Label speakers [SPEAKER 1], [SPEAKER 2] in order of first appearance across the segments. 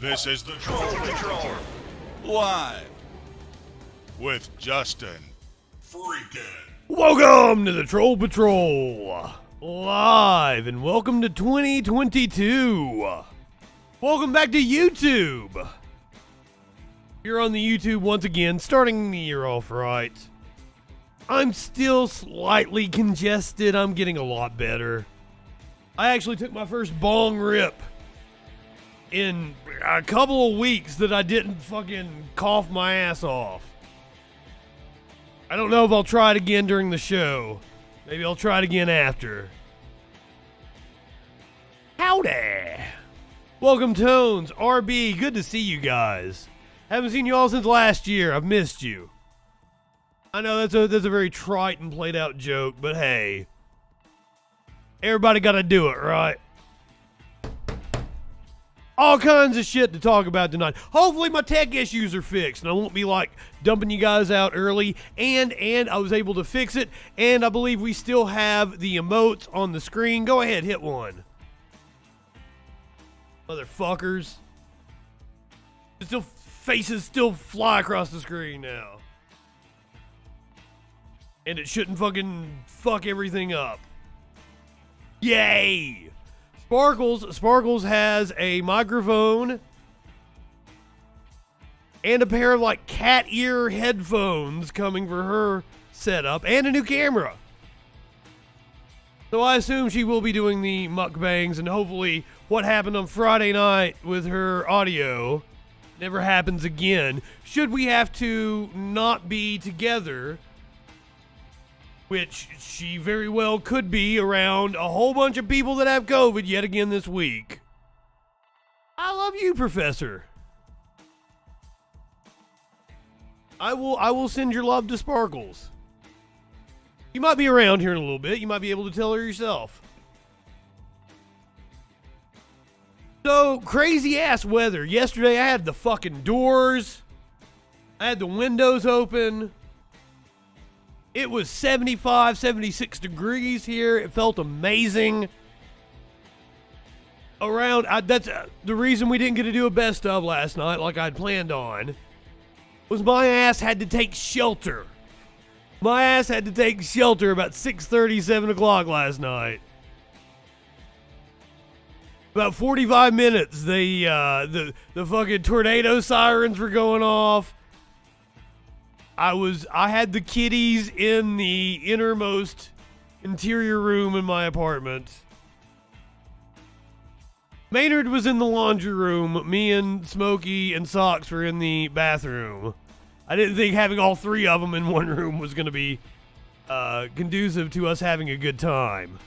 [SPEAKER 1] This is the Troll Patrol, live with Justin FREAKIN.
[SPEAKER 2] Welcome to the Troll Patrol, live, and welcome to 2022. Welcome back to YouTube. You're on the YouTube once again, starting the year off right. I'm still slightly congested. I'm getting a lot better. I actually took my first bong rip in a couple of weeks that I didn't fucking cough my ass off. I don't know if I'll try it again during the show. Maybe I'll try it again after. Howdy. Welcome, Tones, RB, good to see you guys. Haven't seen you all since last year. I've missed you. I know that's a very trite and played out joke, but hey. Everybody gotta do it, right? All kinds of shit to talk about tonight. Hopefully my tech issues are fixed and I won't be like dumping you guys out early. And I was able to fix it. And I believe we still have the emotes on the screen. Go ahead, hit one. Motherfuckers. Faces still fly across the screen now. And it shouldn't fucking fuck everything up. Yay! Sparkles has a microphone and a pair of like cat ear headphones coming for her setup and a new camera. So I assume she will be doing the mukbangs, and hopefully what happened on Friday night with her audio never happens again. Should we have to not be together, which she very well could be around a whole bunch of people that have COVID yet again this week. I love you, Professor. I will send your love to Sparkles. You might be around here in a little bit. You might be able to tell her yourself. So, crazy ass weather. Yesterday I had the fucking doors. I had the windows open. It was 75, 76 degrees here. It felt amazing. That's the reason we didn't get to do a best of last night like I'd planned on, was my ass had to take shelter. My ass had to take shelter about 6:30, 7 o'clock last night. About 45 minutes, the fucking tornado sirens were going off. I had the kitties in the innermost interior room in my apartment. Maynard was in the laundry room. Me and Smokey and Socks were in the bathroom. I didn't think having all three of them in one room was going to be conducive to us having a good time.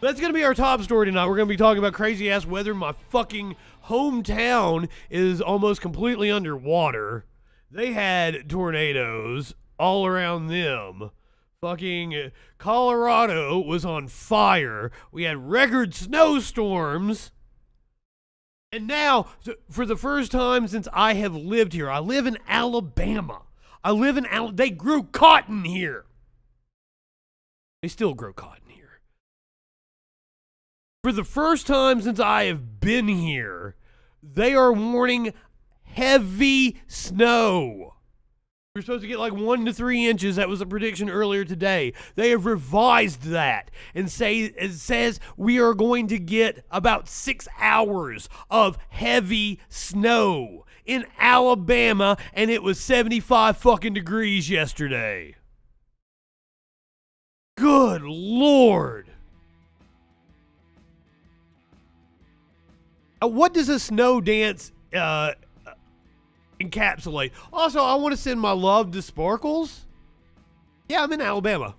[SPEAKER 2] That's going to be our top story tonight. We're going to be talking about crazy ass weather. My fucking hometown is almost completely underwater. They had tornadoes all around them. Fucking Colorado was on fire. We had record snowstorms. And now, for the first time since I have lived here, I live in Alabama. They grew cotton here. They still grow cotton here. For the first time since I have been here, they are warning heavy snow. We're supposed to get like 1 to 3 inches. That was a prediction earlier today. They have revised that and it says we are going to get about 6 hours of heavy snow in Alabama, and it was 75 fucking degrees yesterday. Good Lord. What does a snow dance encapsulate? Also, I want to send my love to Sparkles. Yeah, I'm in Alabama.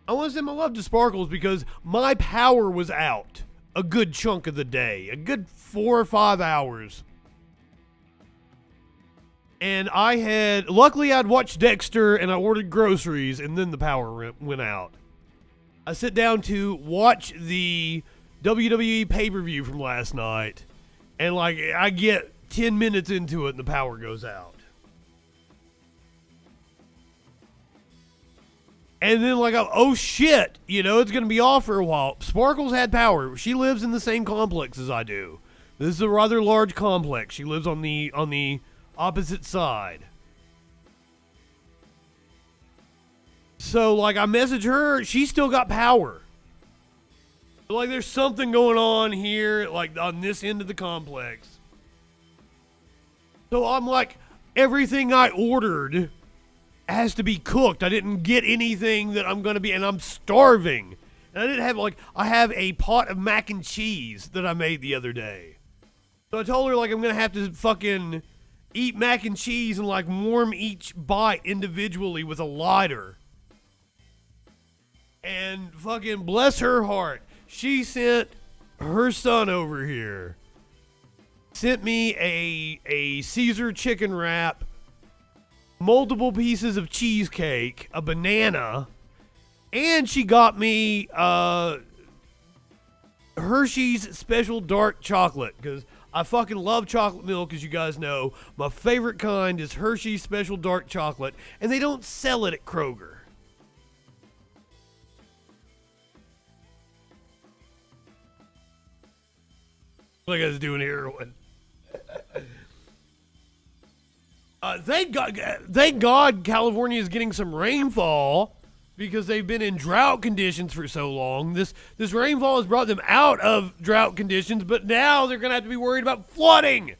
[SPEAKER 2] I want to send my love to Sparkles because my power was out a good chunk of the day, a good 4 or 5 hours. And luckily I'd watched Dexter and I ordered groceries, and then the power went out. I sit down to watch the WWE pay-per-view from last night, and like I get 10 minutes into it and the power goes out. And then like, oh shit, it's going to be off for a while. Sparkles had power. She lives in the same complex as I do. This is a rather large complex. She lives on the opposite side. So, like, I message her. She's still got power. Like, there's something going on here, like, on this end of the complex. So I'm like, everything I ordered has to be cooked. I didn't get anything that I'm going to be, and I'm starving. And I didn't have, like, I have a pot of mac and cheese that I made the other day. So I told her, like, I'm going to have to fucking eat mac and cheese and, like, warm each bite individually with a lighter. And fucking bless her heart, she sent her son over here. Sent me a Caesar chicken wrap, multiple pieces of cheesecake, a banana, and she got me Hershey's special dark chocolate, because I fucking love chocolate milk, as you guys know. My favorite kind is Hershey's special dark chocolate, and they don't sell it at Kroger. Like I was doing heroin. Thank God California is getting some rainfall, because they've been in drought conditions for so long. This rainfall has brought them out of drought conditions, but now they're going to have to be worried about flooding.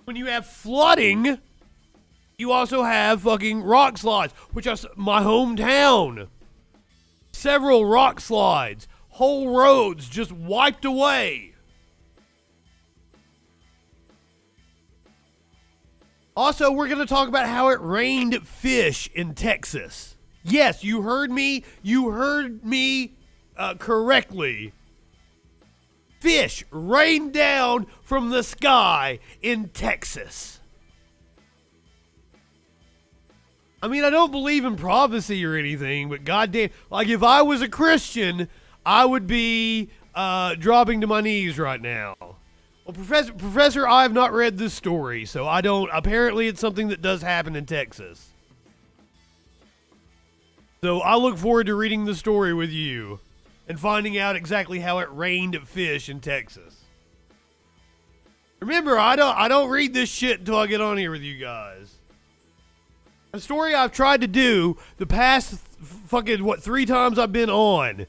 [SPEAKER 2] When you have flooding, you also have fucking rock slides, which is my hometown. Several rock slides, whole roads just wiped away. Also, we're going to talk about how it rained fish in Texas. Yes, you heard me. You heard me correctly. Fish rained down from the sky in Texas. I mean, I don't believe in prophecy or anything, but goddamn, like, if I was a Christian, I would be dropping to my knees right now. Well, Professor, I have not read this story, so I don't. Apparently, it's something that does happen in Texas. So I look forward to reading the story with you and finding out exactly how it rained fish in Texas. Remember, I don't read this shit until I get on here with you guys. A story I've tried to do the past fucking 3 times I've been on.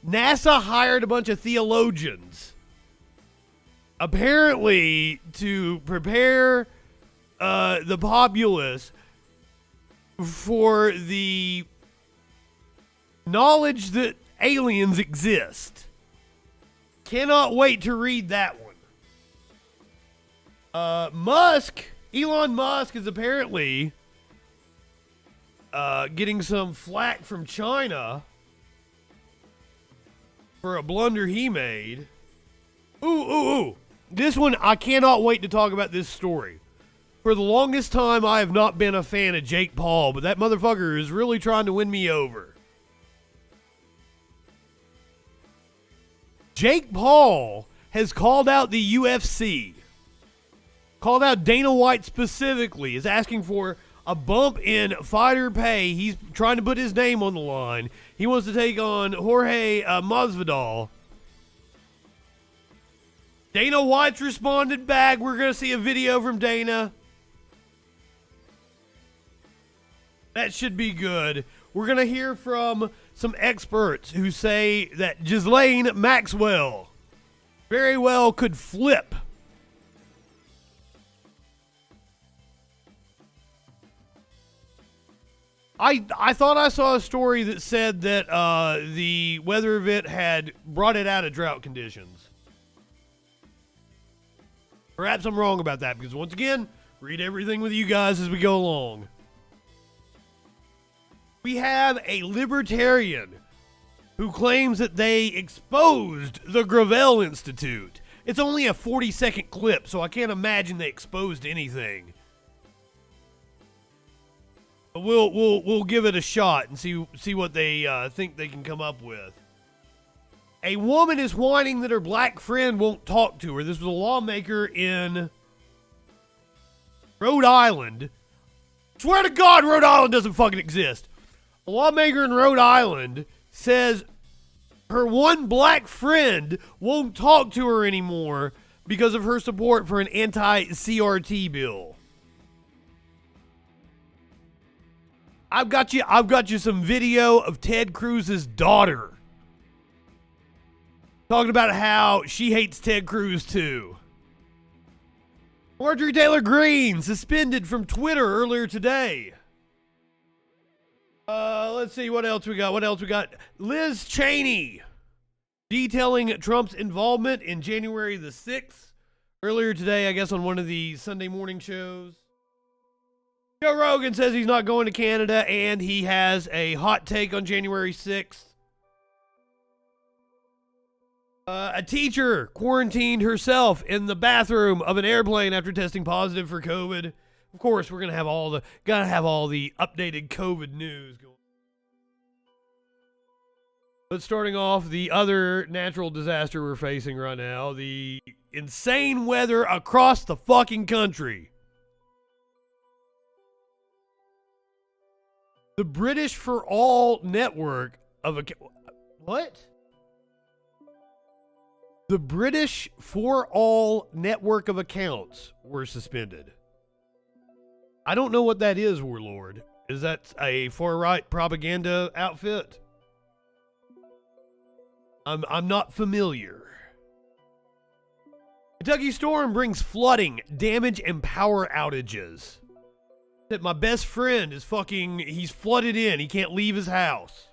[SPEAKER 2] NASA hired a bunch of theologians, apparently, to prepare the populace for the knowledge that aliens exist. Cannot wait to read that one. Elon Musk is apparently getting some flack from China for a blunder he made. Ooh. This one, I cannot wait to talk about this story. For the longest time, I have not been a fan of Jake Paul, but that motherfucker is really trying to win me over. Jake Paul has called out the UFC. Called out Dana White specifically, is asking for a bump in fighter pay. He's trying to put his name on the line. He wants to take on Jorge Masvidal. Dana White's responded back. We're going to see a video from Dana. That should be good. We're going to hear from some experts who say that Ghislaine Maxwell very well could flip. I thought I saw a story that said that the weather event had brought it out of drought conditions. Perhaps I'm wrong about that, because once again, read everything with you guys as we go along. We have a libertarian who claims that they exposed the Gravel Institute. It's only a 40-second clip, so I can't imagine they exposed anything. But we'll give it a shot and see what they think they can come up with. A woman is whining that her black friend won't talk to her. This was a lawmaker in Rhode Island. Swear to God, Rhode Island doesn't fucking exist. A lawmaker in Rhode Island says her one black friend won't talk to her anymore because of her support for an anti-CRT bill. I've got you some video of Ted Cruz's daughter talking about how she hates Ted Cruz too. Marjorie Taylor Greene suspended from Twitter earlier today. Let's see what else we got. Liz Cheney detailing Trump's involvement in January the 6th. Earlier today, I guess on one of the Sunday morning shows. Joe Rogan says he's not going to Canada and he has a hot take on January 6th. A teacher quarantined herself in the bathroom of an airplane after testing positive for COVID. Of course, we're gonna have all the updated COVID news going. But starting off, the other natural disaster we're facing right now, the insane weather across the fucking country. The British for All network of what? The British for All network of accounts were suspended. I don't know what that is, Warlord. Is that a far-right propaganda outfit? I'm not familiar. Kentucky storm brings flooding, damage, and power outages. That my best friend is he's flooded in. He can't leave his house.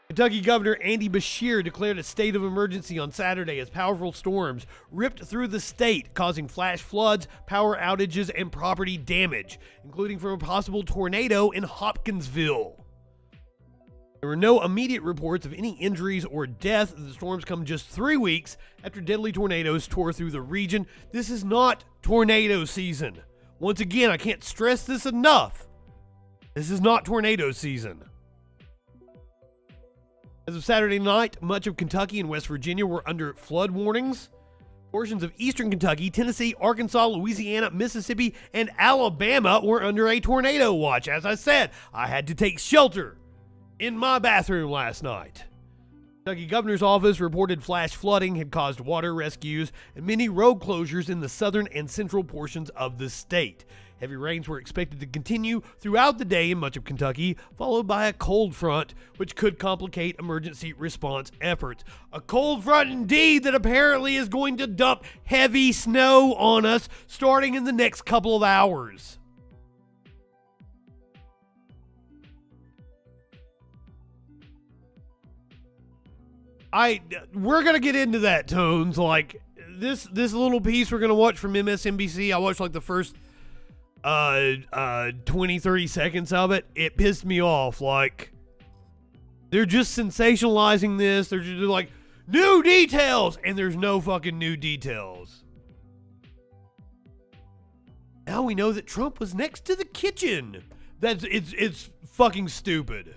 [SPEAKER 2] Kentucky Governor Andy Beshear declared a state of emergency on Saturday as powerful storms ripped through the state, causing flash floods, power outages, and property damage, including from a possible tornado in Hopkinsville. There were no immediate reports of any injuries or death. The storms come just 3 weeks after deadly tornadoes tore through the region. This is not tornado season. Once again, I can't stress this enough. This is not tornado season. As of Saturday night, much of Kentucky and West Virginia were under flood warnings. Portions of eastern Kentucky, Tennessee, Arkansas, Louisiana, Mississippi, and Alabama were under a tornado watch. As I said, I had to take shelter in my bathroom last night. Kentucky Governor's Office reported flash flooding had caused water rescues and many road closures in the southern and central portions of the state. Heavy rains were expected to continue throughout the day in much of Kentucky, followed by a cold front, which could complicate emergency response efforts. A cold front indeed that apparently is going to dump heavy snow on us starting in the next couple of hours. We're going to get into that, Tones. Like, this little piece we're going to watch from MSNBC, I watched like the first 20, 30 seconds of it. It pissed me off. Like, they're just sensationalizing this. They're just like, new details, and there's no fucking new details. Now we know that Trump was next to the kitchen. It's fucking stupid.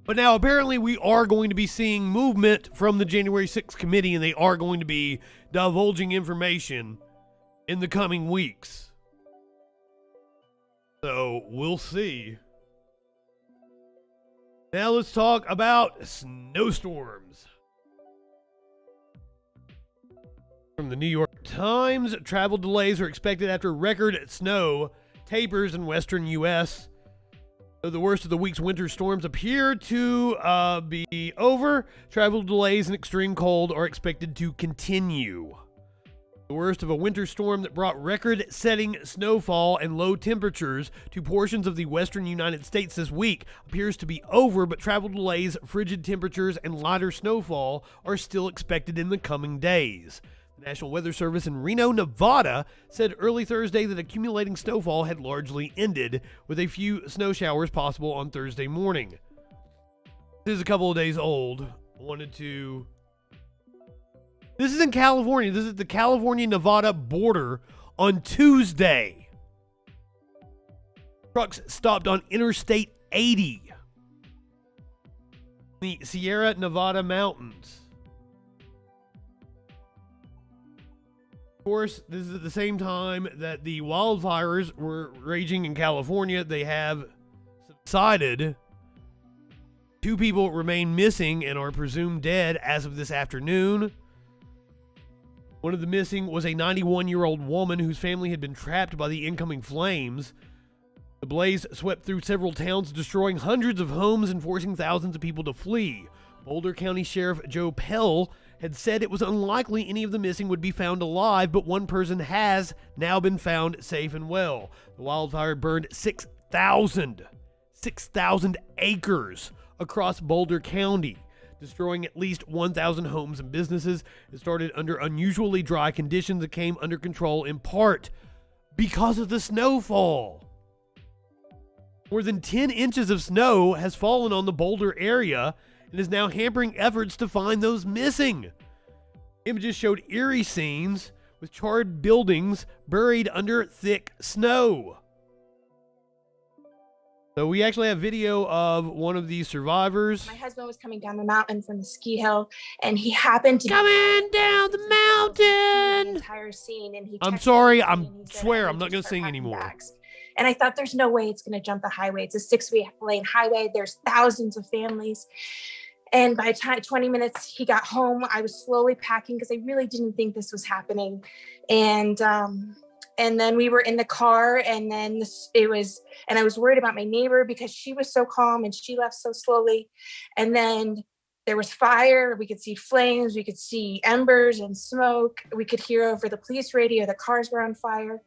[SPEAKER 2] But now apparently we are going to be seeing movement from the January 6th committee, and they are going to be divulging information in the coming weeks. So we'll see. Now let's talk about snowstorms. From the New York Times, travel delays are expected after record snow tapers in western U.S. Though the worst of the week's winter storms appear to be over, travel delays and extreme cold are expected to continue. The worst of a winter storm that brought record-setting snowfall and low temperatures to portions of the western United States this week appears to be over, but travel delays, frigid temperatures, and lighter snowfall are still expected in the coming days. The National Weather Service in Reno, Nevada, said early Thursday that accumulating snowfall had largely ended, with a few snow showers possible on Thursday morning. This is a couple of days old. This is in California. This is the California-Nevada border on Tuesday. Trucks stopped on Interstate 80, the Sierra Nevada mountains. Of course, this is at the same time that the wildfires were raging in California. They have subsided. 2 people remain missing and are presumed dead as of this afternoon. One of the missing was a 91-year-old woman whose family had been trapped by the incoming flames. The blaze swept through several towns, destroying hundreds of homes and forcing thousands of people to flee. Boulder County Sheriff Joe Pell had said it was unlikely any of the missing would be found alive, but one person has now been found safe and well. The wildfire burned 6,000 acres across Boulder County, destroying at least 1,000 homes and businesses. It started under unusually dry conditions that came under control in part because of the snowfall. More than 10 inches of snow has fallen on the Boulder area and is now hampering efforts to find those missing. Images showed eerie scenes with charred buildings buried under thick snow. So we actually have video of one of these survivors.
[SPEAKER 3] My husband was coming down the mountain from the ski hill, and he happened to
[SPEAKER 2] coming down the mountain.
[SPEAKER 3] The entire scene, and
[SPEAKER 2] I'm sorry, I swear I'm not going to sing anymore.
[SPEAKER 3] Bags. And I thought, there's no way it's going to jump the highway. It's a 6-lane highway. There's thousands of families. And by 20 minutes he got home, I was slowly packing because I really didn't think this was happening. And then we were in the car, and then and I was worried about my neighbor because she was so calm and she left so slowly. And then there was fire. We could see flames. We could see embers and smoke. We could hear over the police radio the cars were on fire.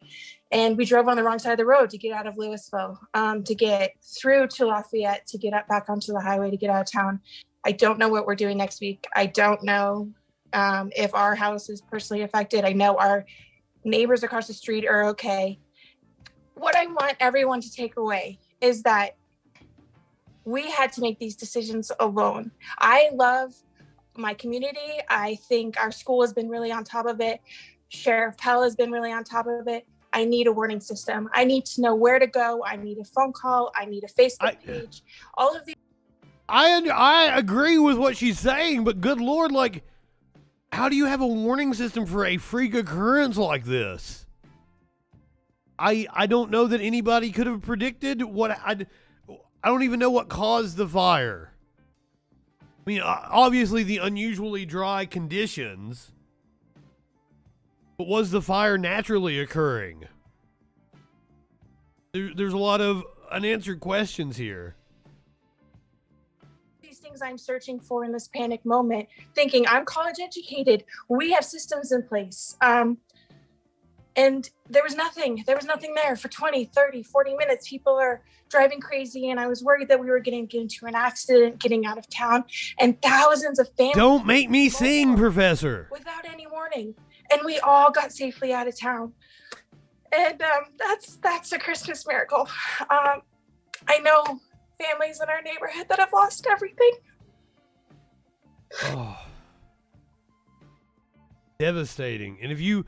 [SPEAKER 3] And we drove on the wrong side of the road to get out of Louisville, to get through to Lafayette, to get up back onto the highway, to get out of town. I don't know what we're doing next week. I don't know if our house is personally affected. I know our neighbors across the street are okay. What I want everyone to take away is that we had to make these decisions alone. I love my community. I think our school has been really on top of it. Sheriff Pell has been really on top of it. I need a warning system. I need to know where to go. I need a phone call. I need a Facebook page. All of these.
[SPEAKER 2] I agree with what she's saying, but good Lord, like, how do you have a warning system for a freak occurrence like this? I don't know that anybody could have predicted what I don't even know what caused the fire. I mean, obviously the unusually dry conditions, but was the fire naturally occurring? There's a lot of unanswered questions here.
[SPEAKER 3] Things I'm searching for in this panic moment, thinking I'm college educated, we have systems in place, and there was nothing there for 20, 30, 40 minutes. People are driving crazy, and I was worried that we were getting into an accident, getting out of town, and thousands of families.
[SPEAKER 2] Don't make me sing, Professor.
[SPEAKER 3] Without any warning, and we all got safely out of town, and that's a Christmas miracle. I know families in our neighborhood that have lost everything.
[SPEAKER 2] Oh. Devastating. And if you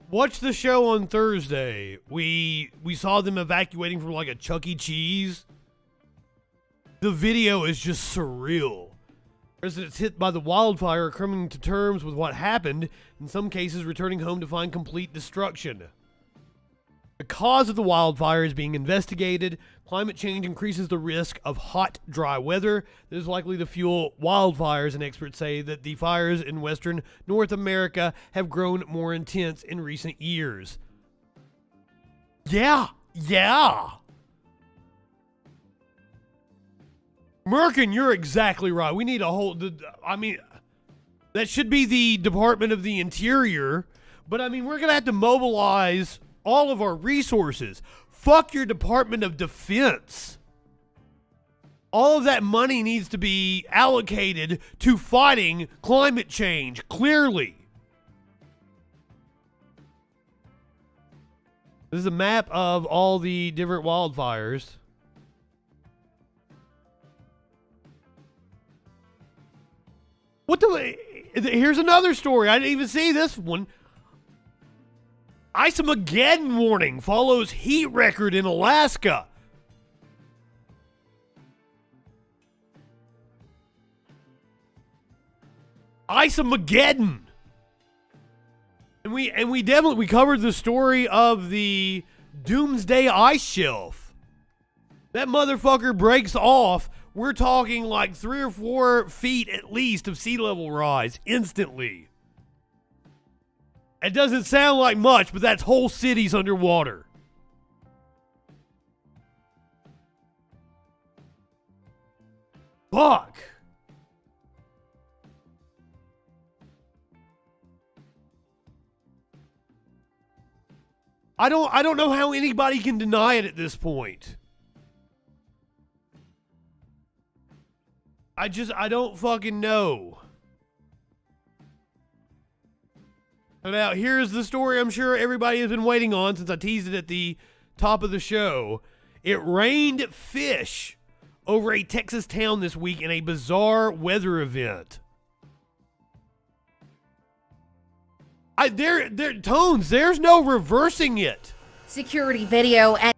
[SPEAKER 2] watch the show on Thursday, we saw them evacuating from like a Chuck E. Cheese. The video is just surreal. Residents hit by the wildfire are coming to terms with what happened, in some cases returning home to find complete destruction. The cause of the wildfire is being investigated. Climate change increases the risk of hot, dry weather that is likely to fuel wildfires, and experts say that the fires in western North America have grown more intense in recent years. Yeah. Merkin, you're exactly right. We need a whole... that should be the Department of the Interior, but we're going to have to mobilize all of our resources. Fuck your Department of Defense. All of that money needs to be allocated to fighting climate change, clearly. This is a map of all the different wildfires. Here's another story. I didn't even see this one. Ice-mageddon warning follows heat record in Alaska. Ice-mageddon. And we definitely covered the story of the doomsday ice shelf. That motherfucker breaks off. We're talking like 3 or 4 feet at least of sea level rise instantly. It doesn't sound like much, but that's whole cities underwater. Fuck. I don't know how anybody can deny it at this point. I don't fucking know. Now, here's the story I'm sure everybody has been waiting on since I teased it at the top of the show. It rained fish over a Texas town this week in a bizarre weather event. Tones, there's no reversing it.
[SPEAKER 4] Security video and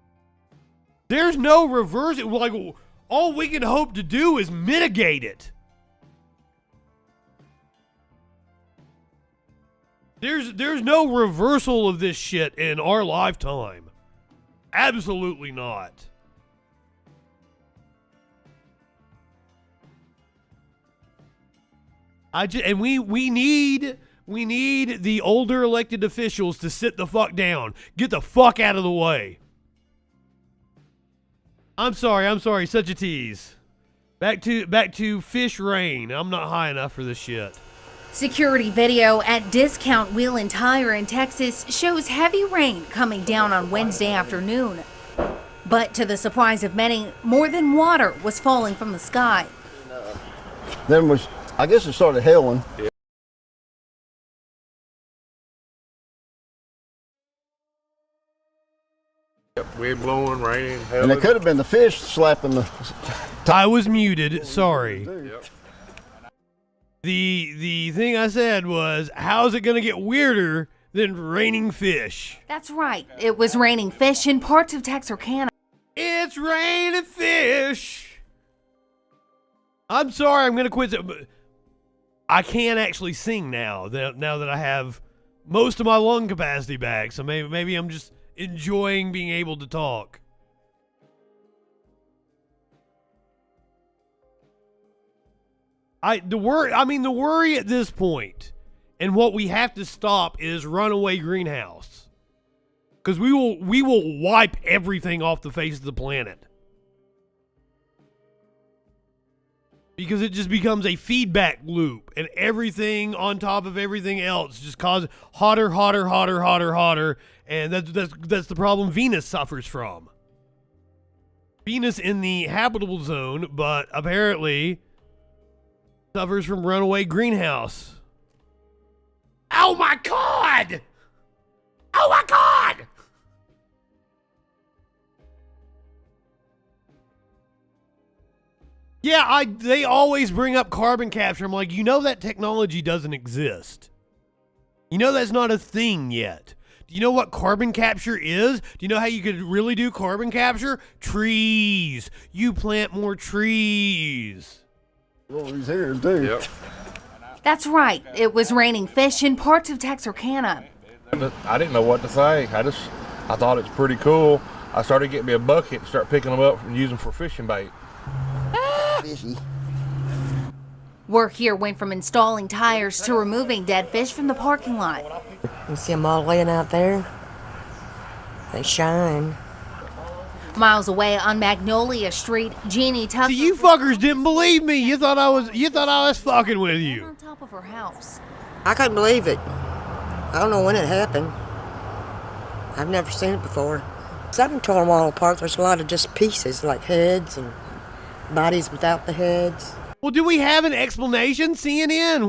[SPEAKER 2] there's no reversing. Like, all we can hope to do is mitigate it. There's no reversal of this shit in our lifetime. Absolutely not. We need the older elected officials to sit the fuck down. Get the fuck out of the way. I'm sorry, such a tease. Back to fish rain. I'm not high enough for this shit.
[SPEAKER 4] security video at Discount Wheel and Tire in Texas shows heavy rain coming down on Wednesday afternoon. But to the surprise of many, more than water was falling from the sky.
[SPEAKER 5] Then I guess it started hailing.
[SPEAKER 6] Wind blowing, raining, hailing.
[SPEAKER 5] And it could have been the fish slapping the...
[SPEAKER 2] I was muted, sorry.
[SPEAKER 6] Yep.
[SPEAKER 2] The thing I said was, how's it gonna get weirder than raining fish?
[SPEAKER 4] That's right. It was raining fish in parts of Texarkana.
[SPEAKER 2] It's raining fish. I'm sorry, I'm gonna quit. I can't actually sing now that I have most of my lung capacity back. So maybe I'm just enjoying being able to talk. The worry at this point, and what we have to stop is runaway greenhouse, because we will wipe everything off the face of the planet, because it just becomes a feedback loop, and everything on top of everything else just causes hotter, and that's the problem Venus suffers from. Venus in the habitable zone, but apparently suffers from runaway greenhouse. Oh my God! Oh my God! Yeah, they always bring up carbon capture. I'm like, that technology doesn't exist. That's not a thing yet. Do you know what carbon capture is? Do you know how you could really do carbon capture? Trees. You plant more trees.
[SPEAKER 5] Well, he's here, too.
[SPEAKER 6] Yep.
[SPEAKER 4] That's right. It was raining fish in parts of Texarkana.
[SPEAKER 6] I didn't know what to say. I thought it's pretty cool. I started getting me a bucket and start picking them up and using them for fishing bait.
[SPEAKER 5] Fishy.
[SPEAKER 4] Work here went from installing tires to removing dead fish from the parking lot.
[SPEAKER 7] You see them all laying out there? They shine.
[SPEAKER 4] Miles away on Magnolia Street, Jeannie Tucker.
[SPEAKER 2] So you fuckers didn't believe me. You thought I was fucking with you.
[SPEAKER 4] On top of her house.
[SPEAKER 7] I couldn't believe it. I don't know when it happened. I've never seen it before. I've been torn them all apart. There's a lot of just pieces, like heads and bodies without the heads.
[SPEAKER 2] Well, do we have an explanation, CNN?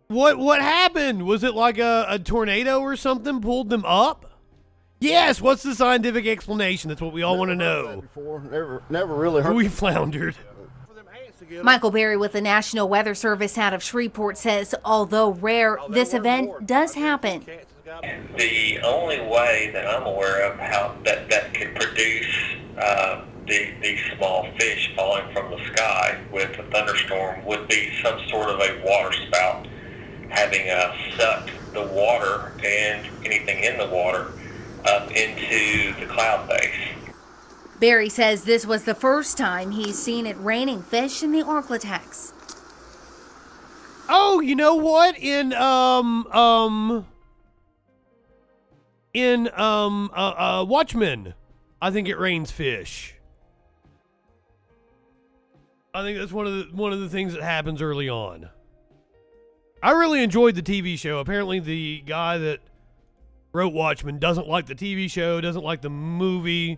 [SPEAKER 2] What happened? Was it like a tornado or something pulled them up? Yes, what's the scientific explanation? That's what we all want to know.
[SPEAKER 5] Never really heard.
[SPEAKER 2] We floundered.
[SPEAKER 4] Michael Berry with the National Weather Service out of Shreveport says, although rare, this event does happen.
[SPEAKER 8] The only way that I'm aware of how that could produce these small fish falling from the sky with a thunderstorm would be some sort of a water spout having sucked the water and anything in the water up into the cloud base.
[SPEAKER 4] Berry says this was the first time he's seen it raining fish in the Arklatex.
[SPEAKER 2] Oh, you know what? Watchmen, I think it rains fish. I think that's one of the things that happens early on. I really enjoyed the TV show. Apparently, the guy that wrote Watchmen doesn't like the TV show, doesn't like the movie.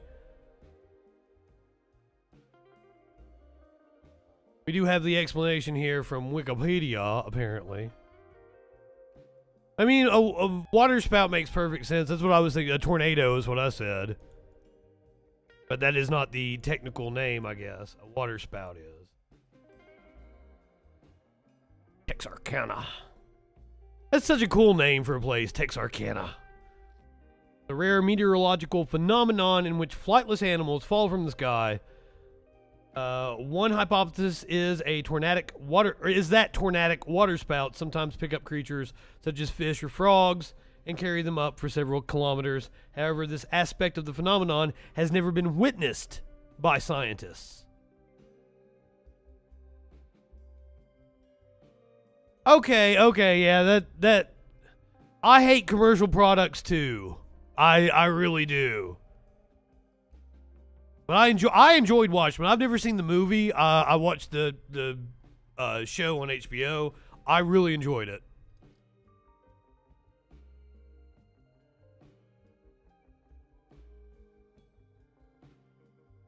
[SPEAKER 2] We do have the explanation here from Wikipedia, apparently. I mean, a water spout makes perfect sense. That's what I was thinking. A tornado is what I said. But that is not the technical name, I guess. A water spout is. Texarkana. That's such a cool name for a place, Texarkana. A rare meteorological phenomenon in which flightless animals fall from the sky. One hypothesis is that tornadic water spouts sometimes pick up creatures such as fish or frogs and carry them up for several kilometers. However, this aspect of the phenomenon has never been witnessed by scientists. Okay, yeah, that I hate commercial products too. I really do. But I enjoyed Watchmen. I've never seen the movie. I watched the show on HBO. I really enjoyed it.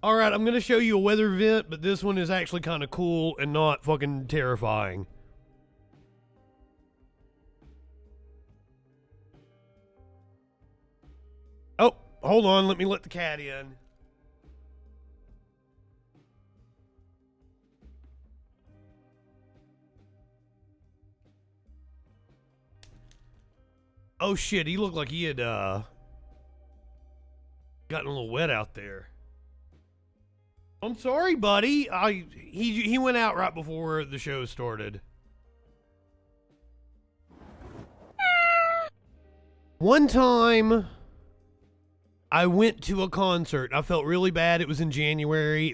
[SPEAKER 2] All right, I'm going to show you a weather event, but this one is actually kind of cool and not fucking terrifying. Oh, hold on. Let me let the cat in. Oh shit, he looked like he had gotten a little wet out there. I'm sorry, buddy. He went out right before the show started. One time I went to a concert. I felt really bad. It was in January.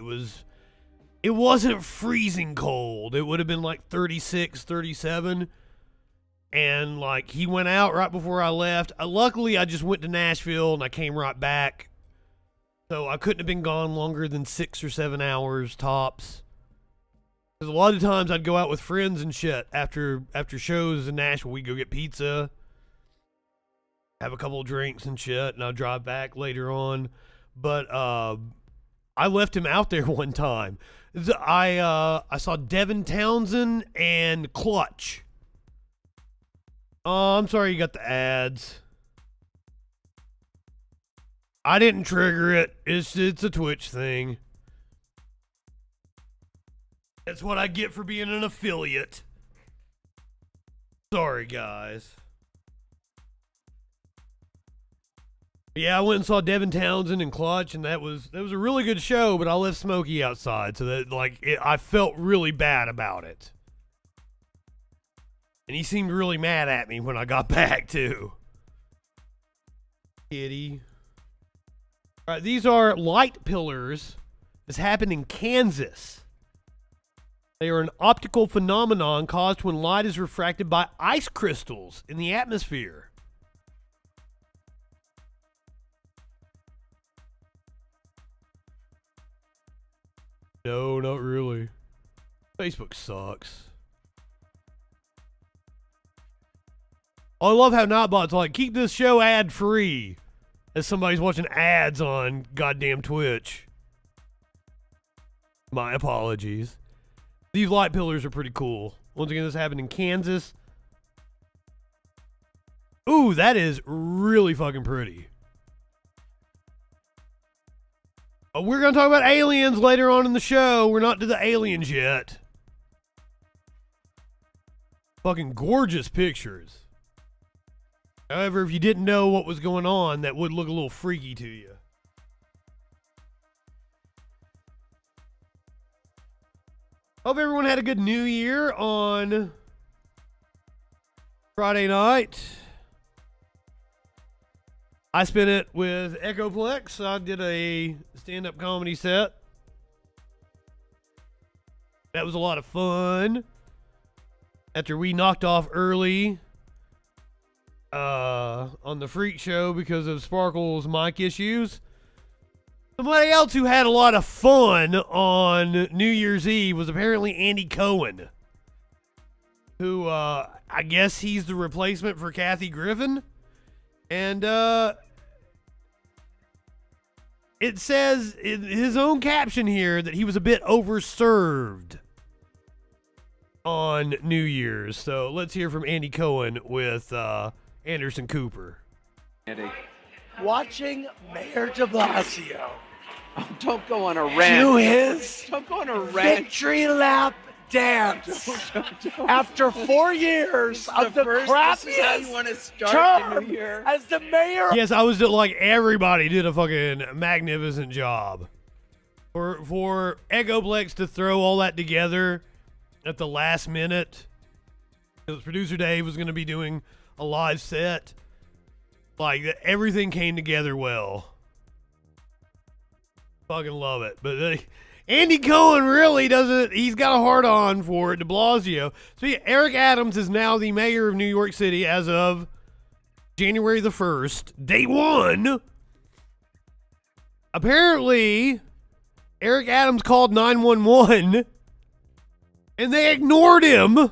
[SPEAKER 2] It wasn't freezing cold. It would have been like 36, 37. And like he went out right before I left. Luckily, I just went to Nashville and I came right back. So I couldn't have been gone longer than 6 or 7 hours tops. Because a lot of times I'd go out with friends and shit after shows in Nashville. We'd go get pizza, have a couple of drinks and shit, and I'd drive back later on. But I left him out there one time. I saw Devin Townsend and Clutch. Oh, I'm sorry you got the ads. I didn't trigger it. It's a Twitch thing. That's what I get for being an affiliate. Sorry, guys. Yeah, I went and saw Devin Townsend and Clutch, and that was a really good show, but I left Smokey outside, so that I felt really bad about it. And he seemed really mad at me when I got back, too. Kitty. All right, these are light pillars. This happened in Kansas. They are an optical phenomenon caused when light is refracted by ice crystals in the atmosphere. No, not really. Facebook sucks. I love how Nightbot's like, keep this show ad-free, as somebody's watching ads on goddamn Twitch. My apologies. These light pillars are pretty cool. Once again, this happened in Kansas. Ooh, that is really fucking pretty. We're going to talk about aliens later on in the show. We're not to the aliens yet. Fucking gorgeous pictures. However, if you didn't know what was going on, that would look a little freaky to you. Hope everyone had a good New Year on Friday night. I spent it with Echoplex. I did a stand-up comedy set. That was a lot of fun. after we knocked off early on the Freak Show because of Sparkle's mic issues. Somebody else who had a lot of fun on New Year's Eve was apparently Andy Cohen, who I guess he's the replacement for Kathy Griffin. And it says in his own caption here that he was a bit overserved on New Year's. So let's hear from Andy Cohen with Anderson Cooper.
[SPEAKER 9] Andy.
[SPEAKER 10] Watching Mayor de Blasio
[SPEAKER 9] Don't go on a rant.
[SPEAKER 10] do his
[SPEAKER 9] Don't go on a rant.
[SPEAKER 10] victory lap dance
[SPEAKER 9] Don't.
[SPEAKER 10] after 4 years of the
[SPEAKER 9] This is how you
[SPEAKER 10] crappiest
[SPEAKER 9] want to start the
[SPEAKER 10] term
[SPEAKER 9] new year.
[SPEAKER 10] as the mayor.
[SPEAKER 2] Yes, I was like, everybody did a fucking magnificent job. For Egoplex to throw all that together at the last minute, because producer Dave was going to be doing a live set, like everything came together well. Fucking love it. But Andy Cohen really doesn't, he's got a hard on for de Blasio. So yeah, Eric Adams is now the mayor of New York City as of January the 1st, day one. Apparently, Eric Adams called 911 and they ignored him.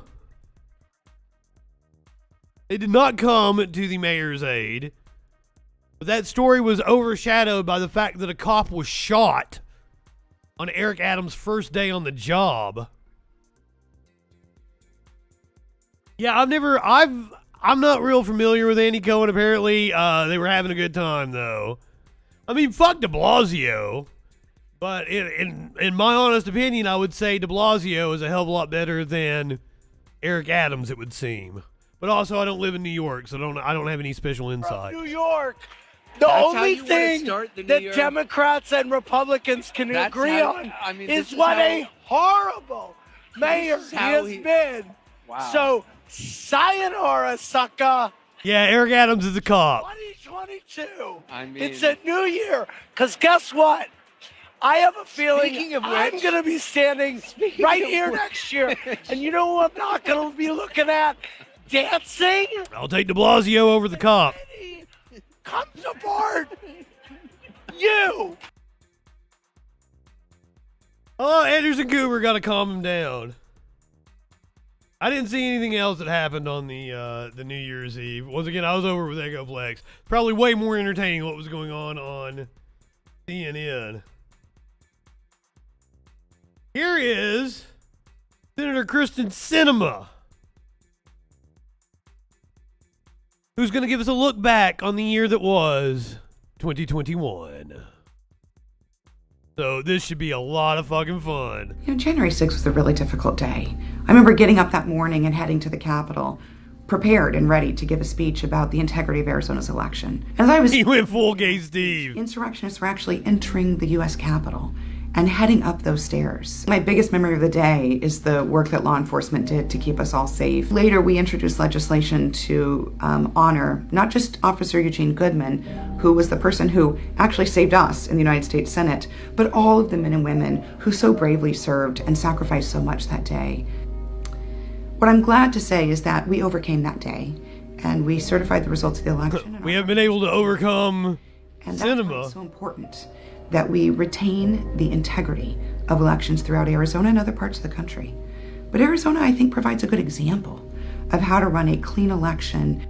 [SPEAKER 2] They did not come to the mayor's aid. But that story was overshadowed by the fact that a cop was shot on Eric Adams' first day on the job. Yeah, I'm not real familiar with Andy Cohen. Apparently, they were having a good time though. I mean, fuck de Blasio. But in my honest opinion, I would say de Blasio is a hell of a lot better than Eric Adams, it would seem. But also, I don't live in New York, so I don't have any special insight.
[SPEAKER 10] New York. The
[SPEAKER 9] That's
[SPEAKER 10] only thing that Democrats and Republicans can agree on is what a horrible mayor he has been.
[SPEAKER 9] Wow.
[SPEAKER 10] So, sayonara, sucker.
[SPEAKER 2] Yeah, Eric Adams is a cop.
[SPEAKER 10] 2022.
[SPEAKER 9] I mean,
[SPEAKER 10] It's a new year. Because guess what? I have a feeling
[SPEAKER 9] Speaking of
[SPEAKER 10] I'm
[SPEAKER 9] which-
[SPEAKER 10] going to be standing right here next year. And you know who I'm not going to be looking at? Dancing?
[SPEAKER 2] I'll take de Blasio over the cop.
[SPEAKER 10] Comes aboard. You.
[SPEAKER 2] Oh, Anderson Cooper got to calm him down. I didn't see anything else that happened on the New Year's Eve. Once again, I was over with Egoplex. Probably way more entertaining what was going on CNN. Here is Senator Kristen Sinema, who's going to give us a look back on the year that was 2021. So this should be a lot of fucking fun.
[SPEAKER 11] You know, January 6th was a really difficult day. I remember getting up that morning and heading to the Capitol, prepared and ready to give a speech about the integrity of Arizona's election. As I was,
[SPEAKER 2] He went full gay Steve.
[SPEAKER 11] Insurrectionists were actually entering the U.S. Capitol and heading up those stairs. My biggest memory of the day is the work that law enforcement did to keep us all safe. Later, we introduced legislation to honor not just Officer Eugene Goodman, who was the person who actually saved us in the United States Senate, but all of the men and women who so bravely served and sacrificed so much that day. What I'm glad to say is that we overcame that day, and we certified the results of the election.
[SPEAKER 2] We have been able to overcome
[SPEAKER 11] and that's why
[SPEAKER 2] Sinema.
[SPEAKER 11] it's so important that we retain the integrity of elections throughout Arizona and other parts of the country. But Arizona, I think, provides a good example of how to run a clean election.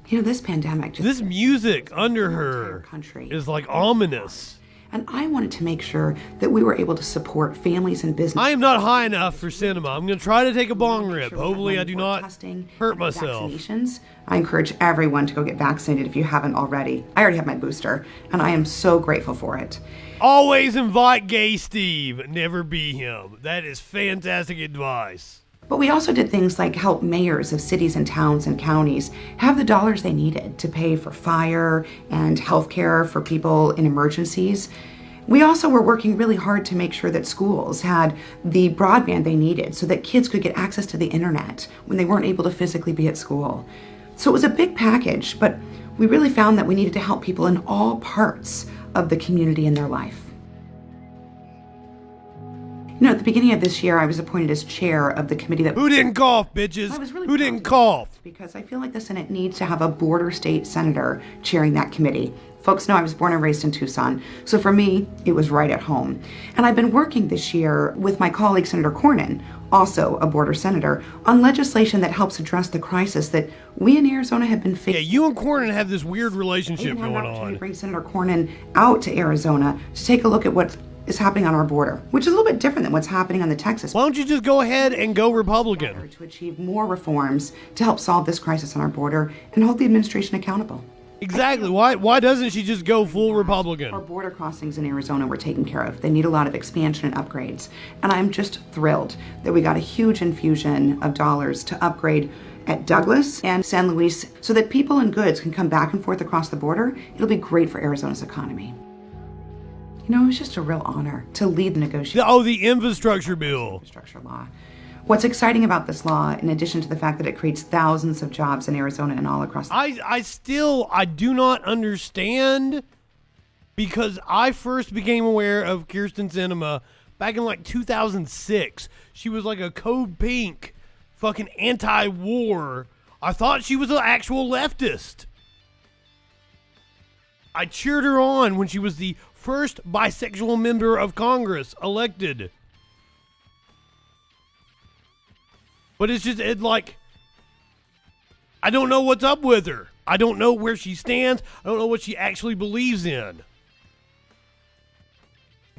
[SPEAKER 11] You know, this pandemic just...
[SPEAKER 2] This music under her is like ominous.
[SPEAKER 11] And I wanted to make sure that we were able to support families and businesses.
[SPEAKER 2] I am not high enough for cinema. I'm going to try to take a bong rip. Hopefully I do not hurt myself.
[SPEAKER 11] Vaccinations. I encourage everyone to go get vaccinated if you haven't already. I already have my booster, and I am so grateful for it.
[SPEAKER 2] Always invite gay Steve. Never be him. That is fantastic advice.
[SPEAKER 11] But we also did things like help mayors of cities and towns and counties have the dollars they needed to pay for fire and health care for people in emergencies. We also were working really hard to make sure that schools had the broadband they needed so that kids could get access to the internet when they weren't able to physically be at school. So it was a big package, but we really found that we needed to help people in all parts of the community in their life. You know, at the beginning of this year, I was appointed as chair of the committee that...
[SPEAKER 2] Who didn't cough, bitches?
[SPEAKER 11] I was really
[SPEAKER 2] Who
[SPEAKER 11] proud
[SPEAKER 2] didn't
[SPEAKER 11] to do
[SPEAKER 2] cough?
[SPEAKER 11] this because I feel like the Senate needs to have a border state senator chairing that committee. Folks know I was born and raised in Tucson, so for me, it was right at home. And I've been working this year with my colleague, Senator Cornyn, also a border senator, on legislation that helps address the crisis that we in Arizona have been facing.
[SPEAKER 2] Yeah, you and Cornyn have this weird relationship
[SPEAKER 11] going
[SPEAKER 2] on.
[SPEAKER 11] To bring Senator Cornyn out to Arizona to take a look at what is happening on our border, which is a little bit different than what's happening on the Texas.
[SPEAKER 2] Why don't you just go ahead and go Republican?
[SPEAKER 11] To achieve more reforms to help solve this crisis on our border and hold the administration accountable.
[SPEAKER 2] Exactly. Why doesn't she just go full Republican?
[SPEAKER 11] Our border crossings in Arizona were taken care of. They need a lot of expansion and upgrades. And I'm just thrilled that we got a huge infusion of dollars to upgrade at Douglas and San Luis so that people and goods can come back and forth across the border. It'll be great for Arizona's economy. You know, it was just a real honor to lead the negotiations.
[SPEAKER 2] Oh, the infrastructure bill.
[SPEAKER 11] Infrastructure law. What's exciting about this law, in addition to the fact that it creates thousands of jobs in Arizona and all across the
[SPEAKER 2] I do not understand, because I first became aware of Kyrsten Sinema back in like 2006. She was like a Code Pink fucking anti-war. I thought she was an actual leftist. I cheered her on when she was the first bisexual member of Congress elected. But it's just, I don't know what's up with her. I don't know where she stands. I don't know what she actually believes in.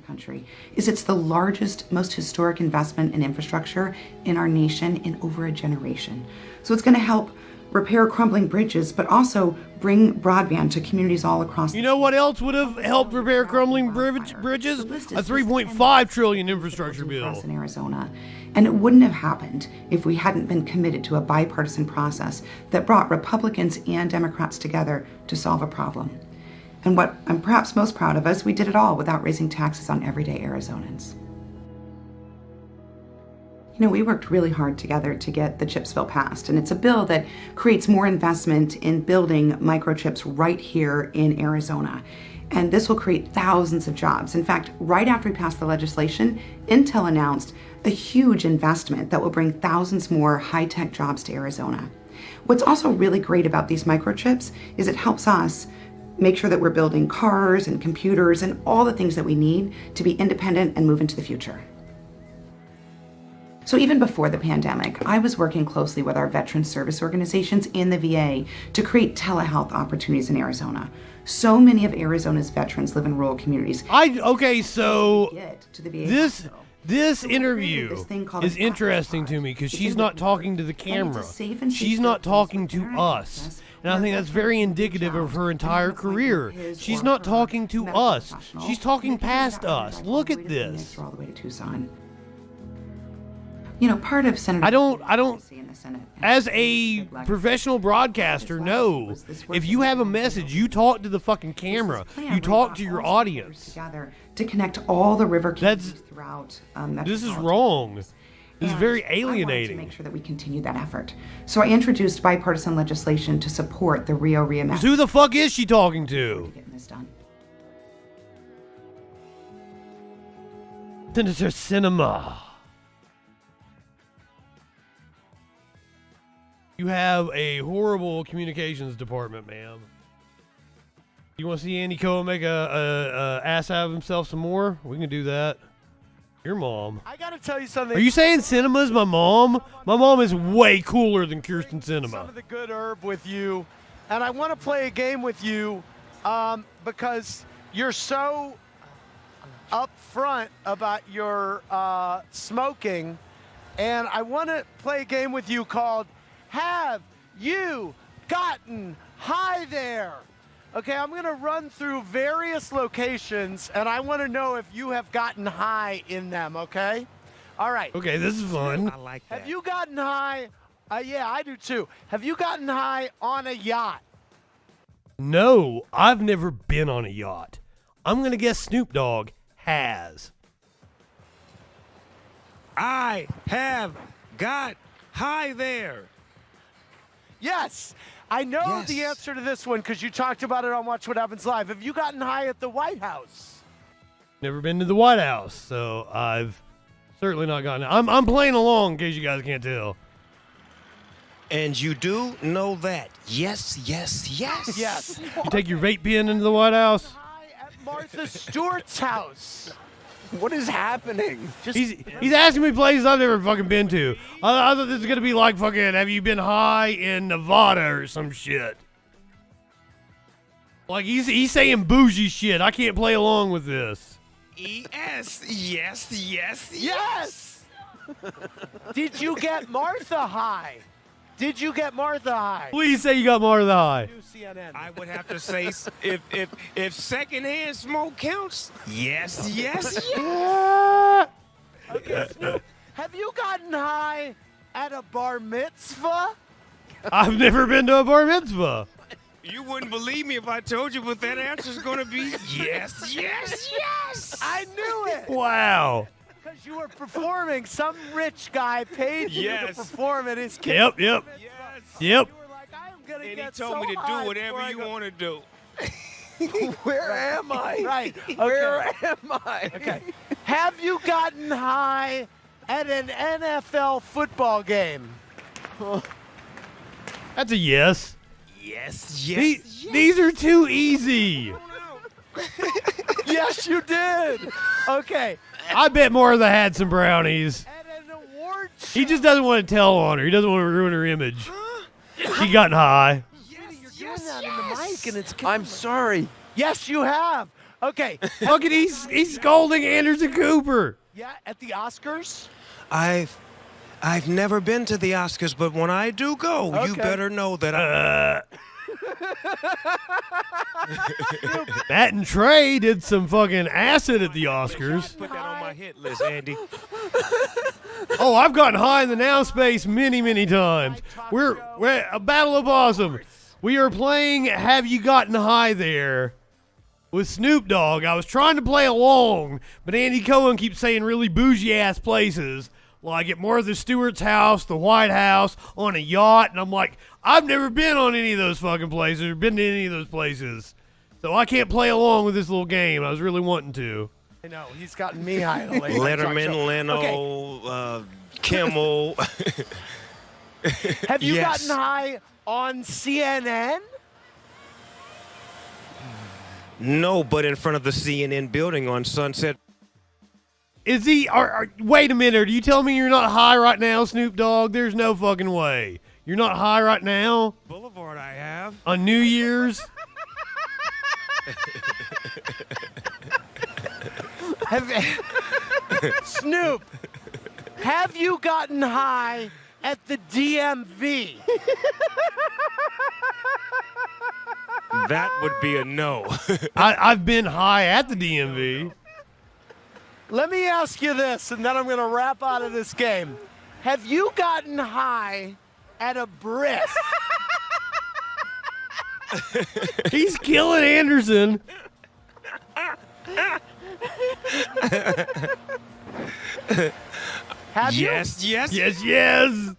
[SPEAKER 11] Country is it's the largest, most historic investment in infrastructure in our nation in over a generation. So it's going to help repair crumbling bridges, but also bring broadband to communities all across.
[SPEAKER 2] You know what else would have helped repair crumbling bridges? A $3.5 trillion infrastructure bill
[SPEAKER 11] in Arizona. And it wouldn't have happened if we hadn't been committed to a bipartisan process that brought Republicans and Democrats together to solve a problem. And what I'm perhaps most proud of is we did it all without raising taxes on everyday Arizonans. You know, we worked really hard together to get the CHIPS bill passed, and it's a bill that creates more investment in building microchips right here in Arizona. And this will create thousands of jobs. In fact, right after we passed the legislation, Intel announced a huge investment that will bring thousands more high-tech jobs to Arizona. What's also really great about these microchips is it helps us make sure that we're building cars and computers and all the things that we need to be independent and move into the future. So even before the pandemic, I was working closely with our veteran service organizations in the VA to create telehealth opportunities in Arizona. So many of Arizona's veterans live in rural communities.
[SPEAKER 2] This interview is interesting to me because she's not talking to the camera. She's not talking to us. And I think that's very indicative of her entire career. She's not talking to us. She's talking past us. Look at this.
[SPEAKER 11] All the way to Tucson. You know, part of Senator...
[SPEAKER 2] I don't, as a professional broadcaster, no. If you have a message, you talk to the fucking camera. You talk to your audience.
[SPEAKER 11] Together to connect all the river communities throughout.
[SPEAKER 2] This is wrong. This is very alienating.
[SPEAKER 11] I wanted to make sure that we continue that effort. So I introduced bipartisan legislation to support the Rio Reimagined.
[SPEAKER 2] Who the fuck is she talking to?
[SPEAKER 11] Getting this done.
[SPEAKER 2] Senator Sinema. You have a horrible communications department, ma'am. You want to see Andy Cohen make a ass out of himself some more? We can do that. Your mom.
[SPEAKER 10] I gotta tell you something.
[SPEAKER 2] Are you saying Sinema's my mom? My mom is way cooler than Kyrsten Sinema.
[SPEAKER 10] Some of the good herb with you, and I want to play a game with you because you're so upfront about your smoking, and I want to play a game with you called Have You Gotten High There? Okay, I'm going to run through various locations, and I want to know if you have gotten high in them, okay? All right.
[SPEAKER 2] Okay, this is fun.
[SPEAKER 10] I like that. Have you gotten high? Yeah, I do too. Have you gotten high on a yacht?
[SPEAKER 2] No, I've never been on a yacht. I'm going to guess Snoop Dogg has.
[SPEAKER 12] I have got high there.
[SPEAKER 10] Yes. I know the answer to this one because you talked about it on Watch What Happens Live. Have you gotten high at the White House?
[SPEAKER 2] Never been to the White House, so I've Certainly not gotten high. I'm playing along in case you guys can't tell.
[SPEAKER 12] And you do know that. Yes, yes, yes.
[SPEAKER 10] Yes.
[SPEAKER 2] You take your vape pen into the White House?
[SPEAKER 10] At Martha Stewart's house.
[SPEAKER 9] What is happening?
[SPEAKER 2] He's asking me places I've never fucking been to. I thought this was gonna be like fucking, have you been high in Nevada or some shit? Like he's saying bougie shit. I can't play along with this.
[SPEAKER 12] Yes, yes, yes,
[SPEAKER 10] Yes. Did you get Martha high? Did you get Martha high?
[SPEAKER 2] Please say you got Martha high.
[SPEAKER 10] CNN.
[SPEAKER 12] I would have to say, if secondhand smoke counts, yes, yes, yes.
[SPEAKER 10] Okay, Snoop, have you gotten high at a bar mitzvah?
[SPEAKER 2] I've never been to a bar mitzvah.
[SPEAKER 12] You wouldn't believe me if I told you what that answer's going to be. Yes, yes, yes.
[SPEAKER 10] I knew it.
[SPEAKER 2] Wow.
[SPEAKER 10] Because you were performing. Some rich guy paid you to perform at his kid's
[SPEAKER 2] Yep.
[SPEAKER 10] Yes.
[SPEAKER 2] Yep.
[SPEAKER 10] You were like, I am going to
[SPEAKER 12] And
[SPEAKER 10] get
[SPEAKER 12] he told me to do whatever you want to do.
[SPEAKER 9] Where am I?
[SPEAKER 10] Right. Okay.
[SPEAKER 9] Where am I?
[SPEAKER 10] Okay. Have you gotten high at an NFL football game?
[SPEAKER 2] That's a yes.
[SPEAKER 12] Yes, yes,
[SPEAKER 2] These are too easy.
[SPEAKER 10] Yes, you did. Okay.
[SPEAKER 2] I bet Martha had some brownies.
[SPEAKER 10] At an award show.
[SPEAKER 2] He just doesn't want to tell on her. He doesn't want to ruin her image. She gotten high.
[SPEAKER 10] You're doing that in the mic, and it's.
[SPEAKER 9] I'm sorry.
[SPEAKER 10] Yes, you have. Okay.
[SPEAKER 2] Look at he's scolding Anderson Cooper.
[SPEAKER 10] Yeah, at the Oscars.
[SPEAKER 12] I've never been to the Oscars, but when I do go, you
[SPEAKER 10] Okay.
[SPEAKER 12] better know that
[SPEAKER 2] Matt and Trey did some fucking acid at the Oscars.
[SPEAKER 12] Put that on my hit list, Andy.
[SPEAKER 2] Oh, I've gotten high in the now space many, many times. We're a Battle of Awesome. We are playing Have You Gotten High There with Snoop Dogg. I was trying to play along, but Andy Cohen keeps saying really bougie ass places. Like at Martha Stewart's house, the White House, on a yacht. And I'm like, I've never been on any of those fucking places or been to any of those places. So I can't play along with this little game. I was really wanting to.
[SPEAKER 10] I know. He's gotten me high at a late night talk
[SPEAKER 12] Letterman,
[SPEAKER 10] show.
[SPEAKER 12] Leno,
[SPEAKER 10] Okay.
[SPEAKER 12] Kimmel.
[SPEAKER 10] Have you
[SPEAKER 12] Yes.
[SPEAKER 10] gotten high on CNN?
[SPEAKER 12] No, but in front of the CNN building on Sunset.
[SPEAKER 2] Is he? Wait a minute. Are you telling me you're not high right now, Snoop Dogg? There's no fucking way. You're not high right now?
[SPEAKER 12] Boulevard I have.
[SPEAKER 2] On New Year's?
[SPEAKER 10] Snoop, have you gotten high at the DMV?
[SPEAKER 12] That would be a no.
[SPEAKER 2] I've been high at the DMV.
[SPEAKER 10] Let me ask you this, and then I'm going to wrap out of this game. Have you gotten high at a brisk?
[SPEAKER 2] He's killing Anderson.
[SPEAKER 10] Have you?
[SPEAKER 12] Yes, yes.
[SPEAKER 2] Yes, yes.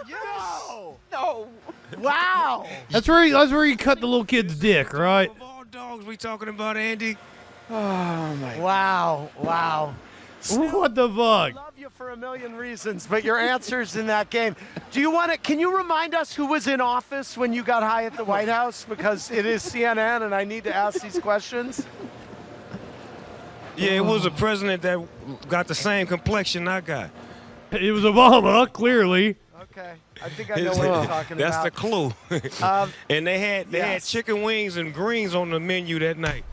[SPEAKER 10] No.
[SPEAKER 9] No.
[SPEAKER 10] Wow.
[SPEAKER 2] That's where you cut the little kid's dick, right?
[SPEAKER 12] Of all dogs we talking about, Andy?
[SPEAKER 9] Oh my.
[SPEAKER 10] Wow. Wow.
[SPEAKER 2] What the fuck?
[SPEAKER 10] I love you for a million reasons, but your answers in that game. Do you want to? Can you remind us who was in office when you got high at the White House? Because it is CNN, and I need to ask these questions.
[SPEAKER 12] Yeah, it was a president that got the same complexion I got.
[SPEAKER 2] It was Obama, clearly.
[SPEAKER 10] Okay, I think I know what you're talking
[SPEAKER 12] That's
[SPEAKER 10] about.
[SPEAKER 12] the clue. And they had
[SPEAKER 10] yes.
[SPEAKER 12] chicken wings and greens on the menu that night.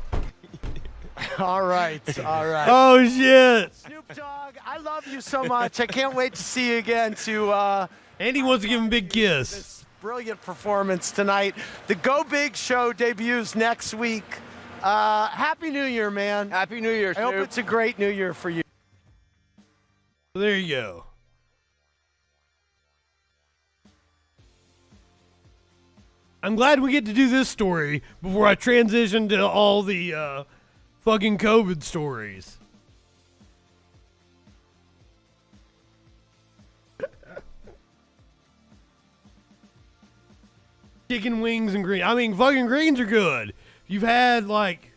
[SPEAKER 10] All right, all right.
[SPEAKER 2] Oh, shit.
[SPEAKER 10] Snoop Dogg, I love you so much. I can't wait to see you again to
[SPEAKER 2] Andy wants to give him a big kiss.
[SPEAKER 10] this brilliant performance tonight. The Go Big show debuts next week. Happy New Year, man.
[SPEAKER 9] Happy New Year,
[SPEAKER 10] I hope
[SPEAKER 9] Snoop.
[SPEAKER 10] it's a great New Year for you.
[SPEAKER 2] There you go. I'm glad we get to do this story before I transition to all the fucking COVID stories. Chicken wings and greens. I mean, fucking greens are good. You've had, like,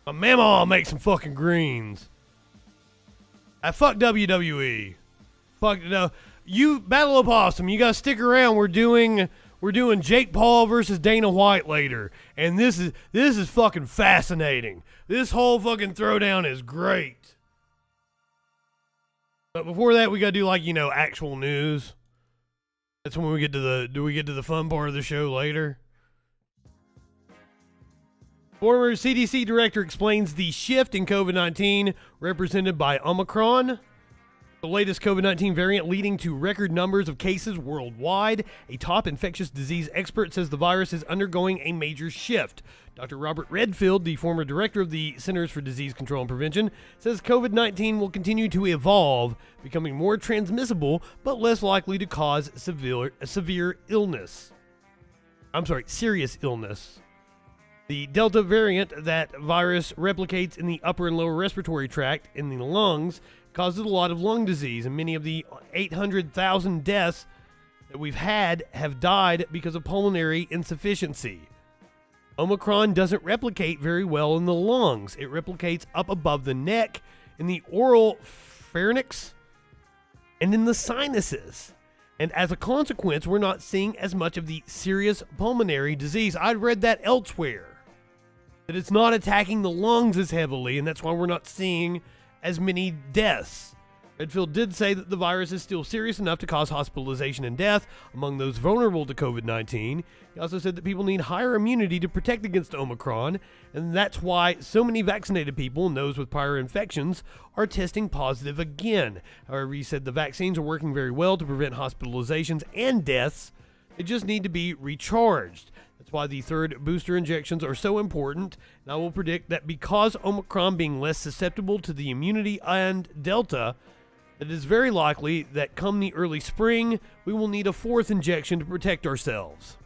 [SPEAKER 2] a mama make some fucking greens. Fuck WWE. Fuck no. You Battle of Possum, you gotta stick around. We're doing Jake Paul versus Dana White later, and this is fucking fascinating. This whole fucking throwdown is great. But before that, we gotta do actual news. That's when we get to the fun part of the show later. Former CDC director explains the shift in COVID-19 represented by Omicron. The latest COVID-19 variant leading to record numbers of cases worldwide. A top infectious disease expert says the virus is undergoing a major shift. Dr. Robert Redfield, the former director of the Centers for Disease Control and Prevention, says COVID-19 will continue to evolve, becoming more transmissible but less likely to cause serious illness. The Delta variant, that virus replicates in the upper and lower respiratory tract in the lungs, causes a lot of lung disease, and many of the 800,000 deaths that we've had have died because of pulmonary insufficiency. Omicron doesn't replicate very well in the lungs. It replicates up above the neck, in the oral pharynx, and in the sinuses. And as a consequence, we're not seeing as much of the serious pulmonary disease. I'd read that elsewhere, that it's not attacking the lungs as heavily, and that's why we're not seeing as many deaths. Redfield did say that the virus is still serious enough to cause hospitalization and death among those vulnerable to COVID-19. He also said that people need higher immunity to protect against Omicron, and that's why so many vaccinated people and those with prior infections are testing positive again. However, he said the vaccines are working very well to prevent hospitalizations and deaths. They just need to be recharged. That's why the third booster injections are so important, and I will predict that because Omicron being less susceptible to the immunity and Delta, it is very likely that come the early spring, we will need a fourth injection to protect ourselves.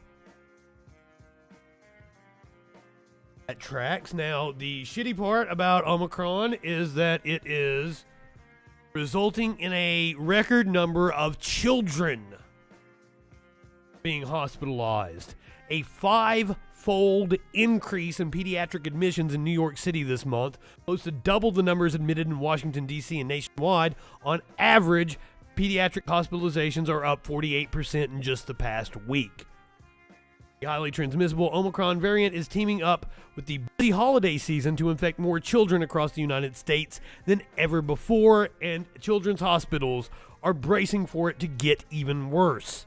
[SPEAKER 2] That tracks. Now, the shitty part about Omicron is that it is resulting in a record number of children being hospitalized. A 5-fold increase in pediatric admissions in New York City this month, close to double the numbers admitted in Washington, D.C. and nationwide. On average, pediatric hospitalizations are up 48% in just the past week. The highly transmissible Omicron variant is teaming up with the busy holiday season to infect more children across the United States than ever before, and children's hospitals are bracing for it to get even worse.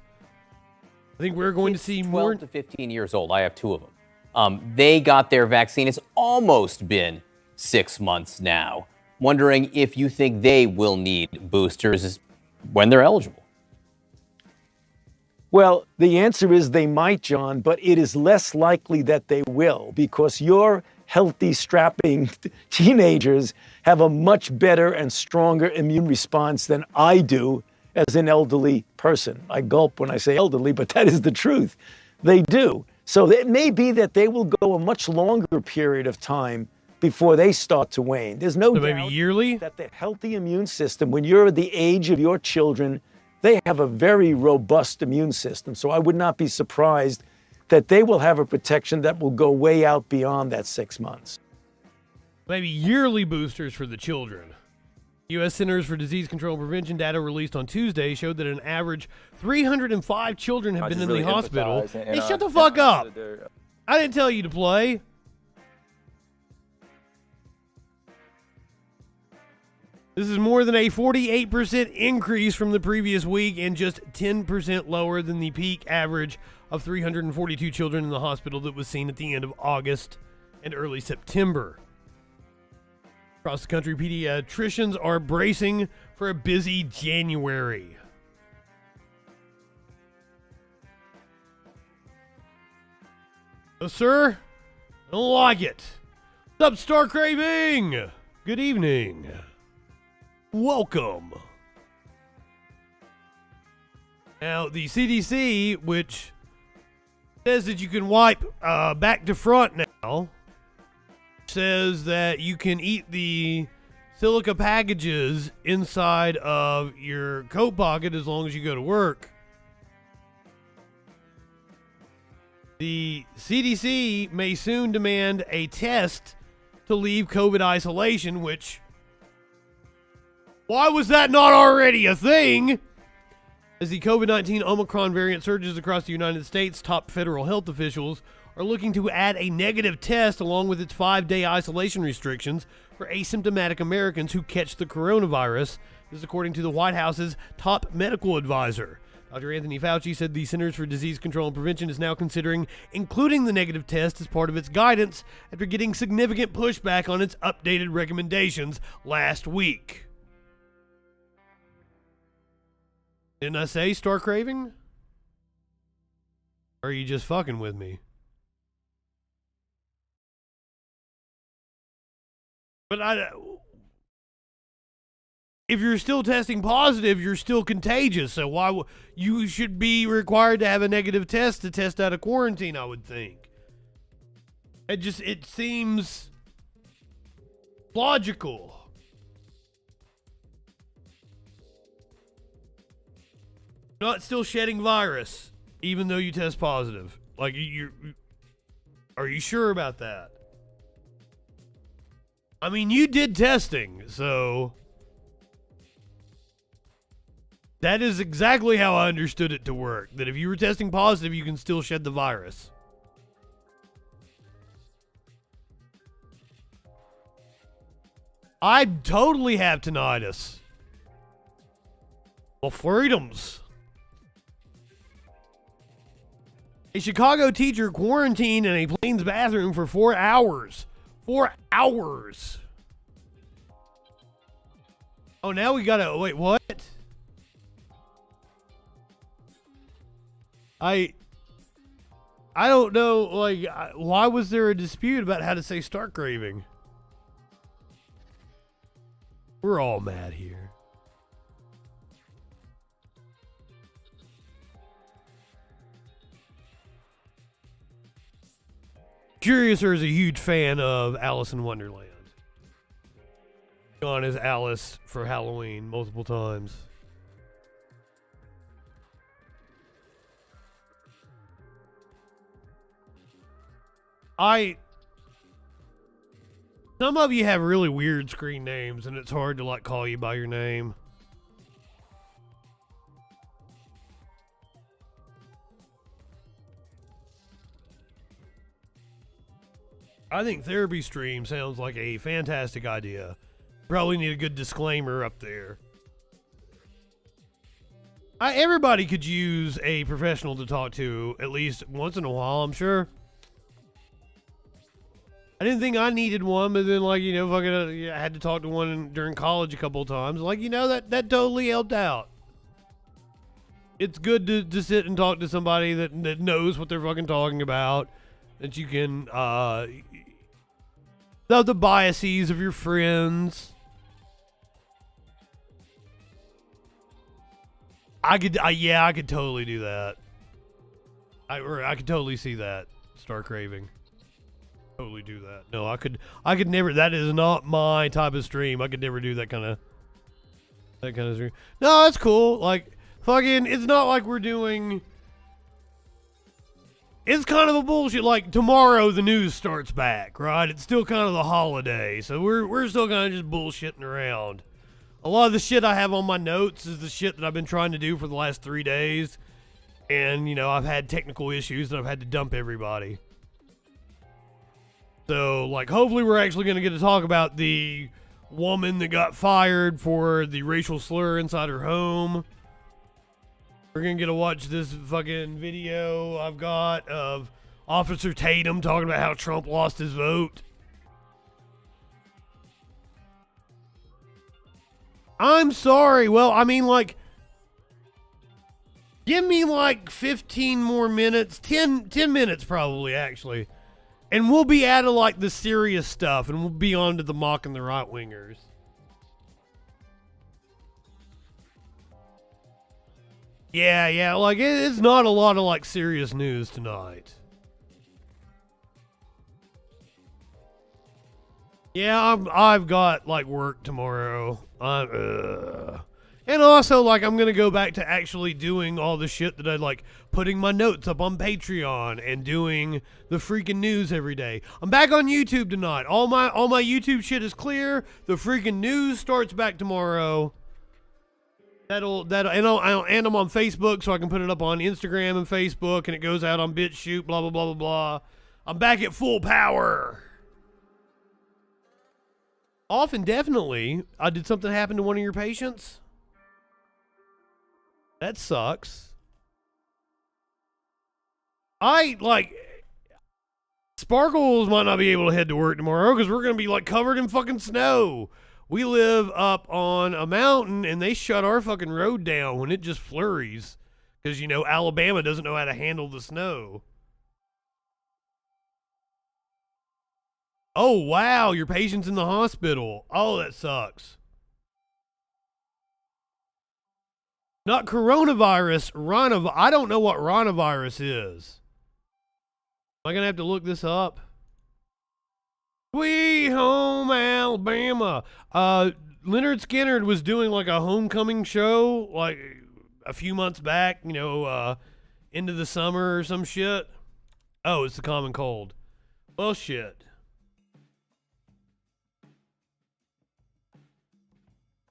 [SPEAKER 2] I think we're going to see more.
[SPEAKER 13] 12 to 15 years old. I have two of them. They got their vaccine. It's almost been 6 months now. Wondering if you think they will need boosters when they're eligible.
[SPEAKER 14] Well, the answer is they might, John, but it is less likely that they will, because your healthy, strapping teenagers have a much better and stronger immune response than I do as an elderly person. I gulp when I say elderly, but that is the truth. They do. So it may be that they will go a much longer period of time before they start to wane. There's no doubt
[SPEAKER 2] maybe yearly?
[SPEAKER 14] That the healthy immune system, when you're the age of your children, they have a very robust immune system. So I would not be surprised that they will have a protection that will go way out beyond that 6 months.
[SPEAKER 2] Maybe yearly boosters for the children. U.S. Centers for Disease Control and Prevention data released on Tuesday showed that an average 305 children have been in the hospital. Hey, shut the fuck up. I didn't tell you to play. This is more than a 48% increase from the previous week and just 10% lower than the peak average of 342 children in the hospital that was seen at the end of August and early September. Across the country, pediatricians are bracing for a busy January. Sir, I don't like it. What's up, Star Craving? Good evening. Welcome. Now, the CDC, which says that you can wipe back to front now, says that you can eat the silica packages inside of your coat pocket as long as you go to work. The CDC may soon demand a test to leave COVID isolation, which Why was that not already a thing? As the COVID-19 Omicron variant surges across the United States, top federal health officials are looking to add a negative test along with its 5-day isolation restrictions for asymptomatic Americans who catch the coronavirus. This is according to the White House's top medical advisor. Dr. Anthony Fauci said the Centers for Disease Control and Prevention is now considering including the negative test as part of its guidance after getting significant pushback on its updated recommendations last week. Didn't I say start craving? Or are you just fucking with me? But if you're still testing positive, you're still contagious. So why you should be required to have a negative test to test out of quarantine, I would think. It seems logical. Not still shedding virus, even though you test positive. Like, are you sure about that? I mean, you did testing, so that is exactly how I understood it to work. That if you were testing positive, you can still shed the virus. I totally have tinnitus. Well, freedoms. A Chicago teacher quarantined in a plane's bathroom for 4 hours. 4 hours. Oh, now we gotta... Wait, what? I don't know, like, why was there a dispute about how to say start craving? We're all mad here. Curiouser is a huge fan of Alice in Wonderland. Gone as Alice for Halloween multiple times. Some of you have really weird screen names and it's hard to like call you by your name. I think therapy stream sounds like a fantastic idea. Probably need a good disclaimer up there. Everybody could use a professional to talk to at least once in a while, I'm sure. I didn't think I needed one, but then, like, you know, fucking, I had to talk to one during college a couple of times. Like, you know, that totally helped out. It's good to sit and talk to somebody that knows what they're fucking talking about. That you can, know the biases of your friends. I could totally do that. I could totally see that. Start craving. Totally do that. No, I could never. That is not my type of stream. I could never do that kind of stream. No, that's cool. Like, fucking, it's not like we're doing. It's kind of a bullshit. Like, tomorrow the news starts back, right? It's still kind of the holiday, so we're still kind of just bullshitting around. A lot of the shit I have on my notes is the shit that I've been trying to do for the last 3 days, and you know I've had technical issues and I've had to dump everybody. So, like, hopefully we're actually going to get to talk about the woman that got fired for the racial slur inside her home. We're going to get to watch this fucking video I've got of Officer Tatum talking about how Trump lost his vote. I'm sorry. Well, I mean, like, give me like 15 more minutes, 10 minutes probably, actually. And we'll be out of, like, the serious stuff, and we'll be on to the mock and the right-wingers. Yeah, like, it's not a lot of, like, serious news tonight. Yeah, I've got, like, work tomorrow. And also, like, I'm going to go back to actually doing all the shit that I like, putting my notes up on Patreon and doing the freaking news every day. I'm back on YouTube tonight. All my YouTube shit is clear. The freaking news starts back tomorrow. And I'm on Facebook, so I can put it up on Instagram and Facebook, and it goes out on BitChute, blah, blah, blah, blah, blah. I'm back at full power. Off indefinitely. Did something happen to one of your patients? That sucks. Sparkles might not be able to head to work tomorrow because we're going to be, like, covered in fucking snow. We live up on a mountain, and they shut our fucking road down when it just flurries. Because, you know, Alabama doesn't know how to handle the snow. Oh, wow, your patient's in the hospital. Oh, that sucks. Not coronavirus, I don't know what rhinovirus is. Am I going to have to look this up? Sweet home Alabama. Leonard Skinner was doing like a homecoming show like a few months back, you know, into the summer or some shit. Oh, it's the common cold. Well, shit.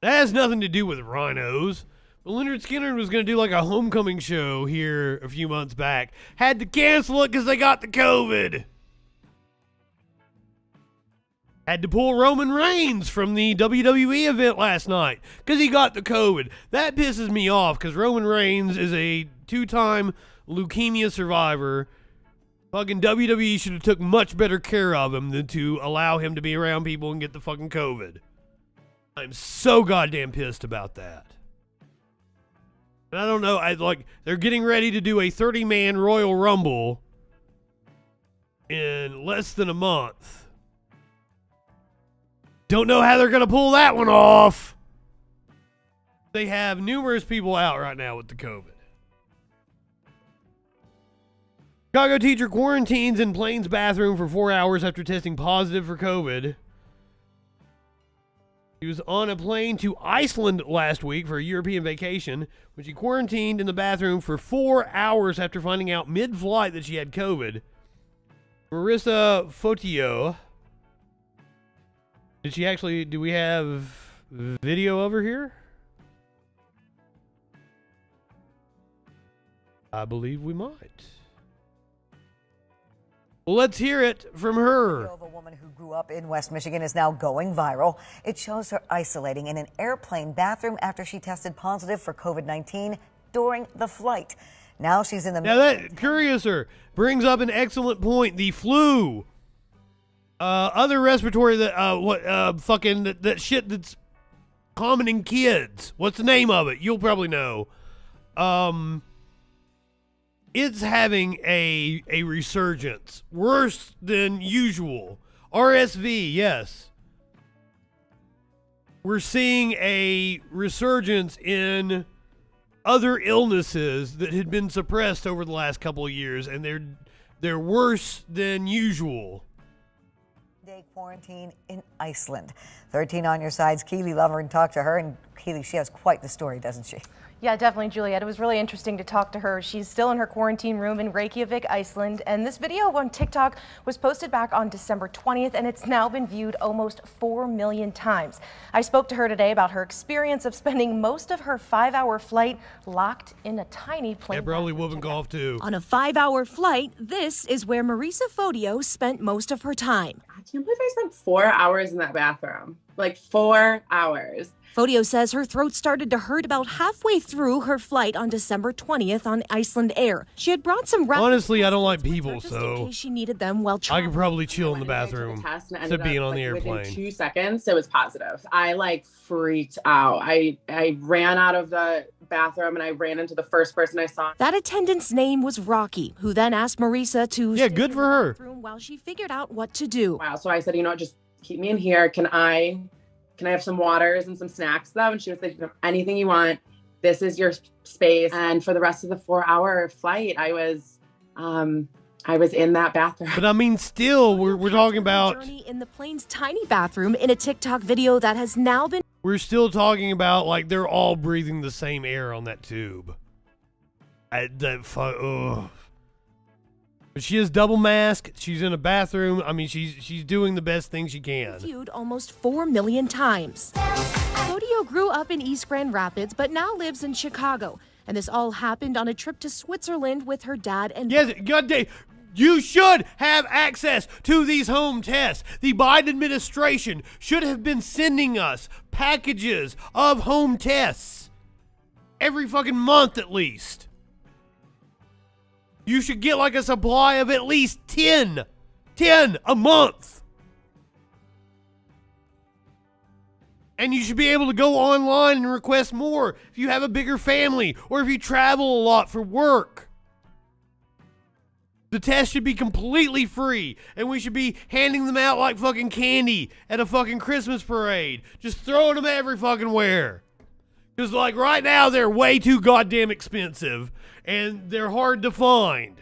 [SPEAKER 2] That has nothing to do with rhinos. But Leonard Skinner was going to do like a homecoming show here a few months back. Had to cancel it because they got the COVID. Had to pull Roman Reigns from the WWE event last night because he got the COVID. That pisses me off because Roman Reigns is a 2-time leukemia survivor. Fucking WWE should have took much better care of him than to allow him to be around people and get the fucking COVID. I'm so goddamn pissed about that. And I don't know, they're getting ready to do a 30-man Royal Rumble in less than a month. Don't know how they're going to pull that one off. They have numerous people out right now with the COVID. Chicago teacher quarantines in Plains bathroom for 4 hours after testing positive for COVID. He was on a plane to Iceland last week for a European vacation, when she quarantined in the bathroom for 4 hours after finding out mid-flight that she had COVID. Marissa Fotio. Do we have video of her here? I believe we might. Well, let's hear it from her.
[SPEAKER 15] The video of a woman who grew up in West Michigan is now going viral. It shows her isolating in an airplane bathroom after she tested positive for COVID-19 during the flight. Now she's in the...
[SPEAKER 2] Now that Curiouser brings up an excellent point. The flu. Other respiratory that shit that's common in kids. What's the name of it? You'll probably know. It's having a resurgence. Worse than usual. RSV, yes. We're seeing a resurgence in other illnesses that had been suppressed over the last couple of years, and they're worse than usual.
[SPEAKER 15] Day quarantine in Iceland. 13 on your sides. Keely Lovering talked to her, and Keely, she has quite the story, doesn't she?
[SPEAKER 16] Yeah, definitely, Juliet. It was really interesting to talk to her. She's still in her quarantine room in Reykjavik, Iceland, and this video on TikTok was posted back on December 20th, and it's now been viewed almost 4 million times. I spoke to her today about her experience of spending most of her 5-hour flight locked in a tiny plane.
[SPEAKER 2] Yeah, probably whooping golf too.
[SPEAKER 17] On a 5-hour flight, this is where Marisa Fodio spent most of her time.
[SPEAKER 18] I can't believe I spent 4 hours in that bathroom. Like 4 hours.
[SPEAKER 17] Fodio says her throat started to hurt about halfway through her flight on December 20th on Iceland Air. She had brought some
[SPEAKER 2] Honestly, I don't like people, so
[SPEAKER 17] in case she needed them while
[SPEAKER 2] I could probably chill in the bathroom instead of being on the airplane.
[SPEAKER 18] Within 2 seconds, it was positive. I freaked out. I ran out of the bathroom and I ran into the first person I saw.
[SPEAKER 17] That attendant's name was Rocky, who then asked Marisa to
[SPEAKER 2] stay good for her
[SPEAKER 17] while she figured out what to do.
[SPEAKER 18] Wow. So I said, just keep me in here. Can I have some waters and some snacks though? And she was like, anything you want. This is your space. And for the rest of the 4-hour flight, I was in that bathroom.
[SPEAKER 2] But I mean, still, we're talking about
[SPEAKER 17] journey in the plane's tiny bathroom in a TikTok video that has now been.
[SPEAKER 2] we're still talking about like they're all breathing the same air on that tube. Ugh. But she has double mask. She's in a bathroom. I mean, she's doing the best thing she can.
[SPEAKER 17] Viewed almost 4 million times. Claudio grew up in East Grand Rapids, but now lives in Chicago. And this all happened on a trip to Switzerland with her dad and...
[SPEAKER 2] Yes, goddamn. You should have access to these home tests. The Biden administration should have been sending us packages of home tests every fucking month at least. You should get like a supply of at least 10 a month. And you should be able to go online and request more if you have a bigger family or if you travel a lot for work. The test should be completely free, and we should be handing them out like fucking candy at a fucking Christmas parade. Just throwing them every fucking where. Because like right now, they're way too goddamn expensive, and they're hard to find.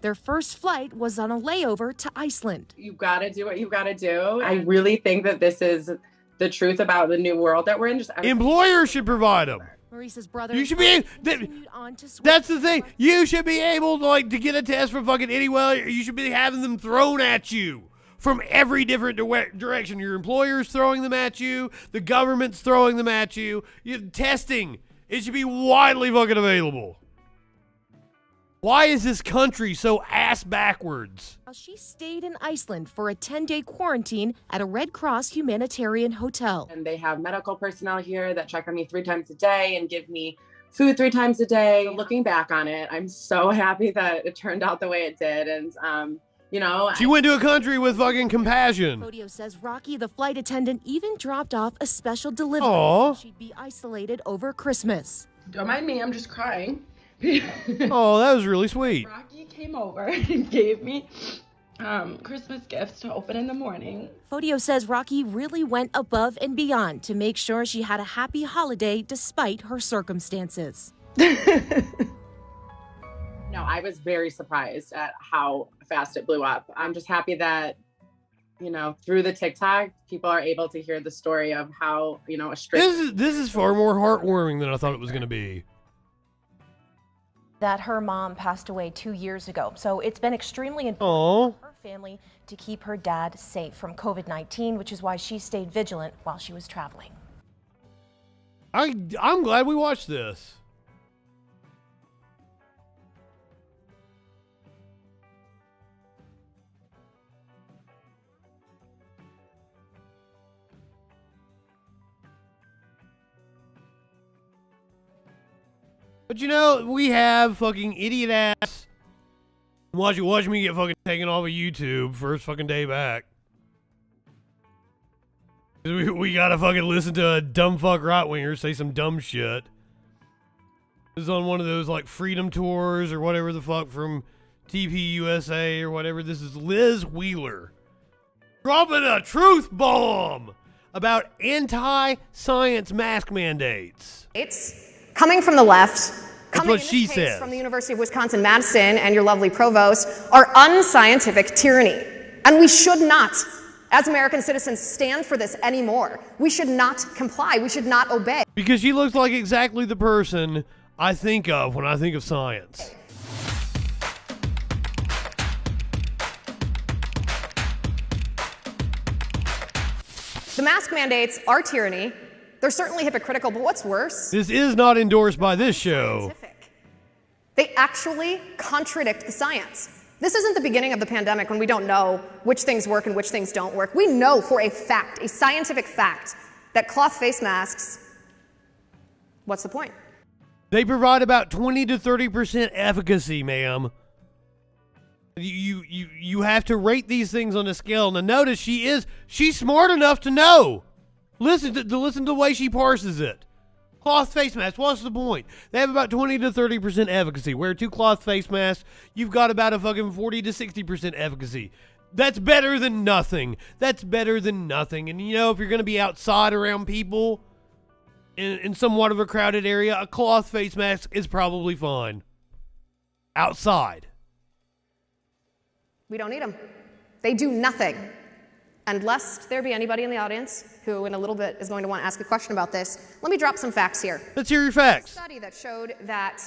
[SPEAKER 17] Their first flight was on a layover to Iceland.
[SPEAKER 18] You gotta do what you gotta do. I really think that this is the truth about the new world that we're in.
[SPEAKER 2] Employers should provide them.
[SPEAKER 17] Maurice's brother.
[SPEAKER 2] You should be. That's the thing. You should be able to like to get a test from fucking anywhere. You should be having them thrown at you from every different direction. Your employer's throwing them at you. The government's throwing them at you. Testing. It should be widely fucking available. Why is this country so ass backwards?
[SPEAKER 17] She stayed in Iceland for a 10-day quarantine at a Red Cross humanitarian hotel.
[SPEAKER 18] And they have medical personnel here that check on me 3 times a day and give me food 3 times a day. Looking back on it, I'm so happy that it turned out the way it did. And,
[SPEAKER 2] she went to a country with fucking compassion.
[SPEAKER 17] Claudio says Rocky, the flight attendant, even dropped off a special delivery.
[SPEAKER 2] Aww.
[SPEAKER 17] She'd be isolated over Christmas.
[SPEAKER 19] Don't mind me, I'm just crying.
[SPEAKER 2] Oh, that was really sweet.
[SPEAKER 19] Rocky came over and gave me Christmas gifts to open in the morning.
[SPEAKER 17] Claudio says Rocky really went above and beyond to make sure she had a happy holiday despite her circumstances.
[SPEAKER 18] No, I was very surprised at how fast it blew up. I'm just happy that, through the TikTok, people are able to hear the story of how, a strict...
[SPEAKER 2] This is far more heartwarming than I thought it was going to be.
[SPEAKER 16] That her mom passed away 2 years ago. So it's been extremely important for her family to keep her dad safe from COVID-19, which is why she stayed vigilant while she was traveling.
[SPEAKER 2] I'm glad we watched this. But we have fucking idiot ass watching me get fucking taken off of YouTube first fucking day back. We gotta fucking listen to a dumb fuck right-winger say some dumb shit. This is on one of those like freedom tours or whatever the fuck from TPUSA or whatever. This is Liz Wheeler dropping a truth bomb about anti-science mask mandates.
[SPEAKER 20] It's coming from the left.
[SPEAKER 2] That's what she says.
[SPEAKER 20] From the University of Wisconsin-Madison and your lovely provost are unscientific tyranny. And we should not, as American citizens, stand for this anymore. We should not comply. We should not obey.
[SPEAKER 2] Because she looks like exactly the person I think of when I think of science.
[SPEAKER 20] The mask mandates are tyranny. They're certainly hypocritical, but what's worse?
[SPEAKER 2] This is not endorsed by this show.
[SPEAKER 20] They actually contradict the science. This isn't the beginning of the pandemic when we don't know which things work and which things don't work. We know for a fact, a scientific fact, that cloth face masks, what's the point?
[SPEAKER 2] They provide about 20 to 30% efficacy, ma'am. You have to rate these things on a scale. Now notice she's smart enough to know. Listen to the way she parses it. Cloth face masks, what's the point? They have about 20 to 30% efficacy. Wear 2 cloth face masks, you've got about a fucking 40 to 60% efficacy. That's better than nothing. That's better than nothing. And if you're going to be outside around people in somewhat of a crowded area, a cloth face mask is probably fine. Outside.
[SPEAKER 20] We don't need them. They do nothing. And lest there be anybody in the audience who in a little bit is going to want to ask a question about this, let me drop some facts here.
[SPEAKER 2] Let's hear your facts.
[SPEAKER 20] A study that showed that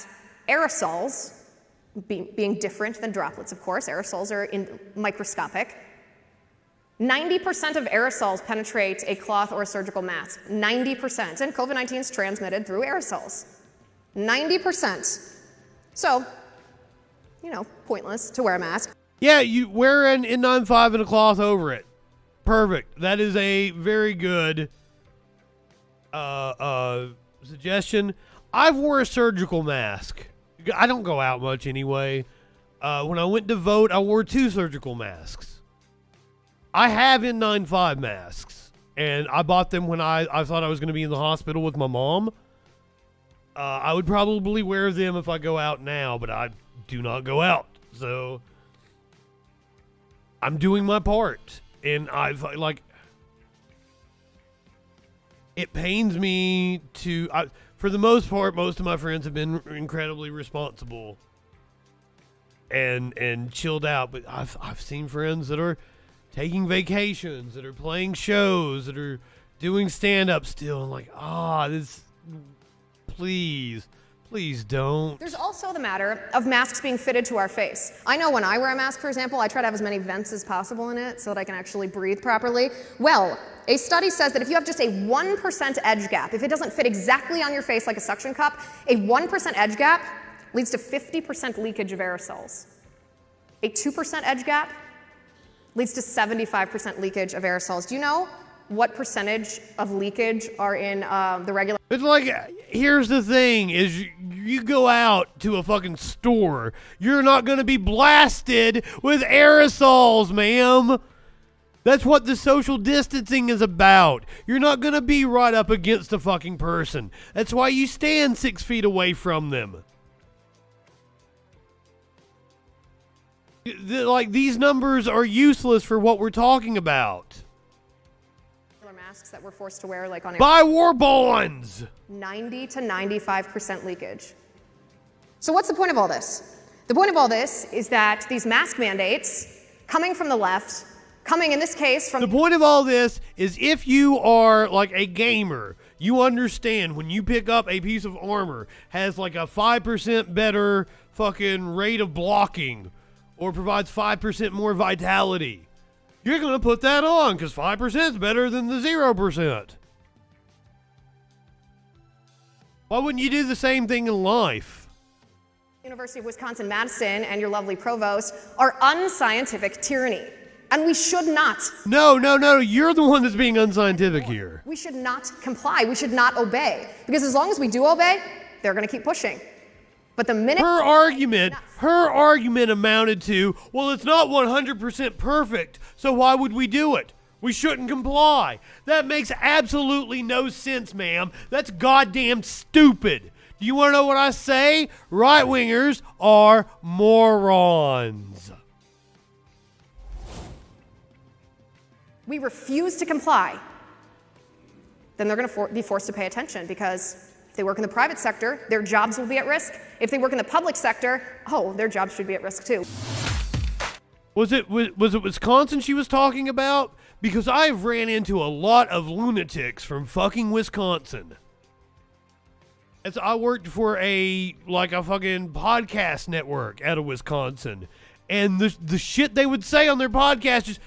[SPEAKER 20] aerosols, being different than droplets, of course, aerosols are microscopic. 90% of aerosols penetrate a cloth or a surgical mask. 90%. And COVID-19 is transmitted through aerosols. 90%. So, pointless to wear a mask.
[SPEAKER 2] Yeah, you wear an N95 and a cloth over it. Perfect. That is a very good suggestion. I've wore a surgical mask. I don't go out much anyway. When I went to vote, I wore 2 surgical masks. I have N95 masks, and I bought them when I thought I was going to be in the hospital with my mom. I would probably wear them if I go out now, but I do not go out. So I'm doing my part, and it pains me to, for the most part, most of my friends have been incredibly responsible and chilled out, but I've seen friends that are taking vacations, that are playing shows, that are doing stand-up still. I'm like, please don't.
[SPEAKER 20] There's also the matter of masks being fitted to our face. I know when I wear a mask, for example, I try to have as many vents as possible in it so that I can actually breathe properly. Well, a study says that if you have just a 1% edge gap, if it doesn't fit exactly on your face like a suction cup, a 1% edge gap leads to 50% leakage of aerosols. A 2% edge gap leads to 75% leakage of aerosols. Do you know what percentage of leakage are in the regular?
[SPEAKER 2] It's like, here's the thing, is you go out to a fucking store, you're not going to be blasted with aerosols, ma'am. That's what the social distancing is about. You're not going to be right up against a fucking person. That's why you stand 6 feet away from them. These numbers are useless for what we're talking about.
[SPEAKER 20] Masks that we're forced to wear, like on
[SPEAKER 2] buy war bonds.
[SPEAKER 20] 90 to 95% leakage. So what's the point of all this? The point of all this is that these mask mandates coming from the left, coming in this case from...
[SPEAKER 2] The point of all this is if you are like a gamer, you understand when you pick up a piece of armor has like a 5% better fucking rate of blocking or provides 5% more vitality. You're going to put that on because 5% is better than the 0%. Why wouldn't you do the same thing in life?
[SPEAKER 20] University of Wisconsin-Madison and your lovely provost are unscientific tyranny. And we should not.
[SPEAKER 2] No. You're the one that's being unscientific here.
[SPEAKER 20] We should not comply. We should not obey. Because as long as we do obey, they're going to keep pushing. But the minute...
[SPEAKER 2] Her argument amounted to, well, it's not 100% perfect, so why would we do it? We shouldn't comply. That makes absolutely no sense, ma'am. That's goddamn stupid. Do you want to know what I say? Right-wingers are morons.
[SPEAKER 20] We refuse to comply. Then they're going to be forced to pay attention because... if they work in the private sector, their jobs will be at risk. If they work in the public sector, their jobs should be at risk too.
[SPEAKER 2] Was it Wisconsin she was talking about? Because I've ran into a lot of lunatics from fucking Wisconsin. As I worked for a fucking podcast network out of Wisconsin, and the shit they would say on their podcast just,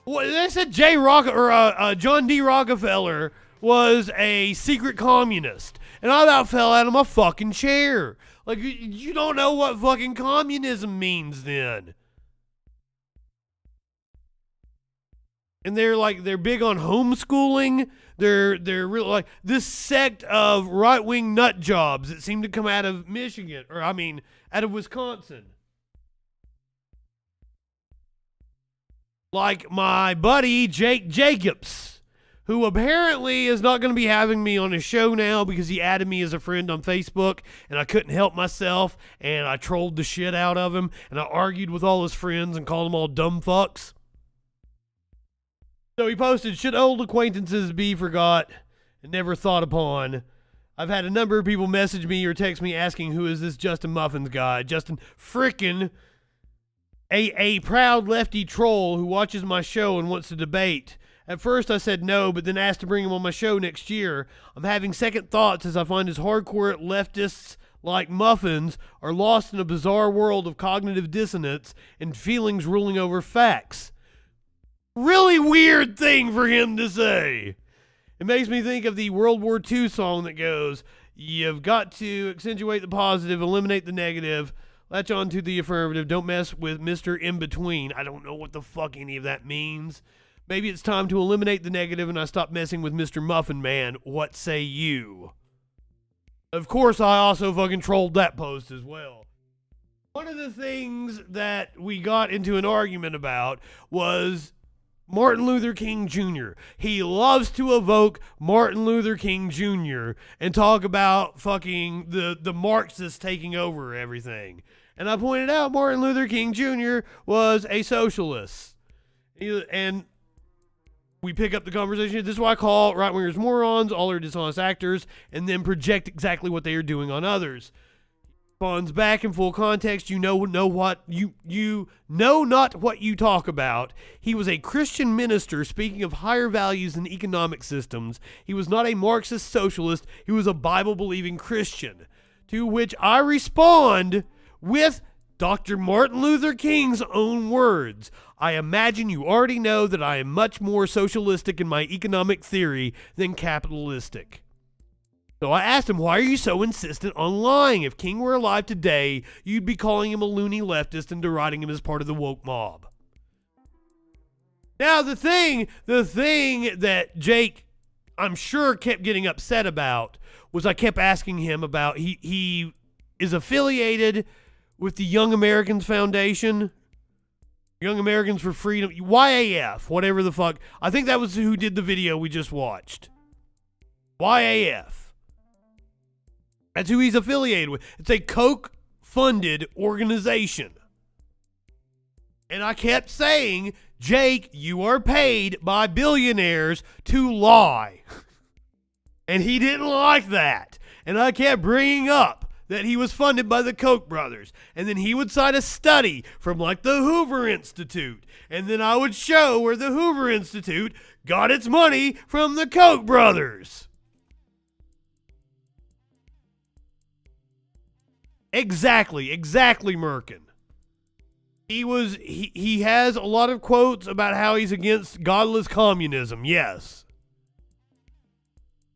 [SPEAKER 2] they said John D. Rockefeller was a secret communist. And I about fell out of my fucking chair. Like, you don't know what fucking communism means then. And they're big on homeschooling. They're really like this sect of right-wing nut jobs that seem to come out of Michigan, out of Wisconsin. Like my buddy Jake Jacobs, who apparently is not going to be having me on his show now because he added me as a friend on Facebook, and I couldn't help myself, and I trolled the shit out of him, and I argued with all his friends and called them all dumb fucks. So he posted, should old acquaintances be forgot and never thought upon? I've had a number of people message me or text me asking who is this Justin Muffins guy, Justin FREAKIN, a proud lefty troll who watches my show and wants to debate. At first I said no, but then asked to bring him on my show next year. I'm having second thoughts as I find his hardcore leftists like muffins are lost in a bizarre world of cognitive dissonance and feelings ruling over facts. Really weird thing for him to say. It makes me think of the World War II song that goes, you've got to accentuate the positive, eliminate the negative, latch on to the affirmative, don't mess with Mr. In-Between. I don't know what the fuck any of that means. Maybe it's time to eliminate the negative and I stop messing with Mr. Muffin Man. What say you? Of course, I also fucking trolled that post as well. One of the things that we got into an argument about was Martin Luther King Jr. He loves to evoke Martin Luther King Jr. and talk about fucking the Marxists taking over everything. And I pointed out Martin Luther King Jr. was a socialist. And we pick up the conversation. This is why I call right-wingers morons, all are dishonest actors, and then project exactly what they are doing on others. Spawns back in full context. You know what you know not what you talk about. He was a Christian minister speaking of higher values in economic systems. He was not a Marxist socialist. He was a Bible-believing Christian. To which I respond with Dr. Martin Luther King's own words. I imagine you already know that I am much more socialistic in my economic theory than capitalistic. So I asked him, why are you so insistent on lying? If King were alive today, you'd be calling him a loony leftist and deriding him as part of the woke mob. Now the thing that Jake, I'm sure, kept getting upset about was I kept asking him about, he is affiliated with the Young Americans Foundation, Young Americans for Freedom, YAF, whatever the fuck. I think that was who did the video we just watched. YAF. That's who he's affiliated with. It's a Koch-funded organization. And I kept saying, Jake, you are paid by billionaires to lie. And he didn't like that. And I kept bringing up that he was funded by the Koch brothers. And then he would cite a study from like the Hoover Institute. And then I would show where the Hoover Institute got its money from the Koch brothers. Exactly, Merkin. He has a lot of quotes about how he's against godless communism, yes.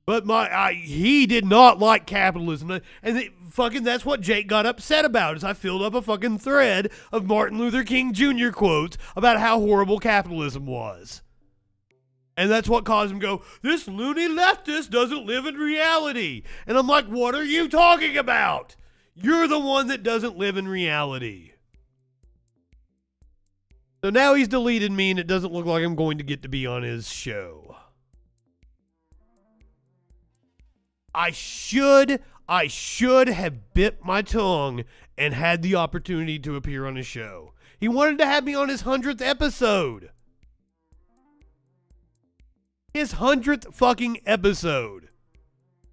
[SPEAKER 2] But he did not like capitalism. And that's what Jake got upset about, is I filled up a fucking thread of Martin Luther King Jr. quotes about how horrible capitalism was. And that's what caused him to go, this loony leftist doesn't live in reality. And I'm like, what are you talking about? You're the one that doesn't live in reality. So now he's deleted me and it doesn't look like I'm going to get to be on his show. I should have bit my tongue and had the opportunity to appear on his show. He wanted to have me on his 100th episode. His 100th fucking episode.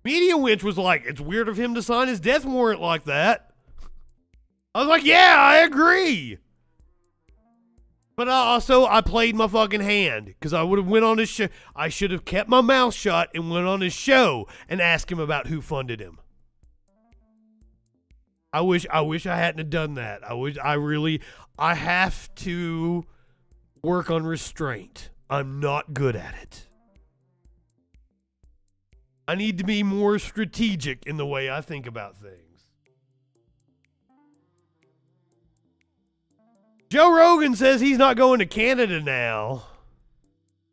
[SPEAKER 2] Media Winch was like, it's weird of him to sign his death warrant like that. I was like, yeah, I agree. But I played my fucking hand because I would have went on his show. I should have kept my mouth shut and went on his show and asked him about who funded him. I wish I hadn't have done that. I have to work on restraint. I'm not good at it. I need to be more strategic in the way I think about things. Joe Rogan says he's not going to Canada now.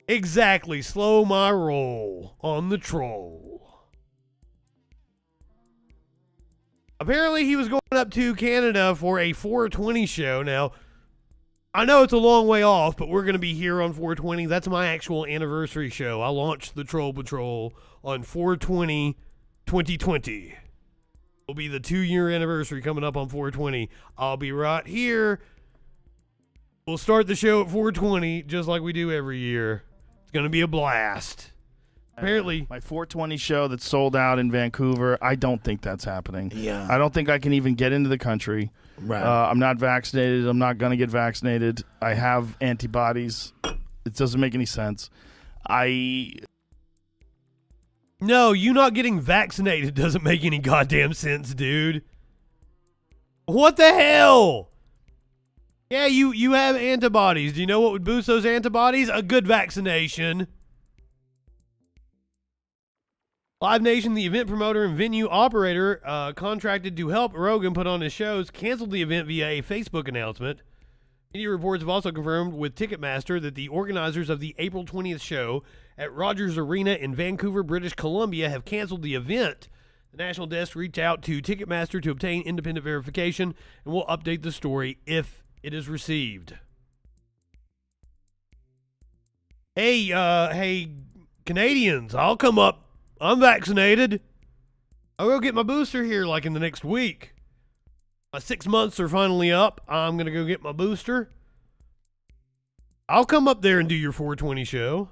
[SPEAKER 2] Exactly. Slow my roll on the troll. Apparently he was going up to Canada for a 420 show. Now, I know it's a long way off, but we're going to be here on 420. That's my actual anniversary show. I launched the Troll Patrol on 4/20/2020. It'll be the 2-year anniversary coming up on 4/20. I'll be right here. We'll start the show at 4/20, just like we do every year. It's going to be a blast. Apparently.
[SPEAKER 21] My 420 show that's sold out in Vancouver, I don't think that's happening.
[SPEAKER 12] Yeah.
[SPEAKER 21] I don't think I can even get into the country.
[SPEAKER 12] Right.
[SPEAKER 21] I'm not vaccinated. I'm not going to get vaccinated. I have antibodies. It doesn't make any sense.
[SPEAKER 2] No, you not getting vaccinated doesn't make any goddamn sense, dude. What the hell? Yeah, you have antibodies. Do you know what would boost those antibodies? A good vaccination. Live Nation, the event promoter and venue operator contracted to help Rogan put on his shows, canceled the event via a Facebook announcement. Media reports have also confirmed with Ticketmaster that the organizers of the April 20th show at Rogers Arena in Vancouver, British Columbia have canceled the event. The National Desk reached out to Ticketmaster to obtain independent verification and will update the story if it is received. Hey, Canadians, I'll come up. I'm vaccinated. I'll go get my booster here like in the next week. My 6 months are finally up. I'm going to go get my booster. I'll come up there and do your 420 show.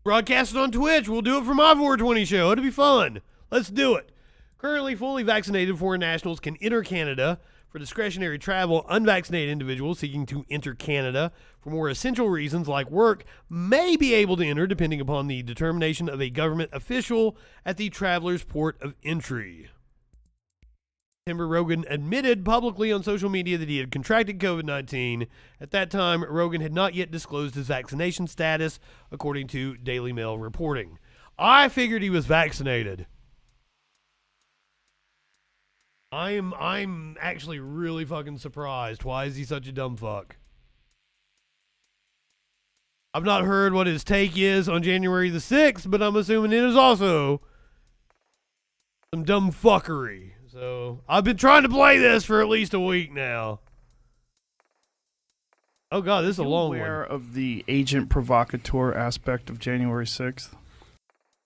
[SPEAKER 2] Broadcast it on Twitch. We'll do it for my 420 show. It'll be fun. Let's do it. Currently, fully vaccinated foreign nationals can enter Canada for discretionary travel. Unvaccinated individuals seeking to enter Canada for more essential reasons like work may be able to enter depending upon the determination of a government official at the traveler's port of entry. Timber Rogan admitted publicly on social media that he had contracted COVID-19. At that time, Rogan had not yet disclosed his vaccination status, according to Daily Mail reporting. I figured he was vaccinated. I'm actually really fucking surprised. Why is he such a dumb fuck? I've not heard what his take is on January the 6th, but I'm assuming it is also some dumb fuckery. So, I've been trying to play this for at least a week now. Oh god, this is a long one.
[SPEAKER 21] Aware of the agent provocateur aspect of January 6th?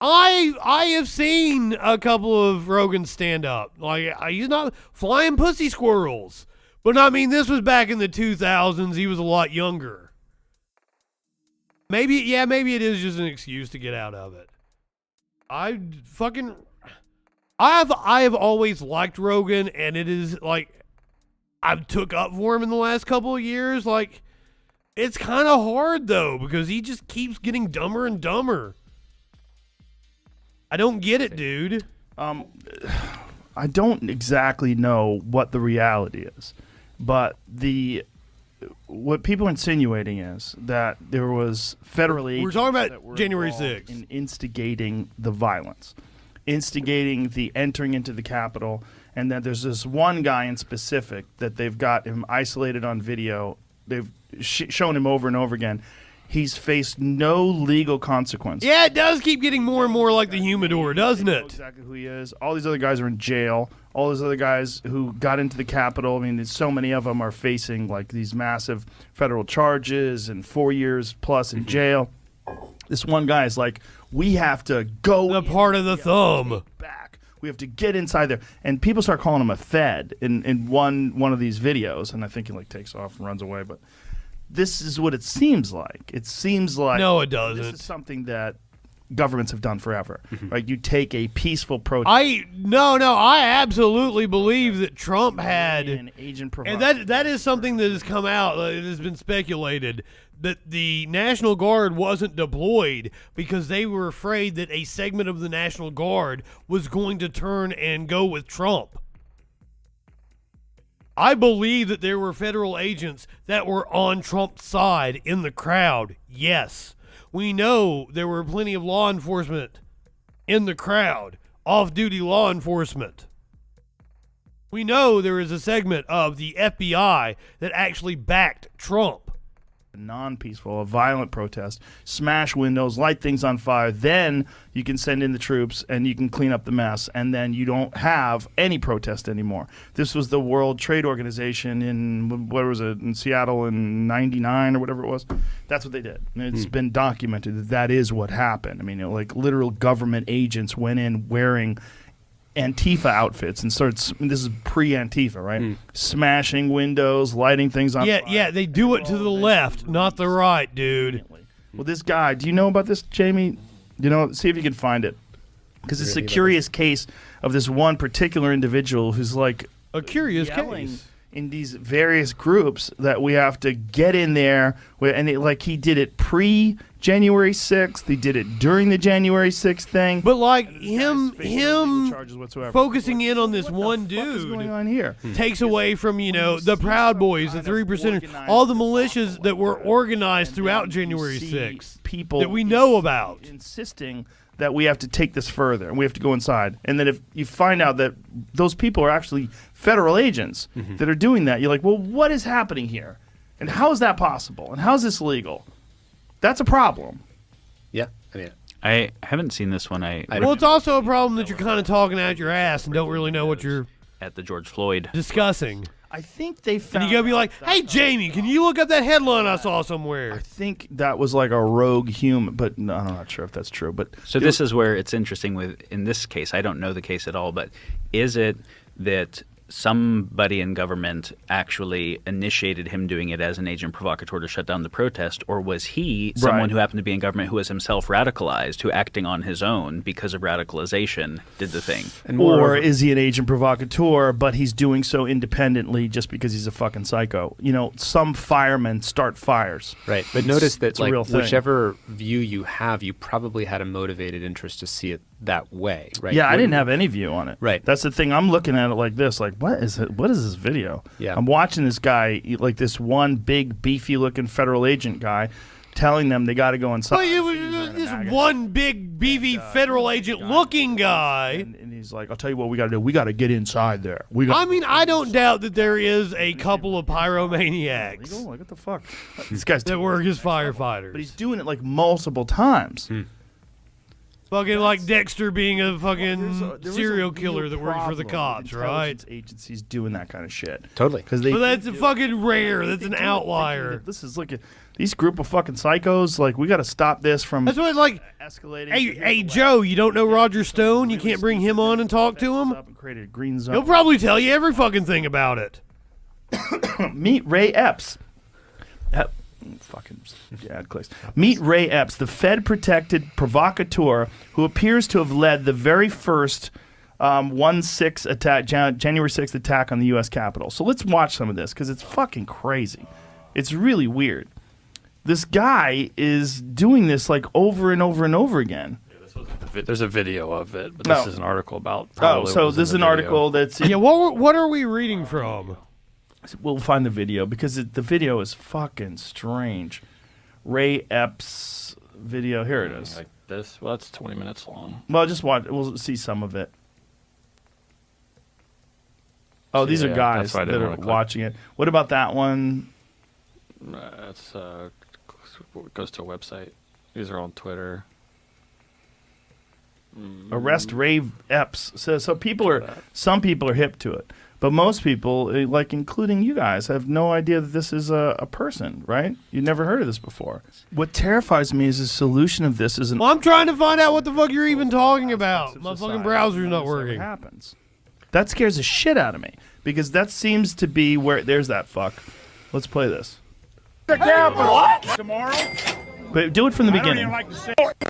[SPEAKER 2] I have seen a couple of Rogan stand up. Like, he's not flying pussy squirrels. But I mean, this was back in the 2000s. He was a lot younger. Maybe it is just an excuse to get out of it. I have always liked Rogan, and it is like I've took up for him in the last couple of years. Like, it's kind of hard though because he just keeps getting dumber and dumber. I don't get it, dude.
[SPEAKER 21] I don't exactly know what the reality is, but what people are insinuating is that there was federal agents.
[SPEAKER 2] We're talking about January 6th.
[SPEAKER 21] In instigating the violence, instigating the entering into the Capitol, and that there's this one guy in specific that they've got him isolated on video. They've shown him over and over again. He's faced no legal consequence.
[SPEAKER 2] Yeah, it does keep getting more and more like the humidor, doesn't it?
[SPEAKER 21] Exactly who he is. All these other guys are in jail. All these other guys who got into the Capitol, I mean, so many of them are facing like these massive federal charges and 4 years plus in jail. This one guy is like, we have to go.
[SPEAKER 2] The part of the thumb.
[SPEAKER 21] Back. We have to get inside there. And people start calling him a Fed in one of these videos. And I think he like takes off and runs away. But this is what it seems like. It seems like
[SPEAKER 2] no, it doesn't.
[SPEAKER 21] This is something that governments have done forever, right? You take a peaceful protest.
[SPEAKER 2] I absolutely believe that Trump had
[SPEAKER 21] an agent
[SPEAKER 2] provocateur. And that is something that has come out. It has been speculated that the National Guard wasn't deployed because they were afraid that a segment of the National Guard was going to turn and go with Trump. I believe that there were federal agents that were on Trump's side in the crowd. Yes. We know there were plenty of law enforcement in the crowd, off-duty law enforcement. We know there is a segment of the FBI that actually backed Trump.
[SPEAKER 21] Non-peaceful, a violent protest, smash windows, light things on fire, then you can send in the troops and you can clean up the mess, and then you don't have any protest anymore. This was the World Trade Organization in Seattle in 99 or whatever it was. That's what they did. And it's been documented that is what happened. I mean, like literal government agents went in wearing Antifa outfits and this is pre-Antifa, right? Smashing windows, lighting things on fire.
[SPEAKER 2] Yeah, they do it to the left, not the right, dude.
[SPEAKER 21] Well, this guy, do you know about this, Jamie? You know, see if you can find it. Because it's a curious case of this one particular individual who's like
[SPEAKER 2] a curious
[SPEAKER 21] yelling
[SPEAKER 2] case
[SPEAKER 21] in these various groups that we have to get in there. And he did it pre-January 6th. He did it during the January 6th thing.
[SPEAKER 2] But like him focusing
[SPEAKER 21] Like,
[SPEAKER 2] in on this one dude
[SPEAKER 21] going on here?
[SPEAKER 2] takes away from, the Proud Boys, the 3%ers, all the militias that were organized throughout January 6th
[SPEAKER 21] people
[SPEAKER 2] that we know about.
[SPEAKER 21] Insisting that we have to take this further and we have to go inside. And then if you find out that those people are actually federal agents that are doing that, you're like, well, what is happening here? And how is that possible? And how is this legal? That's a problem.
[SPEAKER 1] Yeah, I mean,
[SPEAKER 22] I haven't seen this one.
[SPEAKER 2] Well, it's also a problem that you're kind of talking out your ass and don't really know what you're
[SPEAKER 22] at the George Floyd
[SPEAKER 2] discussing.
[SPEAKER 21] I think they found.
[SPEAKER 2] And you gotta be like, hey, Jamie, can you look up that headline I saw somewhere?
[SPEAKER 21] I think that was like a rogue human, but no, I'm not sure if that's true. But
[SPEAKER 22] so this is where it's interesting in this case. I don't know the case at all, but is it that somebody in government actually initiated him doing it as an agent provocateur to shut down the protest, or was he someone who happened to be in government who was himself radicalized, who acting on his own because of radicalization did the thing?
[SPEAKER 21] Or is he an agent provocateur, but he's doing so independently just because he's a fucking psycho? Some firemen start fires.
[SPEAKER 1] Right, but notice that
[SPEAKER 21] it's a real thing.
[SPEAKER 1] Whichever view you have, you probably had a motivated interest to see it that way, right?
[SPEAKER 21] Yeah, I didn't have any view on it.
[SPEAKER 1] Right.
[SPEAKER 21] That's the thing. I'm looking at it like this, like, what is it? What is this video?
[SPEAKER 1] Yeah.
[SPEAKER 21] I'm watching this guy, like this one big, beefy-looking federal agent guy, telling them they got to go inside.
[SPEAKER 2] This one big, beefy federal agent-looking guy.
[SPEAKER 21] And he's like, I'll tell you what we got to do. We got to get inside there.
[SPEAKER 2] I don't doubt that there is a couple of pyromaniacs.
[SPEAKER 21] Like, what the fuck? These guys
[SPEAKER 2] that work as firefighters.
[SPEAKER 21] But he's doing it like multiple times.
[SPEAKER 2] Fucking like Dexter being a fucking serial killer that works for the cops, right?
[SPEAKER 21] Agencies doing that kind of shit.
[SPEAKER 1] Totally.
[SPEAKER 21] Because
[SPEAKER 2] But that's fucking rare. That's an outlier.
[SPEAKER 21] This is like these group of fucking psychos. Like, we got to stop this from.
[SPEAKER 2] That's what like
[SPEAKER 21] escalating.
[SPEAKER 2] Hey, Joe, you don't know Roger Stone? You can't bring him on and talk to him?
[SPEAKER 21] Created a green zone.
[SPEAKER 2] He'll probably tell you every fucking thing about it.
[SPEAKER 21] Meet Ray Epps. Fucking ad clicks. Meet Ray Epps, the Fed-protected provocateur who appears to have led the very first 1/6 attack, January 6th attack on the U.S. Capitol. So let's watch some of this because it's fucking crazy. It's really weird. This guy is doing this like over and over and over again.
[SPEAKER 23] There's a video of it, but this is an article about.
[SPEAKER 21] So this is an article that's.
[SPEAKER 2] Yeah, what are we reading from?
[SPEAKER 21] We'll find the video because the video is fucking strange. Ray Epps video. Here it is.
[SPEAKER 23] Like this. Well, that's 20 minutes long.
[SPEAKER 21] Well, just watch. We'll see some of it. Oh, these are guys that are watching it. What about that one?
[SPEAKER 23] It's goes to a website. These are on Twitter.
[SPEAKER 21] Arrest Ray Epps. So some people are hip to it. But most people, like including you guys, have no idea that this is a person, right? You've never heard of this before. What terrifies me is the solution of this is
[SPEAKER 2] Well, I'm trying to find out what the fuck you're even talking about. My fucking browser's not working.
[SPEAKER 21] Happens. That scares the shit out of me because that seems to be where there's that fuck. Let's play this.
[SPEAKER 24] The Capitol. What? Tomorrow?
[SPEAKER 21] But do it from the beginning.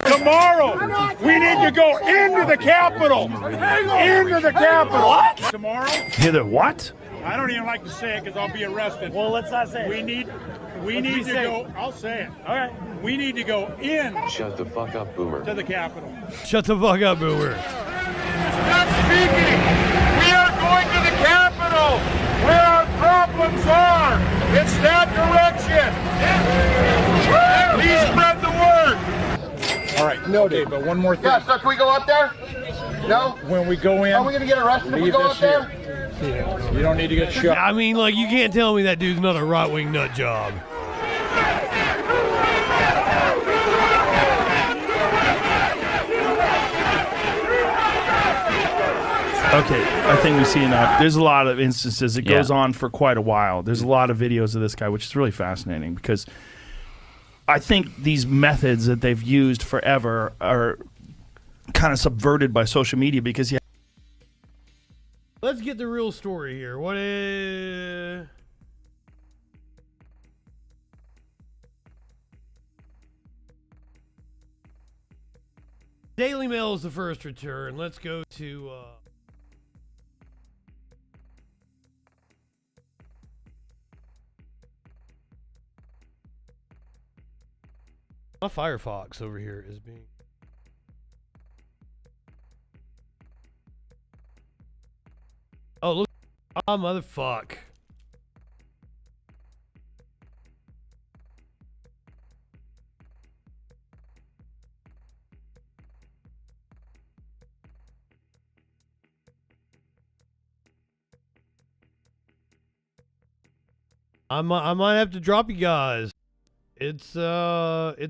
[SPEAKER 24] Tomorrow, we need to go into the Capitol. Into the Capitol. What? Tomorrow?
[SPEAKER 21] Hear the what?
[SPEAKER 24] I don't even like to say it because I'll be arrested.
[SPEAKER 25] Well, let's not say it.
[SPEAKER 24] We need to go. I'll say it. All right. We need to go in.
[SPEAKER 26] Shut the fuck up, Boomer.
[SPEAKER 24] To the Capitol.
[SPEAKER 2] Shut the fuck up, Boomer.
[SPEAKER 24] Stop speaking. We are going to the Capitol, where our problems are. It's that direction. Please spread the word. All right, noted. But one more thing.
[SPEAKER 5] Yeah, so can we go up there? No?
[SPEAKER 24] When we go in,
[SPEAKER 5] are we going to get arrested if we go up there?
[SPEAKER 24] Yeah. You don't need to get shot.
[SPEAKER 2] I mean, like, you can't tell me that dude's not a right-wing nut job.
[SPEAKER 21] Okay, I think we see enough. There's a lot of instances. It goes on for quite a while. There's a lot of videos of this guy, which is really fascinating because I think these methods that they've used forever are kind of subverted by social media because
[SPEAKER 2] Let's get the real story here. What is... Daily Mail is the first return. Let's go to... My Firefox over here is being... Oh, look. Oh, motherfuck. I might have to drop you guys. It's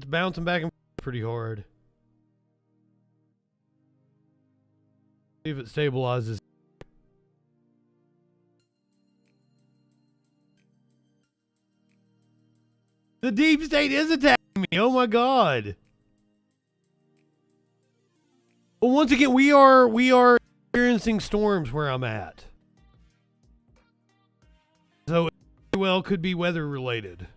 [SPEAKER 2] bouncing back and forth pretty hard. See if it stabilizes. The deep state is attacking me. Oh my god. Well, once again, we are experiencing storms where I'm at. So it well could be weather related.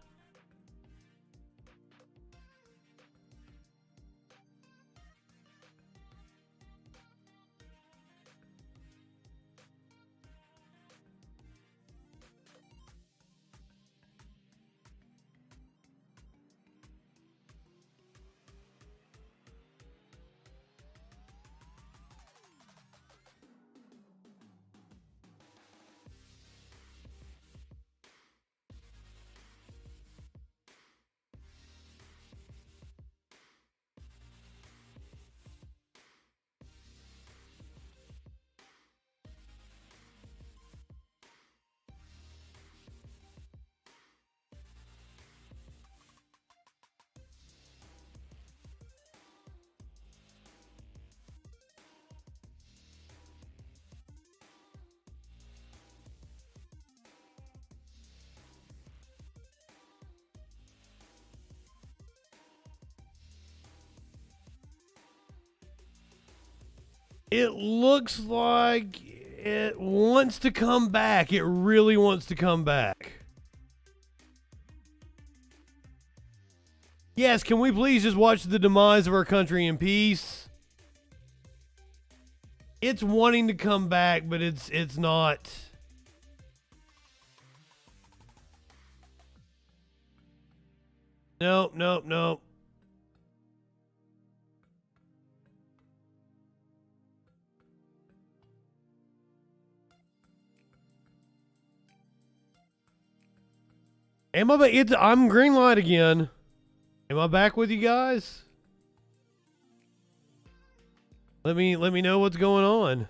[SPEAKER 2] It looks like it wants to come back. It really wants to come back. Yes, can we please just watch the demise of our country in peace? It's wanting to come back, but it's not. Nope, nope, nope. I'm green light again. Am I back with you guys? Let me know what's going on.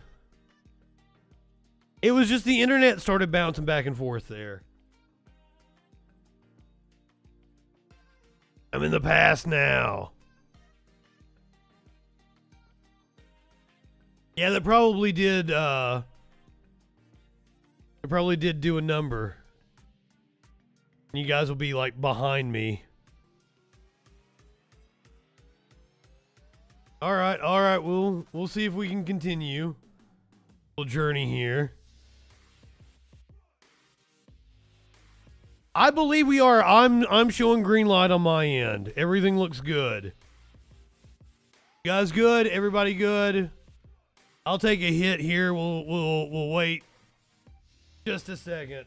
[SPEAKER 2] It was just the internet started bouncing back and forth there. I'm in the past now. Yeah, that probably did it probably did do a number. You guys will be like behind me. All right. We'll see if we can continue. Little journey here. I believe we are. I'm showing green light on my end. Everything looks good. You guys good? Everybody good? I'll take a hit here. We'll wait just a second.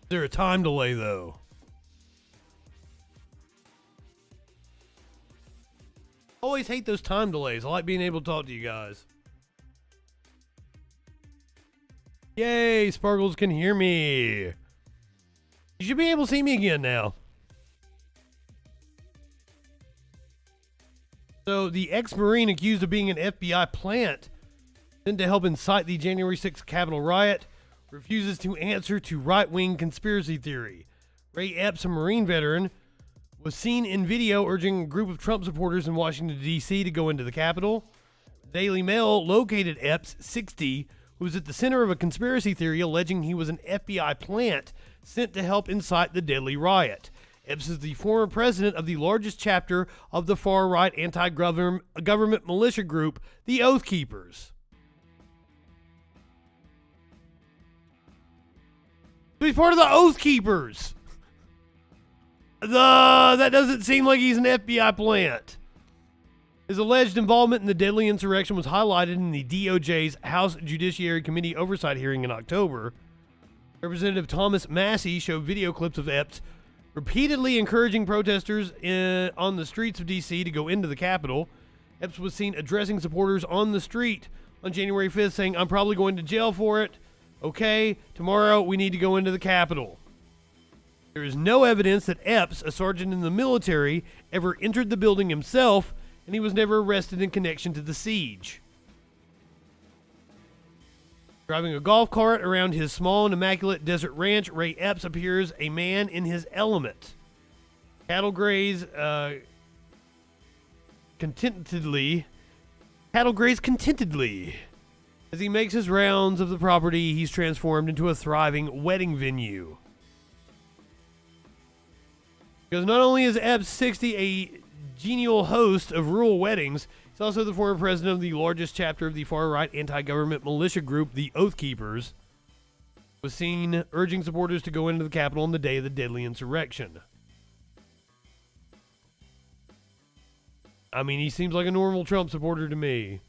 [SPEAKER 2] Is there a time delay, though? Always hate those time delays. I like being able to talk to you guys. Yay, Sparkles can hear me. You should be able to see me again now. So, the ex-Marine accused of being an FBI plant sent to help incite the January 6th Capitol riot refuses to answer to right-wing conspiracy theory. Ray Epps, a Marine veteran, was seen in video urging a group of Trump supporters in Washington, D.C. to go into the Capitol. The Daily Mail located Epps, 60, who was at the center of a conspiracy theory alleging he was an FBI plant sent to help incite the deadly riot. Epps is the former president of the largest chapter of the far-right anti-government militia group, the Oath Keepers. So he's part of the Oath Keepers. That doesn't seem like he's an FBI plant. His alleged involvement in the deadly insurrection was highlighted in the DOJ's House Judiciary Committee oversight hearing in October. Representative Thomas Massey showed video clips of Epps repeatedly encouraging protesters on the streets of D.C. to go into the Capitol. Epps was seen addressing supporters on the street on January 5th, saying, "I'm probably going to jail for it. Okay, tomorrow we need to go into the Capitol." There is no evidence that Epps, a sergeant in the military, ever entered the building himself, and he was never arrested in connection to the siege. Driving a golf cart around his small and immaculate desert ranch, Ray Epps appears a man in his element. Cattle graze contentedly. As he makes his rounds of the property, he's transformed into a thriving wedding venue. Because not only is Epps 60 a genial host of rural weddings, he's also the former president of the largest chapter of the far-right anti-government militia group, the Oath Keepers, was seen urging supporters to go into the Capitol on the day of the deadly insurrection. I mean, he seems like a normal Trump supporter to me.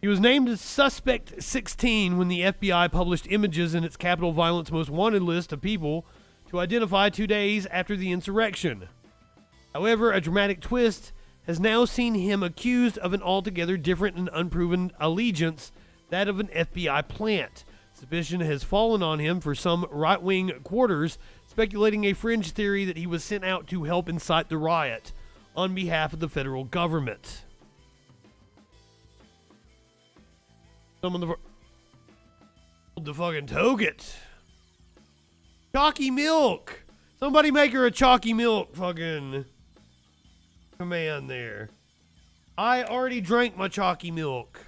[SPEAKER 2] He was named as Suspect 16 when the FBI published images in its Capitol Violence Most Wanted list of people to identify 2 days after the insurrection. However, a dramatic twist has now seen him accused of an altogether different and unproven allegiance, that of an FBI plant. Suspicion has fallen on him for some right-wing quarters, speculating a fringe theory that he was sent out to help incite the riot on behalf of the federal government. Someone the fucking toget. Chalky milk. Somebody make her a chalky milk fucking command there. I already drank my chalky milk.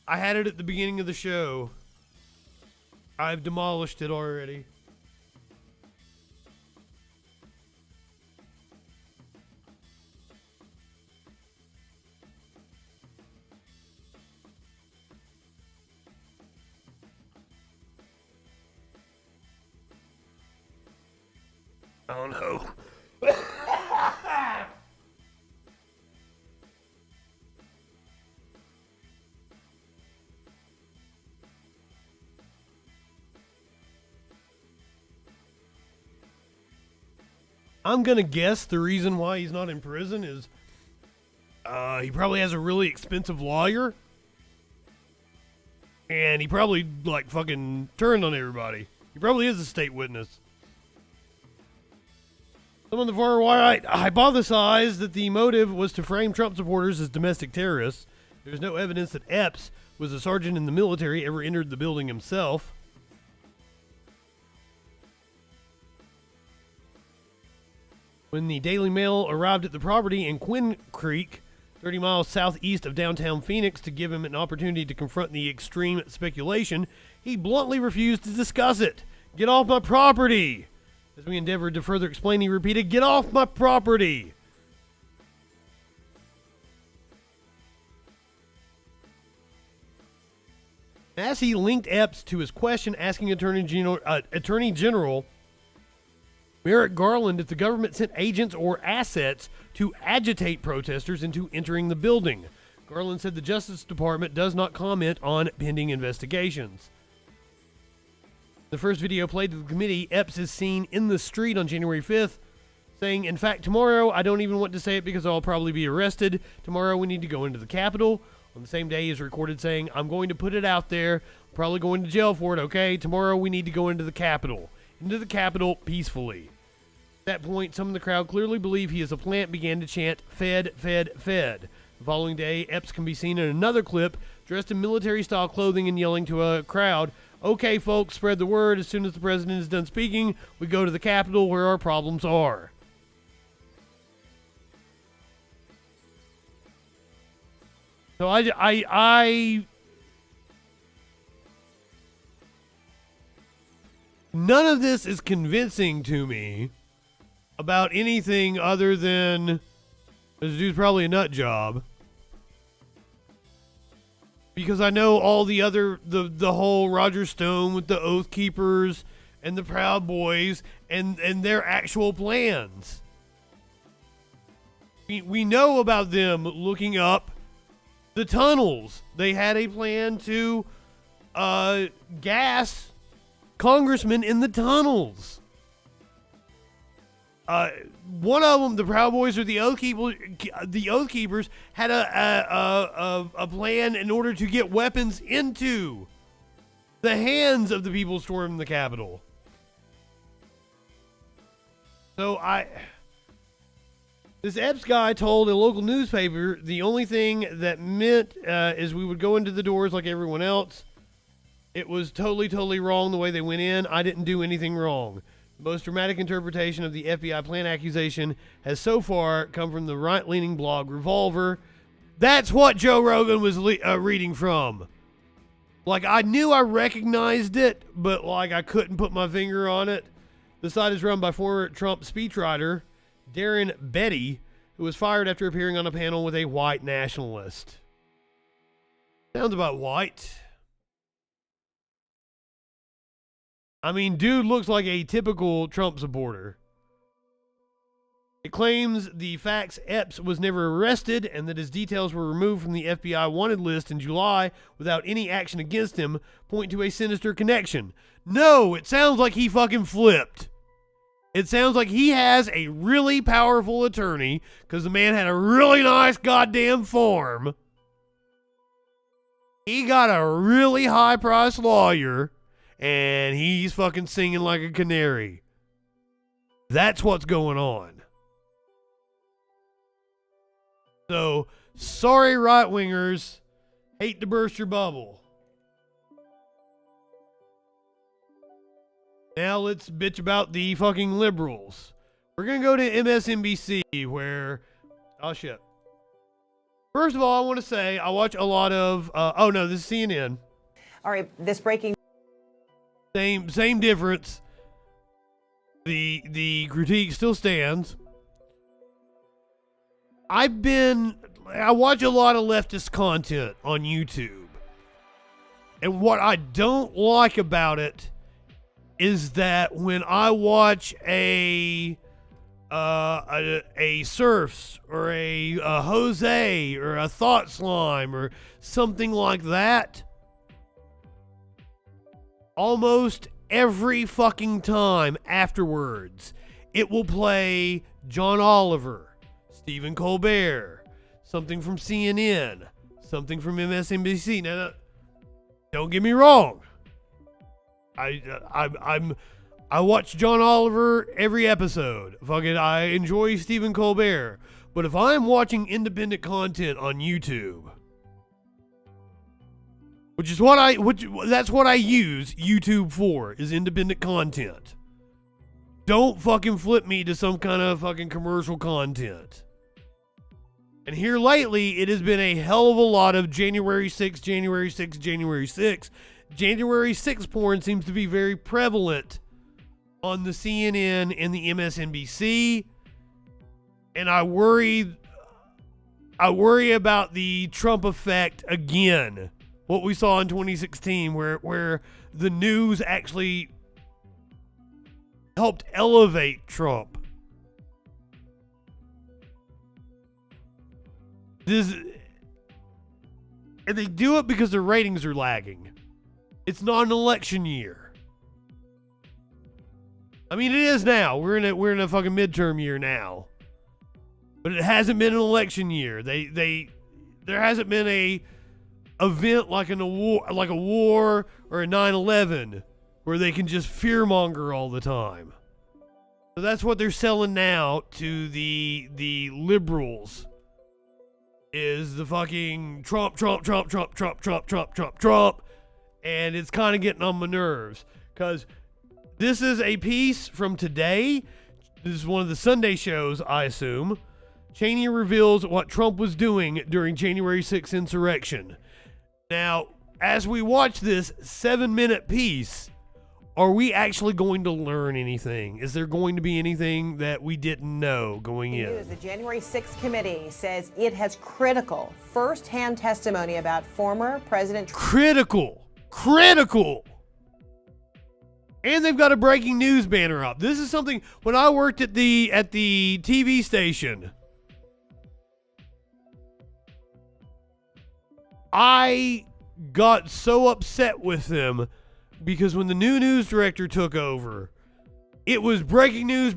[SPEAKER 2] I had it at the beginning of the show. I've demolished it already. Oh no. I'm gonna guess the reason why he's not in prison is he probably has a really expensive lawyer, and he probably like fucking turned on everybody. He probably is a state witness. Some of the far right hypothesized that the motive was to frame Trump supporters as domestic terrorists. There's no evidence that Epps was a sergeant in the military, ever entered the building himself. When the Daily Mail arrived at the property in Quinn Creek, 30 miles southeast of downtown Phoenix, to give him an opportunity to confront the extreme speculation, he bluntly refused to discuss it. "Get off my property!" As we endeavored to further explain, he repeated, "Get off my property!" Massey linked Epps to his question, asking Attorney General Merrick Garland if the government sent agents or assets to agitate protesters into entering the building. Garland said the Justice Department does not comment on pending investigations. The first video played to the committee, Epps is seen in the street on January 5th, saying, "In fact, tomorrow, I don't even want to say it because I'll probably be arrested. Tomorrow we need to go into the Capitol." On the same day, he is recorded saying, "I'm going to put it out there. I'm probably going to jail for it, okay? Tomorrow we need to go into the Capitol. Into the Capitol peacefully." At that point, some in the crowd clearly believe he is a plant, began to chant, "Fed, Fed, Fed." The following day, Epps can be seen in another clip, dressed in military-style clothing and yelling to a crowd, "Okay, folks, spread the word. As soon as the president is done speaking, we go to the Capitol where our problems are." So none of this is convincing to me about anything other than this dude's probably a nut job. Because I know all the other, the whole Roger Stone with the Oath Keepers and the Proud Boys and their actual plans. We know about them looking up the tunnels. They had a plan to gas congressmen in the tunnels. One of them, the Proud Boys or the Oath Keepers, had a plan in order to get weapons into the hands of the people storming the Capitol. So this Epps guy told a local newspaper the only thing that meant is we would go into the doors like everyone else. It was totally wrong the way they went in. I didn't do anything wrong. The most dramatic interpretation of the FBI plan accusation has so far come from the right-leaning blog Revolver. That's what Joe Rogan was reading from. Like, I knew I recognized it, but like I couldn't put my finger on it. The site is run by former Trump speechwriter Darren Betty, who was fired after appearing on a panel with a white nationalist. Sounds about white. I mean, dude looks like a typical Trump supporter. It claims the facts Epps was never arrested and that his details were removed from the FBI wanted list in July without any action against him, point to a sinister connection. No, it sounds like he fucking flipped. It sounds like he has a really powerful attorney because the man had a really nice goddamn farm. He got a really high-priced lawyer. And he's fucking singing like a canary. That's what's going on. So, sorry right-wingers. Hate to burst your bubble. Now let's bitch about the fucking liberals. We're going to go to MSNBC where... Oh, shit. First of all, I want to say I watch a lot of... oh, no, this is CNN.
[SPEAKER 3] All right, this breaking...
[SPEAKER 2] Same difference. The critique still stands. I watch a lot of leftist content on YouTube. And what I don't like about it is that when I watch a Surfs or a Jose or a Thought Slime or something like that, almost every fucking time afterwards, it will play John Oliver, Stephen Colbert, something from CNN, something from MSNBC. Now, don't get me wrong. I watch John Oliver every episode. Fucking, I enjoy Stephen Colbert. But if I'm watching independent content on YouTube, that's what I use YouTube for, is independent content. Don't fucking flip me to some kind of fucking commercial content. And here lately, it has been a hell of a lot of January 6th, January 6th, January 6th. January 6th porn seems to be very prevalent on the CNN and the MSNBC. And I worry about the Trump effect again. What we saw in 2016, where the news actually helped elevate Trump. And they do it because their ratings are lagging. It's not an election year. I mean, it is now. We're in a fucking midterm year now. But it hasn't been an election year. There hasn't been a event like a war or a 9/11 where they can just fearmonger all the time. So that's what they're selling now to the liberals, is the fucking Trump, and it's kind of getting on my nerves, because this is a piece from today. This is one of the Sunday shows, I assume. Cheney reveals what Trump was doing during January 6th insurrection. Now, as we watch this 7-minute piece, Are we actually going to learn anything? Is there going to be anything that we didn't know going in?
[SPEAKER 3] The January 6th committee says it has critical first-hand testimony about former President Trump.
[SPEAKER 2] Critical. And they've got a breaking news banner up. This is something, when I worked at the TV station, I got so upset with them because when the new news director took over, it was breaking news.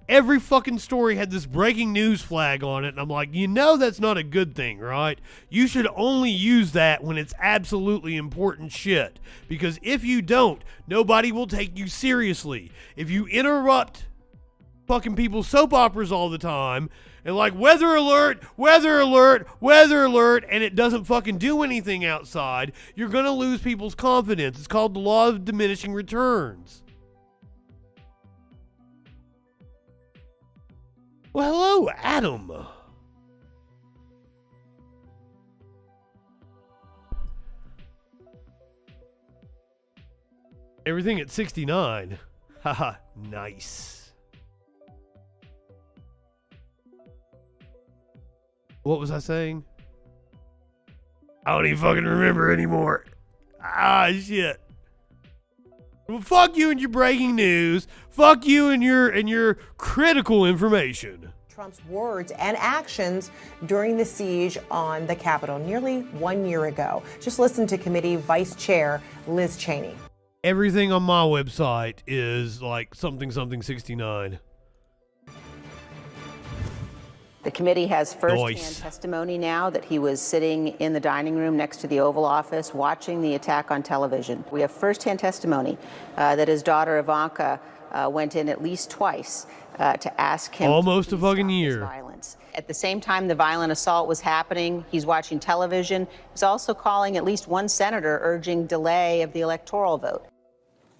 [SPEAKER 2] Every fucking story had this breaking news flag on it. And I'm like, that's not a good thing, right? You should only use that when it's absolutely important shit. Because if you don't, nobody will take you seriously. If you interrupt fucking people's soap operas all the time and like weather alert, and it doesn't fucking do anything outside, you're going to lose people's confidence. It's called the law of diminishing returns. Well, hello, Adam. Everything at 69. Haha, nice. What was I saying? I don't even fucking remember anymore. Shit. Well, fuck you and your breaking news. Fuck you and your critical information.
[SPEAKER 3] Trump's words and actions during the siege on the Capitol nearly 1 year ago. Just listen to committee Vice Chair Liz Cheney.
[SPEAKER 2] Everything on my website is like something 69.
[SPEAKER 4] The committee has first-hand testimony now that he was sitting in the dining room next to the Oval Office watching the attack on television. We have first-hand testimony that his daughter Ivanka went in at least twice to ask him
[SPEAKER 2] almost a fucking year.
[SPEAKER 4] Violence. At the same time the violent assault was happening, he's watching television. He's also calling at least one senator urging delay of the electoral vote.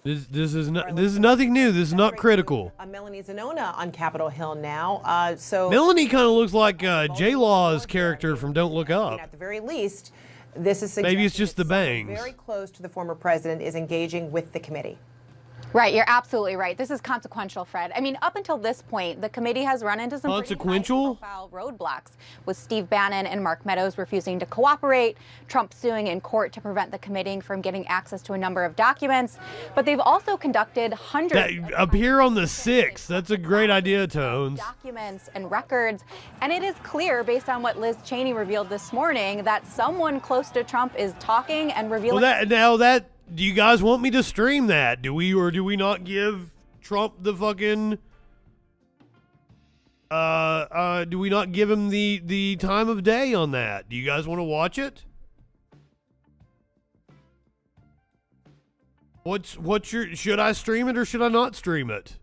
[SPEAKER 2] This is nothing new. This is not critical.
[SPEAKER 3] Melanie Zanona on Capitol Hill now.
[SPEAKER 2] Melanie kind of looks like J-Law's character from Don't Look Up.
[SPEAKER 3] At the very least, this is
[SPEAKER 2] maybe it's just the bangs.
[SPEAKER 3] Very close to the former president is engaging with the committee.
[SPEAKER 6] Right, you're absolutely right. This is consequential, Fred. I mean, up until this point, the committee has run into some
[SPEAKER 2] consequential
[SPEAKER 6] high-profile roadblocks, with Steve Bannon and Mark Meadows refusing to cooperate, Trump suing in court to prevent the committee from getting access to a number of documents. But they've also conducted hundreds
[SPEAKER 2] up here on the 6th. That's a great idea, Tones.
[SPEAKER 6] Documents and records, and it is clear, based on what Liz Cheney revealed this morning, that someone close to Trump is talking and revealing.
[SPEAKER 2] Do you guys want me to stream that? Do we or do we not give Trump the fucking do we not give him the time of day on that? Do you guys want to watch it? What's your, should I stream it or should I not stream it?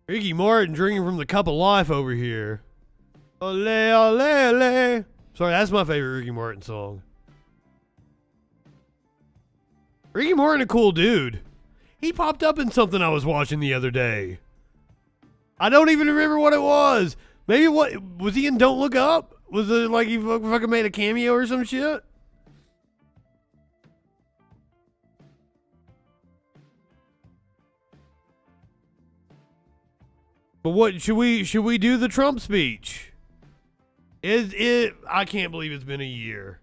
[SPEAKER 2] Ricky Martin drinking from the cup of life over here. Ole, ole, ole. Sorry, that's my favorite Ricky Martin song. Ricky Martin, a cool dude. He popped up in something I was watching the other day. I don't even remember what it was. Maybe was he in Don't Look Up? Was it like he fucking made a cameo or some shit? But what should we do the Trump speech? I can't believe it's been a year.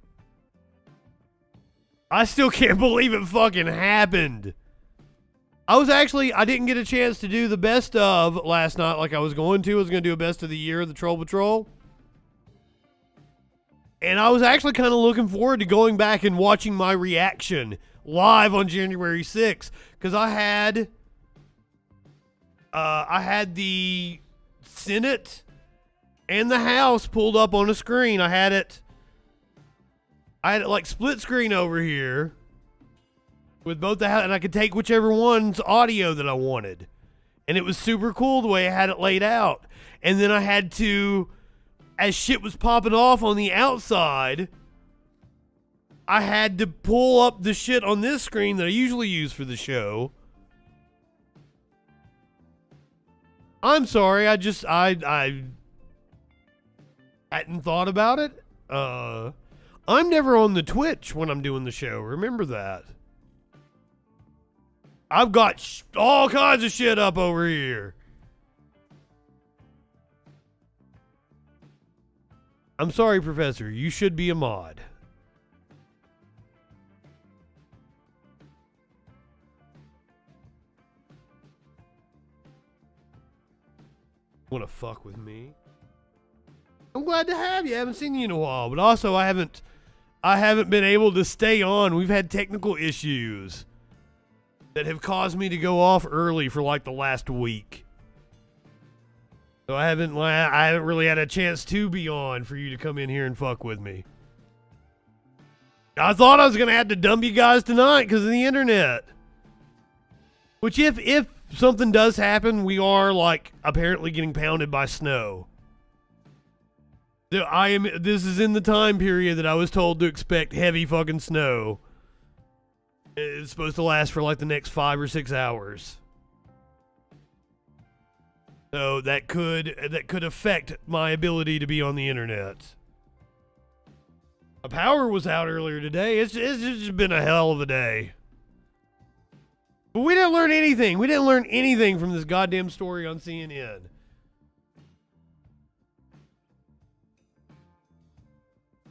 [SPEAKER 2] I still can't believe it fucking happened. I didn't get a chance to do the best of last night like I was going to. I was going to do a best of the year of the Troll Patrol. And I was actually kind of looking forward to going back and watching my reaction live on January 6th. Because I had the Senate and the House pulled up on a screen. I had it like split screen over here with both the House, and I could take whichever one's audio that I wanted. And it was super cool the way I had it laid out. And then I had to, as shit was popping off on the outside, I had to pull up the shit on this screen that I usually use for the show. I'm sorry, I hadn't thought about it. I'm never on the Twitch when I'm doing the show. Remember that. I've got all kinds of shit up over here. I'm sorry, Professor. You should be a mod. Want to fuck with me? I'm glad to have you. I haven't seen you in a while, but also I haven't been able to stay on. We've had technical issues that have caused me to go off early for like the last week. So I haven't really had a chance to be on for you to come in here and fuck with me. I thought I was gonna have to dump you guys tonight because of the internet. Which if something does happen, we are like apparently getting pounded by snow. This is in the time period that I was told to expect heavy fucking snow. It's supposed to last for like the next 5 or 6 hours. So that could affect my ability to be on the internet. My power was out earlier today. It's just been a hell of a day. But we didn't learn anything. We didn't learn anything from this goddamn story on CNN.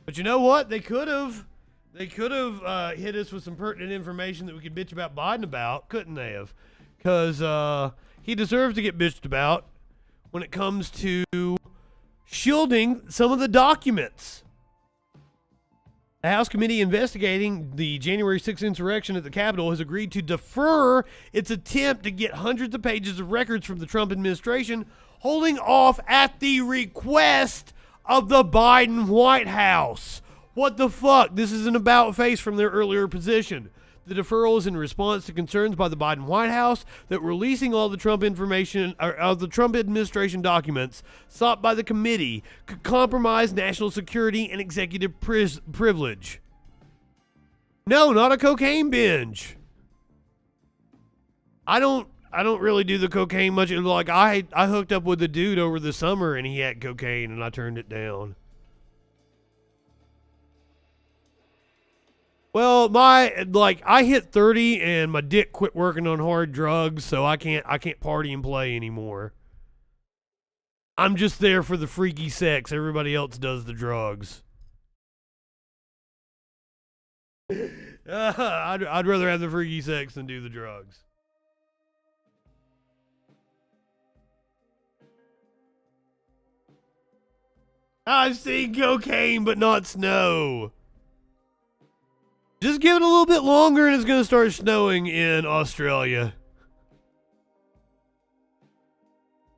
[SPEAKER 2] But you know what? They could have hit us with some pertinent information that we could bitch about Biden about, couldn't they have? Because he deserves to get bitched about when it comes to shielding some of the documents. The House committee investigating the January 6th insurrection at the Capitol has agreed to defer its attempt to get hundreds of pages of records from the Trump administration, holding off at the request of the Biden White House. What the fuck? This is an about face from their earlier position. The deferral is in response to concerns by the Biden White House that releasing all the Trump information of the Trump administration documents sought by the committee could compromise national security and executive privilege. No, not a cocaine binge. I don't really do the cocaine much. Like I hooked up with a dude over the summer and he had cocaine and I turned it down. Well, I hit 30 and my dick quit working on hard drugs, so I can't party and play anymore. I'm just there for the freaky sex. Everybody else does the drugs. I'd rather have the freaky sex than do the drugs. I've seen cocaine, but not snow. Just give it a little bit longer and it's going to start snowing in Australia.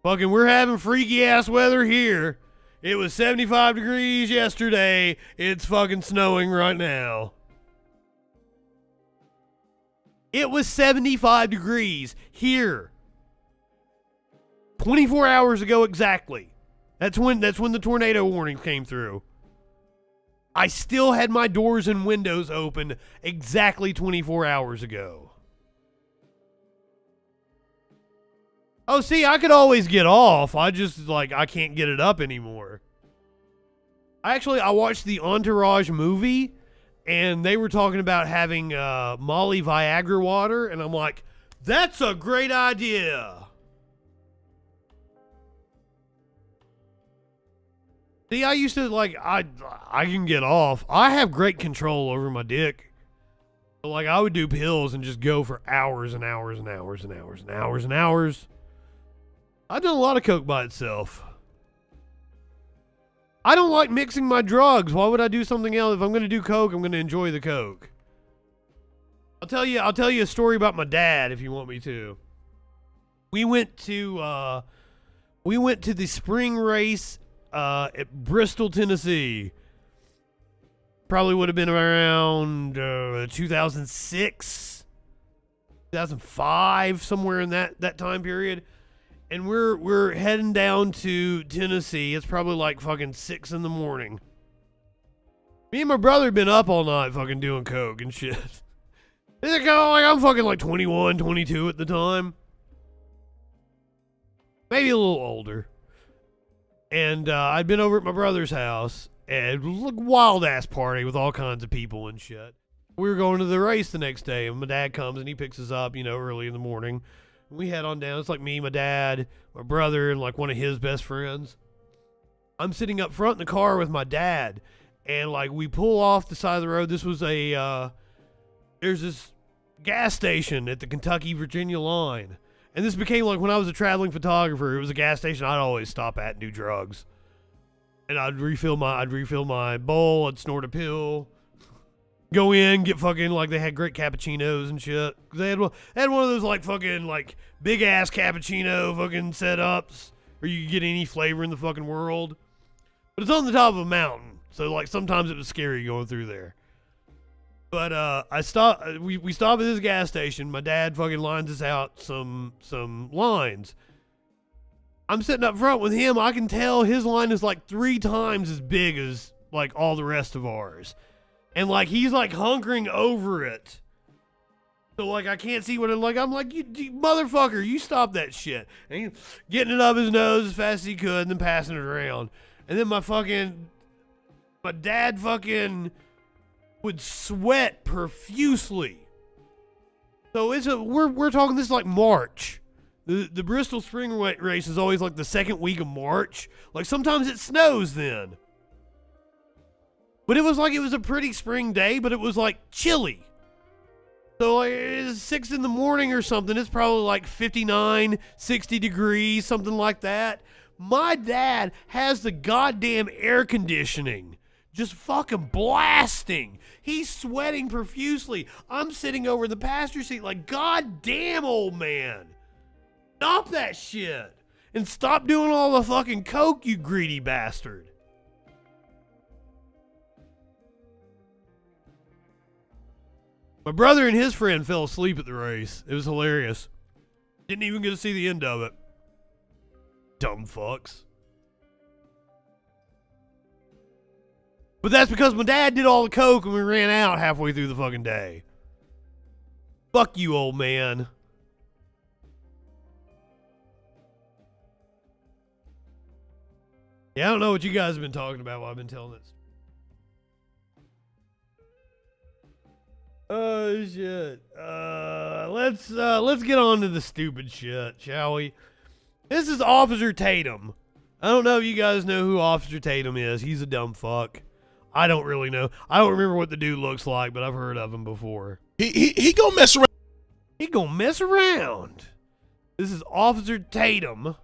[SPEAKER 2] Fucking, we're having freaky ass weather here. It was 75 degrees yesterday. It's fucking snowing right now. It was 75 degrees here 24 hours ago exactly. That's when the tornado warning came through. I still had my doors and windows open exactly 24 hours ago. Oh, see, I could always get off. I just, I can't get it up anymore. I watched the Entourage movie, and they were talking about having Molly Viagra water, and I'm like, that's a great idea. See, I used to, I can get off. I have great control over my dick. But, I would do pills and just go for hours and hours and hours and hours and hours and hours. I've done a lot of coke by itself. I don't like mixing my drugs. Why would I do something else? If I'm going to do coke, I'm going to enjoy the coke. I'll tell you a story about my dad if you want me to. We went to the spring race at Bristol, Tennessee. Probably would have been around 2006, 2005, somewhere in that time period. And we're heading down to Tennessee. It's probably fucking 6 in the morning. Me and my brother had been up all night fucking doing coke and shit. I'm fucking 21, 22 at the time. Maybe a little older. And I'd been over at my brother's house, And it was like a wild-ass party with all kinds of people and shit. We were going to the race the next day, and my dad comes and he picks us up, early in the morning. We head on down. It's like me, my dad, my brother, and like one of his best friends. I'm sitting up front in the car with my dad, and like we pull off the side of the road. This was there's this gas station at the Kentucky-Virginia line. And this became like when I was a traveling photographer, it was a gas station I'd always stop at and do drugs. And I'd refill my bowl, I'd snort a pill, go in, get fucking, like, they had great cappuccinos and shit. They had one of those, like, fucking, like, big-ass cappuccino fucking setups where you could get any flavor in the fucking world. But it's on the top of a mountain, so, like, sometimes it was scary going through there. But we stop at this gas station. My dad fucking lines us out some lines. I'm sitting up front with him. I can tell his line is like 3 times as big as like all the rest of ours. And like he's like hunkering over it. So like I can't see what it like. I'm like, you motherfucker, you stop that shit. And he's getting it up his nose as fast as he could and then passing it around. And then my dad fucking would sweat profusely. So we're talking, this is like March. The Bristol Spring Race is always like the second week of March. Like sometimes it snows then. But it was a pretty spring day, but it was like chilly. So like it's 6 in the morning or something. It's probably like 59, 60 degrees, something like that. My dad has the goddamn air conditioning just fucking blasting. He's sweating profusely. I'm sitting over the passenger seat like, goddamn, old man. Stop that shit. And stop doing all the fucking coke, you greedy bastard. My brother and his friend fell asleep at the race. It was hilarious. Didn't even get to see the end of it. Dumb fucks. But that's because my dad did all the coke and we ran out halfway through the fucking day. Fuck you, old man. Yeah, I don't know what you guys have been talking about while I've been telling this. Oh shit. Let's get on to the stupid shit, shall we? This is Officer Tatum. I don't know if you guys know who Officer Tatum is. He's a dumb fuck. I don't really know. I don't remember what the dude looks like, but I've heard of him before.
[SPEAKER 7] He gonna mess around.
[SPEAKER 2] He gonna mess around. This is Officer Tatum.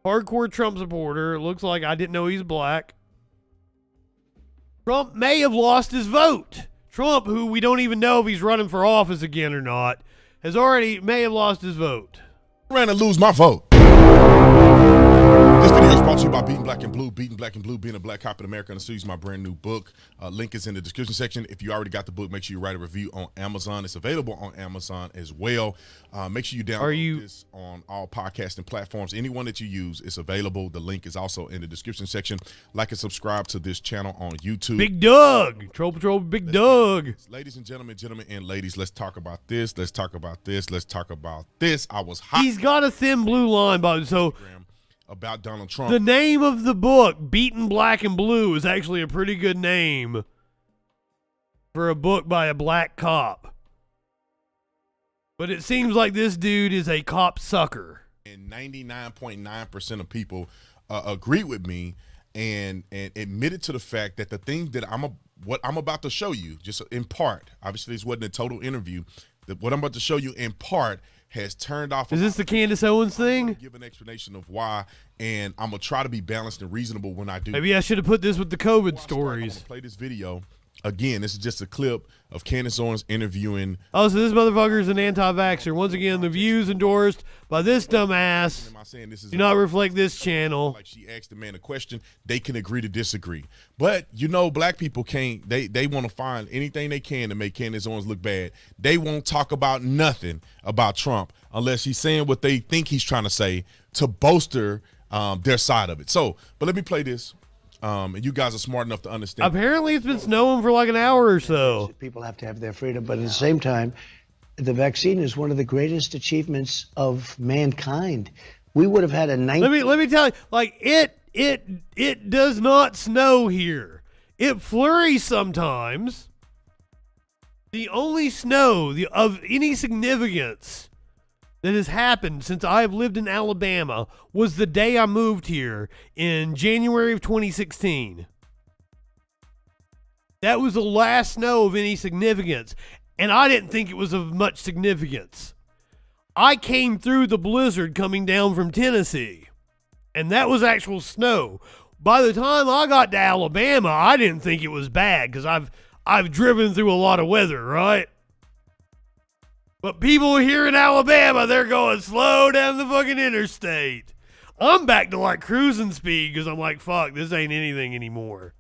[SPEAKER 2] Hardcore Trump supporter. Looks like I didn't know he's black. Trump may have lost his vote. Trump, who we don't even know if he's running for office again or not, may have lost his vote.
[SPEAKER 7] I'm trying to lose my vote. This video is brought to you by Beating Black and Blue. Beating Black and Blue, being a black cop in America, and this is my brand new book. Link is in the description section. If you already got the book, make sure you write a review on Amazon. It's available on Amazon as well. Make sure you download this on all podcasting platforms. Anyone that you use, it's available. The link is also in the description section. Like and subscribe to this channel on YouTube.
[SPEAKER 2] Big Doug. Troll Patrol Big Doug.
[SPEAKER 7] Ladies and gentlemen, and ladies, let's talk about this. Let's talk about this. Let's talk about this. I was hot.
[SPEAKER 2] He's got a thin blue line, but so
[SPEAKER 7] about Donald Trump.
[SPEAKER 2] The name of the book, Beaten Black and Blue, is actually a pretty good name for a book by a black cop. But it seems like this dude is a cop sucker.
[SPEAKER 7] And 99.9% of people agree with me and admitted to the fact that the thing that what I'm about to show you, just in part, obviously this wasn't a total interview, that what I'm about to show you in part has turned off.
[SPEAKER 2] Is this the Candace Owens thing?
[SPEAKER 7] Give an explanation of why, and I'm gonna try to be balanced and reasonable when I do.
[SPEAKER 2] Maybe I should have put this with the COVID stories.
[SPEAKER 7] Play this video again. This is just a clip of Candace Owens interviewing.
[SPEAKER 2] Oh, so this motherfucker is an anti-vaxxer. Once again, the views endorsed by this dumbass do not reflect this channel.
[SPEAKER 7] Like she asked the man a question, they can agree to disagree. But you know, black people can't. They want to find anything they can to make Candace Owens look bad. They won't talk about nothing about Trump unless he's saying what they think he's trying to say to bolster their side of it. So, but let me play this. And you guys are smart enough to understand.
[SPEAKER 2] Apparently, it's been snowing for like an hour or so.
[SPEAKER 8] People have to have their freedom, but at the same time, the vaccine is one of the greatest achievements of mankind. We would have had a 19...
[SPEAKER 2] Let me tell you, like, it It does not snow here. It flurries sometimes. The only snow of any significance that has happened since I've lived in Alabama was the day I moved here in January of 2016. That was the last snow of any significance, and I didn't think it was of much significance. I came through the blizzard coming down from Tennessee, and that was actual snow. By the time I got to Alabama, I didn't think it was bad because I've driven through a lot of weather, right? But people here in Alabama, they're going slow down the fucking interstate. I'm back to like cruising speed because I'm like, fuck, this ain't anything anymore.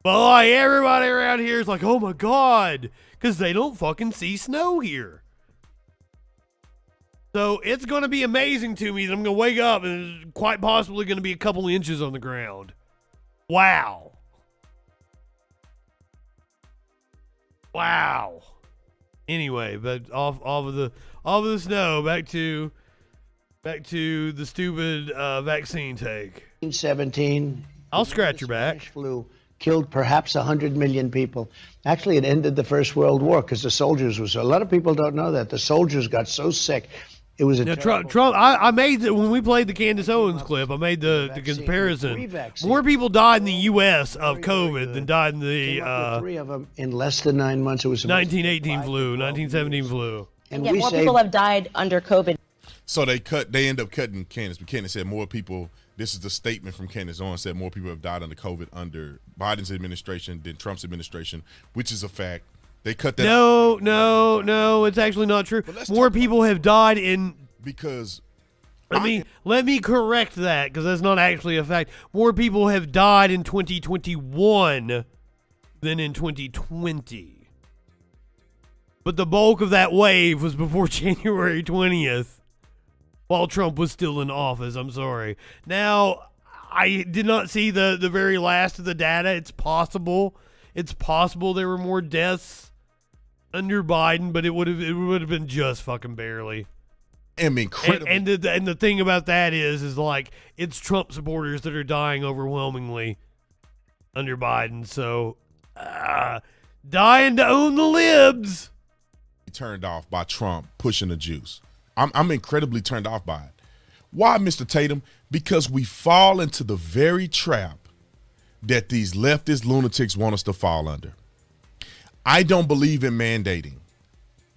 [SPEAKER 2] But like everybody around here is like, oh my God, because they don't fucking see snow here. So it's going to be amazing to me that I'm going to wake up and there's quite possibly going to be a couple inches on the ground. Wow. Wow. Anyway, but off of the snow, back to the stupid vaccine take.
[SPEAKER 8] 1917.
[SPEAKER 2] I'll scratch your back.
[SPEAKER 8] Flu killed perhaps 100 million people. Actually, it ended the First World War because the soldiers a lot of people don't know that. The soldiers got so sick. It was a
[SPEAKER 2] Trump. I made when we played the Candace Owens clip. I made the comparison. More people died in the U.S. of COVID than died in the
[SPEAKER 8] 3 of them in less than 9 months. It was
[SPEAKER 2] 1918 flu, 1917 flu,
[SPEAKER 9] and yet more people have died under COVID.
[SPEAKER 7] So they end up cutting Candace. But Candace said more people. This is the statement from Candace Owens, said more people have died under COVID under Biden's administration than Trump's administration, which is a fact. They cut that.
[SPEAKER 2] No, it's actually not true. More people have died in
[SPEAKER 7] because.
[SPEAKER 2] Let me correct that because that's not actually a fact. More people have died in 2021 than in 2020. But the bulk of that wave was before January 20th. While Trump was still in office, I'm sorry. Now, I did not see the very last of the data. It's possible there were more deaths under Biden, but it would have been just fucking barely.
[SPEAKER 7] Incredible.
[SPEAKER 2] And the thing about that is like it's Trump supporters that are dying overwhelmingly under Biden. So, dying to own the libs.
[SPEAKER 7] Turned off by Trump pushing the juice. I'm incredibly turned off by it. Why, Mr. Tatum? Because we fall into the very trap that these leftist lunatics want us to fall under. I don't believe in mandating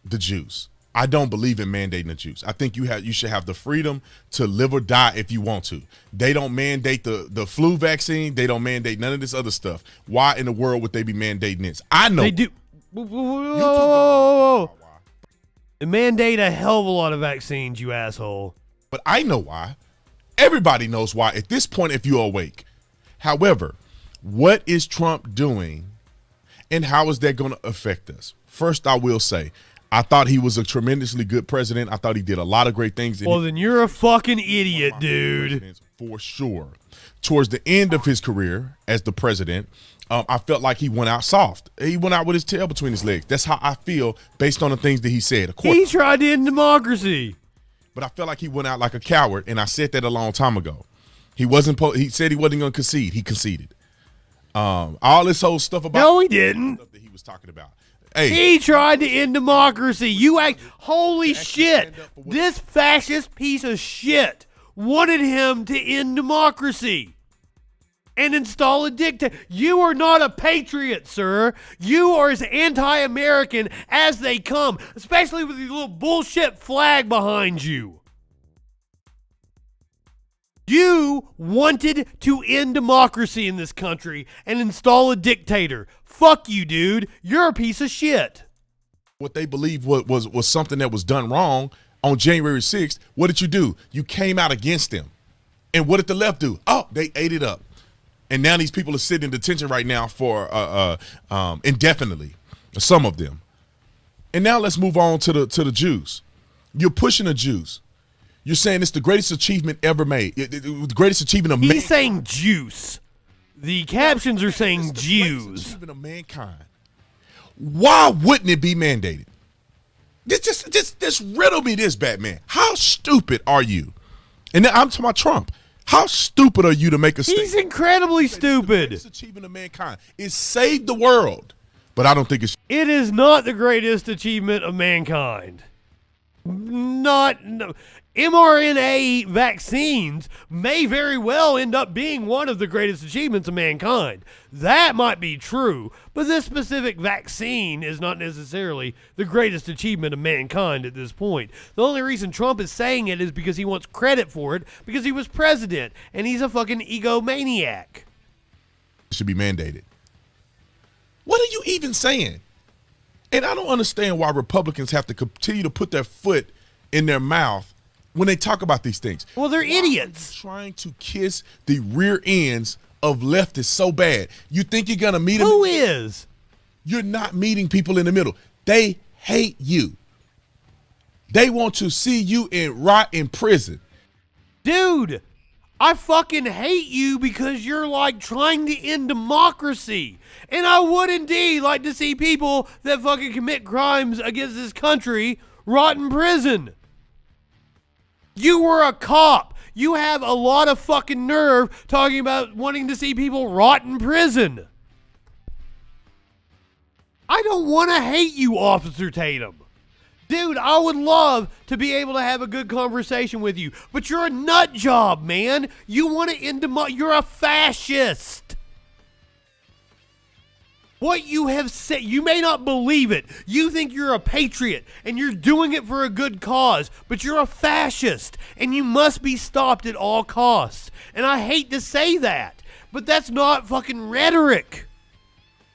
[SPEAKER 7] the juice. I don't believe in mandating the juice. I think you should have the freedom to live or die if you want to. They don't mandate the flu vaccine. They don't mandate none of this other stuff. Why in the world would they be mandating this? I know.
[SPEAKER 2] They do. Whoa. They mandate a hell of a lot of vaccines, you asshole.
[SPEAKER 7] But I know why. Everybody knows why at this point if you're awake. However, what is Trump doing and how is that going to affect us? First, I will say, I thought he was a tremendously good president. I thought he did a lot of great things.
[SPEAKER 2] Well, then you're a fucking idiot, dude.
[SPEAKER 7] For sure. Towards the end of his career as the president, I felt like he went out soft. He went out with his tail between his legs. That's how I feel based on the things that he said. Of course,
[SPEAKER 2] he tried to end democracy.
[SPEAKER 7] But I felt like he went out like a coward, and I said that a long time ago. He said he wasn't going to concede. He conceded. All this whole stuff about.
[SPEAKER 2] No, he didn't.
[SPEAKER 7] Stuff that he was talking about. Hey,
[SPEAKER 2] he tried to end democracy. Holy shit! This fascist piece of shit wanted him to end democracy and install a dictator. You are not a patriot, sir. You are as anti-American as they come, especially with the little bullshit flag behind you. You wanted to end democracy in this country and install a dictator. Fuck you, dude. You're a piece of shit.
[SPEAKER 7] What they believed was something that was done wrong on January 6th. What did you do? You came out against them. And what did the left do? Oh, they ate it up. And now these people are sitting in detention right now for indefinitely, some of them. And now let's move on to the Jews. You're pushing the Jews. You're saying it's the greatest achievement ever made. The greatest achievement of mankind.
[SPEAKER 2] He's saying juice. The captions are saying Jews.
[SPEAKER 7] Achievement of mankind. Why wouldn't it be mandated? Just riddle me this, Batman. How stupid are you? And then I'm talking about Trump. How stupid are you to make a statement?
[SPEAKER 2] He's incredibly stupid.
[SPEAKER 7] The greatest achievement of mankind is save the world. But I don't think it's...
[SPEAKER 2] It is not the greatest achievement of mankind. No. mRNA vaccines may very well end up being one of the greatest achievements of mankind. That might be true, but this specific vaccine is not necessarily the greatest achievement of mankind at this point. The only reason Trump is saying it is because he wants credit for it, because he was president, and he's a fucking egomaniac.
[SPEAKER 7] It should be mandated. What are you even saying? And I don't understand why Republicans have to continue to put their foot in their mouth when they talk about these things.
[SPEAKER 2] Well, they're idiots.
[SPEAKER 7] Trying to kiss the rear ends of leftists so bad. You think you're going to meet them?
[SPEAKER 2] Who is?
[SPEAKER 7] You're not meeting people in the middle. They hate you. They want to see you rot in prison.
[SPEAKER 2] Dude, I fucking hate you because you're like trying to end democracy. And I would indeed like to see people that fucking commit crimes against this country rot in prison. You were a cop. You have a lot of fucking nerve talking about wanting to see people rot in prison. I don't want to hate you, Officer Tatum. Dude, I would love to be able to have a good conversation with you, but you're a nut job, man. You want to end you're a fascist. What you have said, you may not believe it. You think you're a patriot and you're doing it for a good cause, but you're a fascist and you must be stopped at all costs. And I hate to say that, but that's not fucking rhetoric.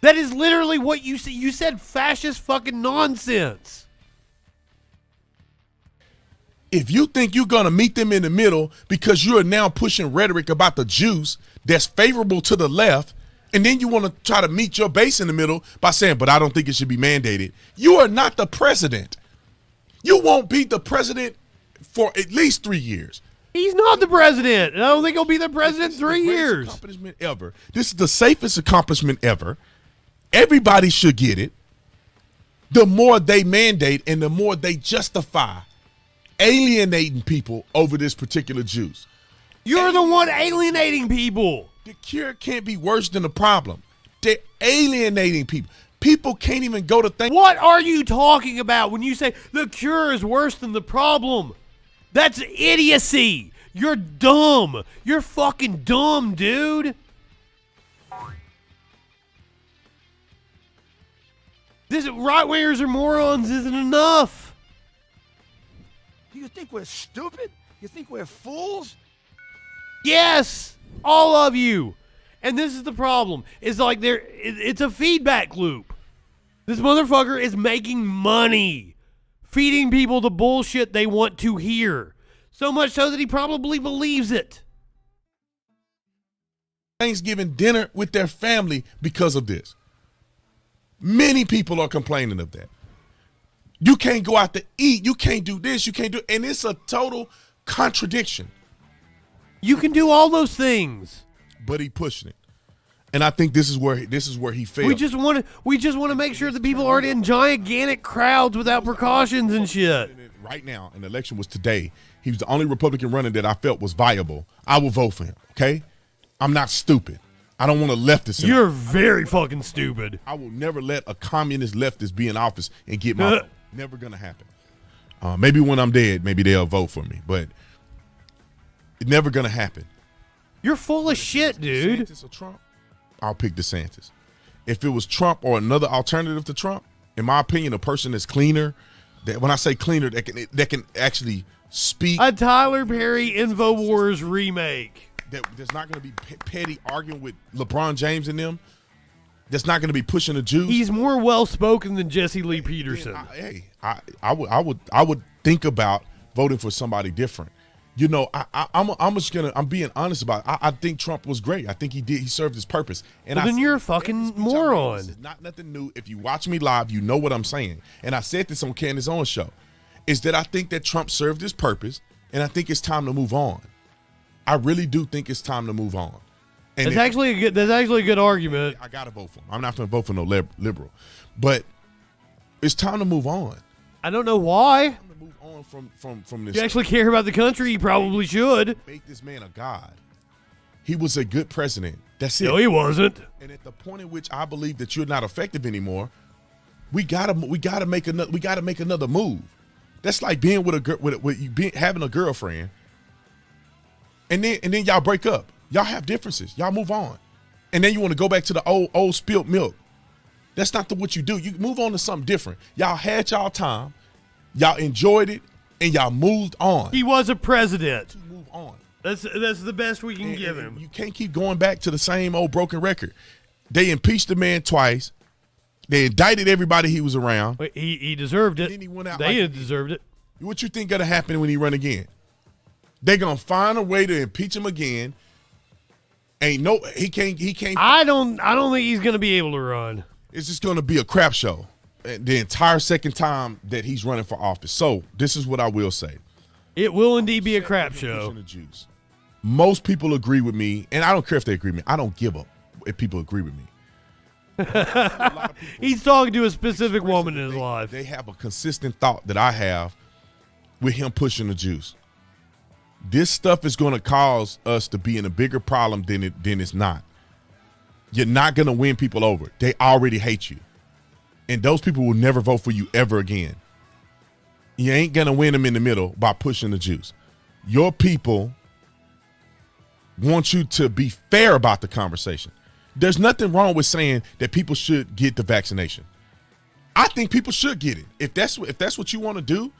[SPEAKER 2] That is literally what you said. You said fascist fucking nonsense.
[SPEAKER 7] If you think you're going to meet them in the middle because you are now pushing rhetoric about the Jews that's favorable to the left, and then you want to try to meet your base in the middle by saying, but I don't think it should be mandated. You are not the president. You won't be the president for at least 3 years.
[SPEAKER 2] He's not the president. And I don't think he'll be the president in 3 years.
[SPEAKER 7] Accomplishment ever. This is the safest accomplishment ever. Everybody should get it. The more they mandate and the more they justify alienating people over this particular Jews.
[SPEAKER 2] You're the one alienating people.
[SPEAKER 7] The cure can't be worse than the problem. They're alienating people. People can't even go to think.
[SPEAKER 2] What are you talking about when you say the cure is worse than the problem? That's idiocy. You're dumb. You're fucking dumb, dude. This right-wingers are morons isn't enough.
[SPEAKER 10] Do you think we're stupid? You think we're fools?
[SPEAKER 2] Yes, all of you. And this is the problem. It's like it's a feedback loop. This motherfucker is making money feeding people the bullshit they want to hear. So much so that he probably believes it.
[SPEAKER 7] Thanksgiving dinner with their family because of this. Many people are complaining of that. You can't go out to eat. You can't do this. You can't do, and it's a total contradiction.
[SPEAKER 2] You can do all those things,
[SPEAKER 7] but he pushing it, and I think this is where he failed.
[SPEAKER 2] We just want to make sure that people aren't in gigantic crowds without precautions and shit.
[SPEAKER 7] Right now, and the election was today. He was the only Republican running that I felt was viable. I will vote for him. Okay, I'm not stupid. I don't want a leftist.
[SPEAKER 2] You're very fucking stupid.
[SPEAKER 7] I will never let a communist leftist be in office and get my vote. Never gonna happen. Maybe when I'm dead, maybe they'll vote for me, but it's never gonna happen.
[SPEAKER 2] You're full of shit, dude.
[SPEAKER 7] DeSantis or Trump? I'll pick DeSantis. If it was Trump or another alternative to Trump, in my opinion, a person that's cleaner, that when I say cleaner, that can actually speak.
[SPEAKER 2] A Tyler Perry InfoWars remake.
[SPEAKER 7] There's not going to be petty arguing with LeBron James and them. That's not going to be pushing the Jews.
[SPEAKER 2] He's more well-spoken than Jesse Lee Peterson.
[SPEAKER 7] I would think about voting for somebody different. You know, I'm being honest about it. I think Trump was great. I think he served his purpose. And
[SPEAKER 2] then you're a fucking moron.
[SPEAKER 7] This is not nothing new. If you watch me live, you know what I'm saying. And I said this on Candace's own show, is that I think that Trump served his purpose, and I think it's time to move on. I really do think it's time to move on. And
[SPEAKER 2] that's actually a good argument.
[SPEAKER 7] I gotta vote for him. I'm not gonna vote for no liberal, but it's time to move on.
[SPEAKER 2] I don't know why.
[SPEAKER 7] I'm gonna move on from this.
[SPEAKER 2] You actually care about the country? You probably should.
[SPEAKER 7] Make this man a god. He was a good president. That's it.
[SPEAKER 2] No, he wasn't.
[SPEAKER 7] And at the point in which I believe that you're not effective anymore, we gotta make another move. That's like being with a girl, having a girlfriend, and then y'all break up. Y'all have differences. Y'all move on, and then you want to go back to the old spilt milk. That's not what you do. You move on to something different. Y'all had y'all time, y'all enjoyed it, and y'all moved on.
[SPEAKER 2] He was a president.
[SPEAKER 7] Move on.
[SPEAKER 2] That's the best we can give him.
[SPEAKER 7] You can't keep going back to the same old broken record. They impeached the man twice. They indicted everybody he was around.
[SPEAKER 2] He deserved it.
[SPEAKER 7] Then he went out
[SPEAKER 2] they deserved it.
[SPEAKER 7] What you think gonna happen when he run again? They're gonna find a way to impeach him again. He can't.
[SPEAKER 2] I don't think he's gonna be able to run.
[SPEAKER 7] It's just gonna be a crap show the entire second time that he's running for office. So this is what I will say.
[SPEAKER 2] It will indeed be a crap show.
[SPEAKER 7] Most people agree with me, and I don't care if they agree with me. I don't give up if people agree with me.
[SPEAKER 2] He's talking to a specific woman in his life.
[SPEAKER 7] They have a consistent thought that I have with him pushing the juice. This stuff is going to cause us to be in a bigger problem than it's not. You're not going to win people over. They already hate you. And those people will never vote for you ever again. You ain't going to win them in the middle by pushing the juice. Your people want you to be fair about the conversation. There's nothing wrong with saying that people should get the vaccination. I think people should get it. If that's what you want to do,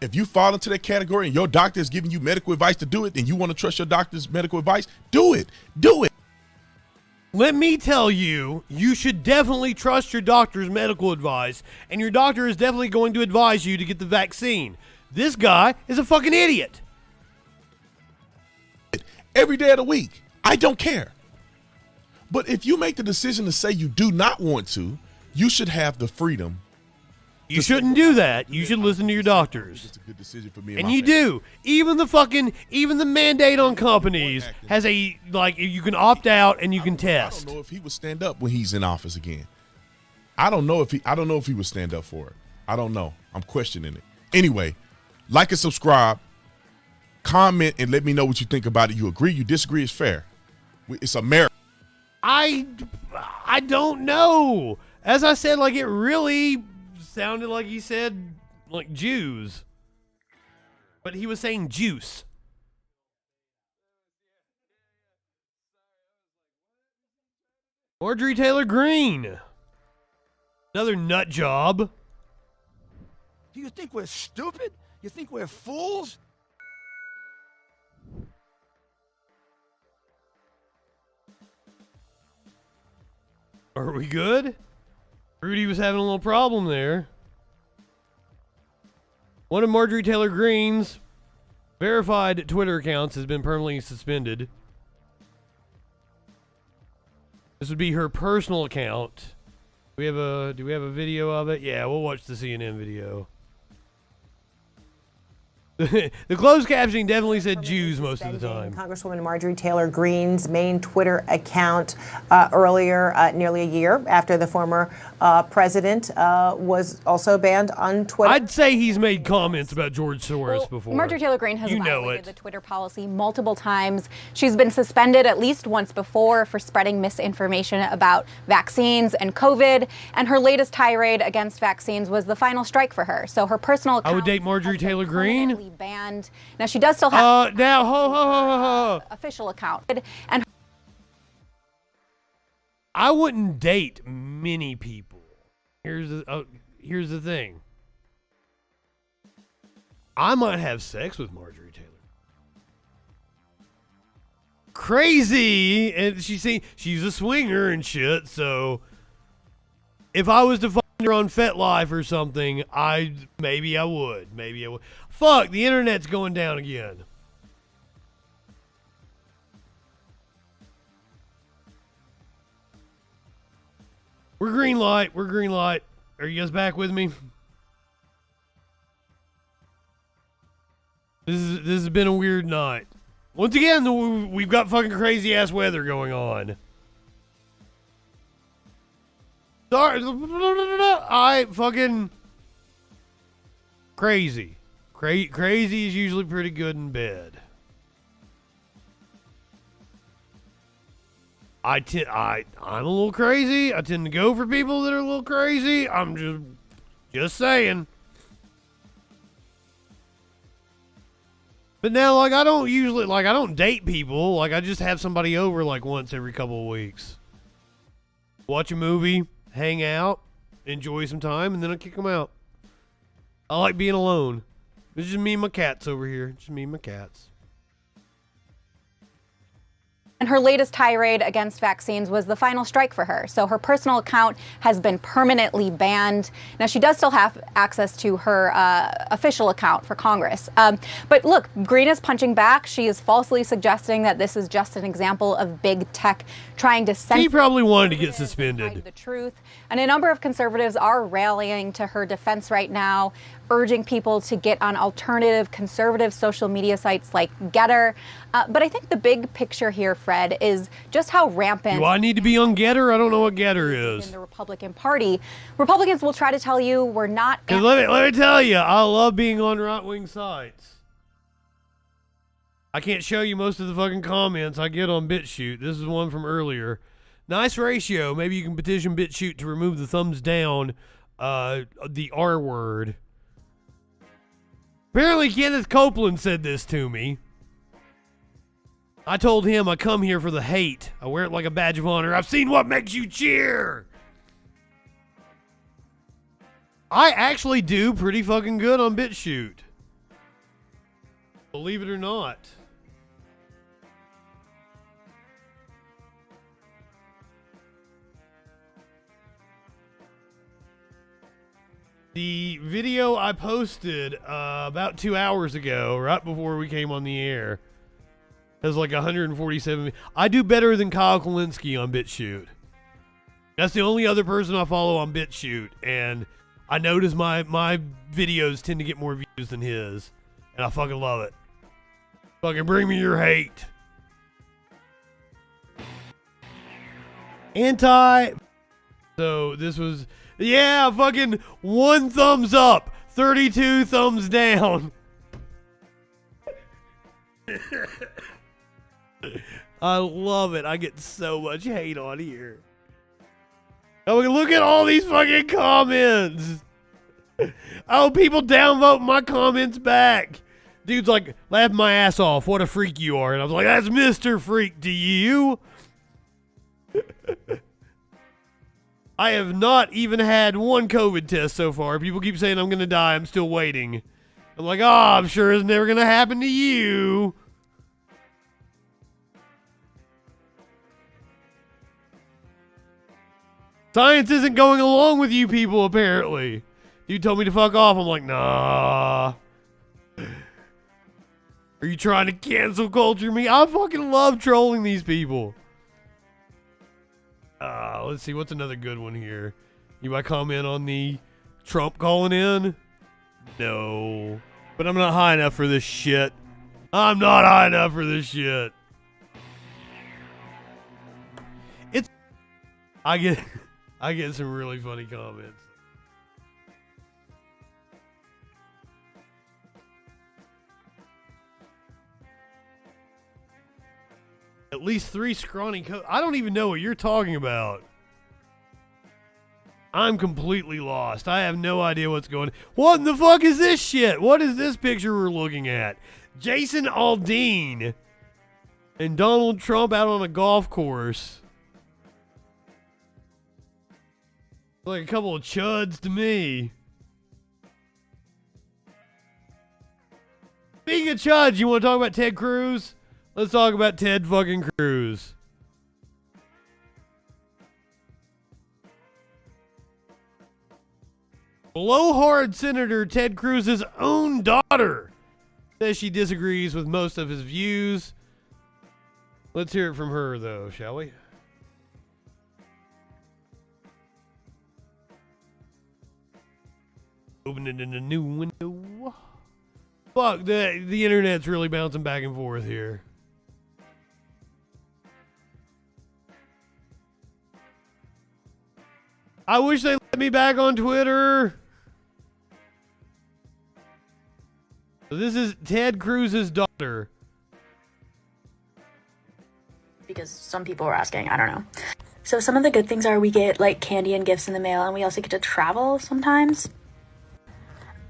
[SPEAKER 7] if you fall into that category and your doctor is giving you medical advice to do it, and you want to trust your doctor's medical advice, do it. Do it.
[SPEAKER 2] Let me tell you, you should definitely trust your doctor's medical advice, and your doctor is definitely going to advise you to get the vaccine. This guy is a fucking idiot.
[SPEAKER 7] Every day of the week. I don't care. But if you make the decision to say you do not want to, you should have the freedom.
[SPEAKER 2] You shouldn't do that. You should listen to your doctors.
[SPEAKER 7] It's a good decision for me.
[SPEAKER 2] And you do. Even the mandate on companies has you can opt out and you can test.
[SPEAKER 7] I don't know if he would stand up when he's in office again. I don't know if he would stand up for it. I don't know. I'm questioning it. Anyway, like and subscribe, comment, and let me know what you think about it. You agree, you disagree, it's fair. It's America.
[SPEAKER 2] I don't know. As I said, it really sounded like he said Jews, but he was saying juice. Marjorie Taylor Greene, another nut job.
[SPEAKER 10] Do you think we're stupid? You think we're fools?
[SPEAKER 2] Are we good? Rudy was having a little problem there. One of Marjorie Taylor Greene's verified Twitter accounts has been permanently suspended. This would be her personal account. Do we have a video of it? Yeah, we'll watch the CNN video. The closed captioning definitely said Jews most of the time.
[SPEAKER 3] Congresswoman Marjorie Taylor Greene's main Twitter account earlier, nearly a year after the former president was also banned on Twitter.
[SPEAKER 2] I'd say he's made comments about George Soros before.
[SPEAKER 6] Marjorie Taylor Greene has violated the Twitter policy multiple times. She's been suspended at least once before for spreading misinformation about vaccines and COVID. And her latest tirade against vaccines was the final strike for her. So her personal account
[SPEAKER 2] I would date Marjorie Taylor Greene.
[SPEAKER 6] Banned. Now she does still have official account. And
[SPEAKER 2] I wouldn't date many people. Here's the thing. I might have sex with Marjorie Taylor. Crazy, and she's a swinger and shit. So if I was to find her on FetLife or something, maybe I would. Fuck, the internet's going down again. We're green light. Are you guys back with me? This has been a weird night. Once again, we've got fucking crazy ass weather going on. Sorry, Crazy. Crazy is usually pretty good in bed. I'm a little crazy. I tend to go for people that are a little crazy. I'm just saying. But now, like, I don't date people. Like, I just have somebody over, like, once every couple of weeks. Watch a movie, hang out, enjoy some time, and then I kick them out. I like being alone. It's just me and my cats over here. Just me and my cats.
[SPEAKER 6] And her latest tirade against vaccines was the final strike for her. So her personal account has been permanently banned. Now, she does still have access to her official account for Congress. But look, Green is punching back. She is falsely suggesting that this is just an example of big tech trying to censor.
[SPEAKER 2] He probably wanted to get suspended.
[SPEAKER 6] The truth. And a number of conservatives are rallying to her defense right now, urging people to get on alternative conservative social media sites like Getter. But I think the big picture here, Fred, is just how rampant.
[SPEAKER 2] Do I need to be on Getter? I don't know what Getter is.
[SPEAKER 6] In the Republican Party, Republicans will try to tell you we're not.
[SPEAKER 2] Let me tell you, I love being on right-wing sites. I can't show you most of the fucking comments I get on BitChute. This is one from earlier. Nice ratio. Maybe you can petition BitChute to remove the thumbs down, the R word. Apparently Kenneth Copeland said this to me. I told him I come here for the hate. I wear it like a badge of honor. I've seen what makes you cheer. I actually do pretty fucking good on BitChute. Believe it or not. The video I posted about 2 hours ago, right before we came on the air, has like 147. I do better than Kyle Kulinski on BitChute. That's the only other person I follow on BitChute, and I notice my videos tend to get more views than his, and I fucking love it. Fucking bring me your hate. So this was, yeah, fucking 1 thumbs up, 32 thumbs down. I love it. I get so much hate on here. Oh, look at all these fucking comments. Oh, people downvote my comments back. Dude's like, laugh my ass off. What a freak you are. And I was like, that's Mr. Freak to you. I have not even had one COVID test so far. People keep saying I'm going to die. I'm still waiting. I'm like, oh, I'm sure it's never going to happen to you. Science isn't going along with you people, apparently. You told me to fuck off. I'm like, nah. Are you trying to cancel culture me? I fucking love trolling these people. Let's see. What's another good one here? You might comment on the Trump calling in? No. But I'm not high enough for this shit. I'm not high enough for this shit. I get some really funny comments. At least 3 scrawny I don't even know what you're talking about. I'm completely lost. I have no idea what's going on. What in the fuck is this shit? What is this picture we're looking at? Jason Aldean and Donald Trump out on a golf course. Like a couple of chuds to me. Speaking of chuds, you want to talk about Ted Cruz? Let's talk about Ted fucking Cruz. Blowhard Senator Ted Cruz's own daughter says she disagrees with most of his views. Let's hear it from her, though, shall we? Open it in a new window. Fuck, the internet's really bouncing back and forth here. I wish they let me back on Twitter. So this is Ted Cruz's daughter.
[SPEAKER 11] Because some people were asking, I don't know. So some of the good things are we get like candy and gifts in the mail, and we also get to travel sometimes.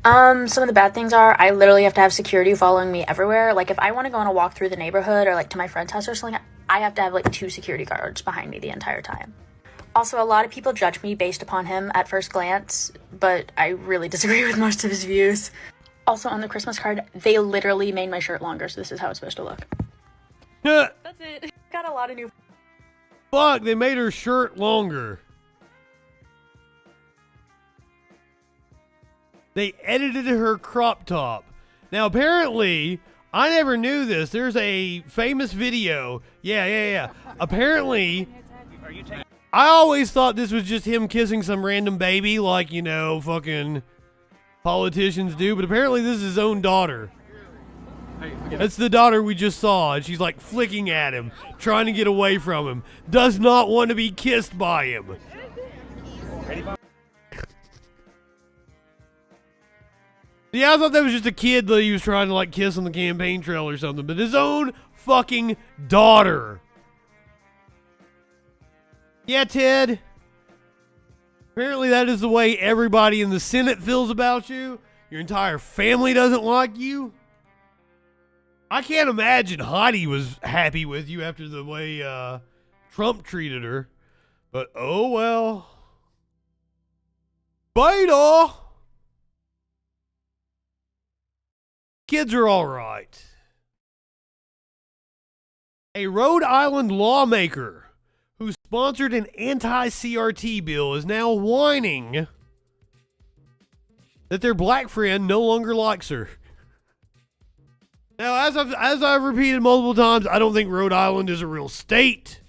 [SPEAKER 11] Some of the bad things are I literally have to have security following me everywhere. Like if I want to go on a walk through the neighborhood or like to my friend's house or something, I have to have like 2 security guards behind me the entire time. Also, a lot of people judge me based upon him at first glance, but I really disagree with most of his views. Also, on the Christmas card, they literally made my shirt longer, so this is how it's supposed to look. That's it. Got a lot of new...
[SPEAKER 2] Fuck, they made her shirt longer. They edited her crop top. Now, apparently, I never knew this. There's a famous video. Yeah. Apparently, I always thought this was just him kissing some random baby like, you know, fucking politicians do. But apparently this is his own daughter. That's the daughter we just saw. And she's like flicking at him, trying to get away from him. Does not want to be kissed by him. Yeah, I thought that was just a kid that he was trying to like kiss on the campaign trail or something, but his own fucking daughter. Yeah, Ted. Apparently that is the way everybody in the Senate feels about you. Your entire family doesn't like you. I can't imagine Heidi was happy with you after the way Trump treated her. But oh well. Beta. Kids are all right. A Rhode Island lawmaker who sponsored an anti-CRT bill is now whining that their black friend no longer likes her. Now, as I've repeated multiple times, I don't think Rhode Island is a real state.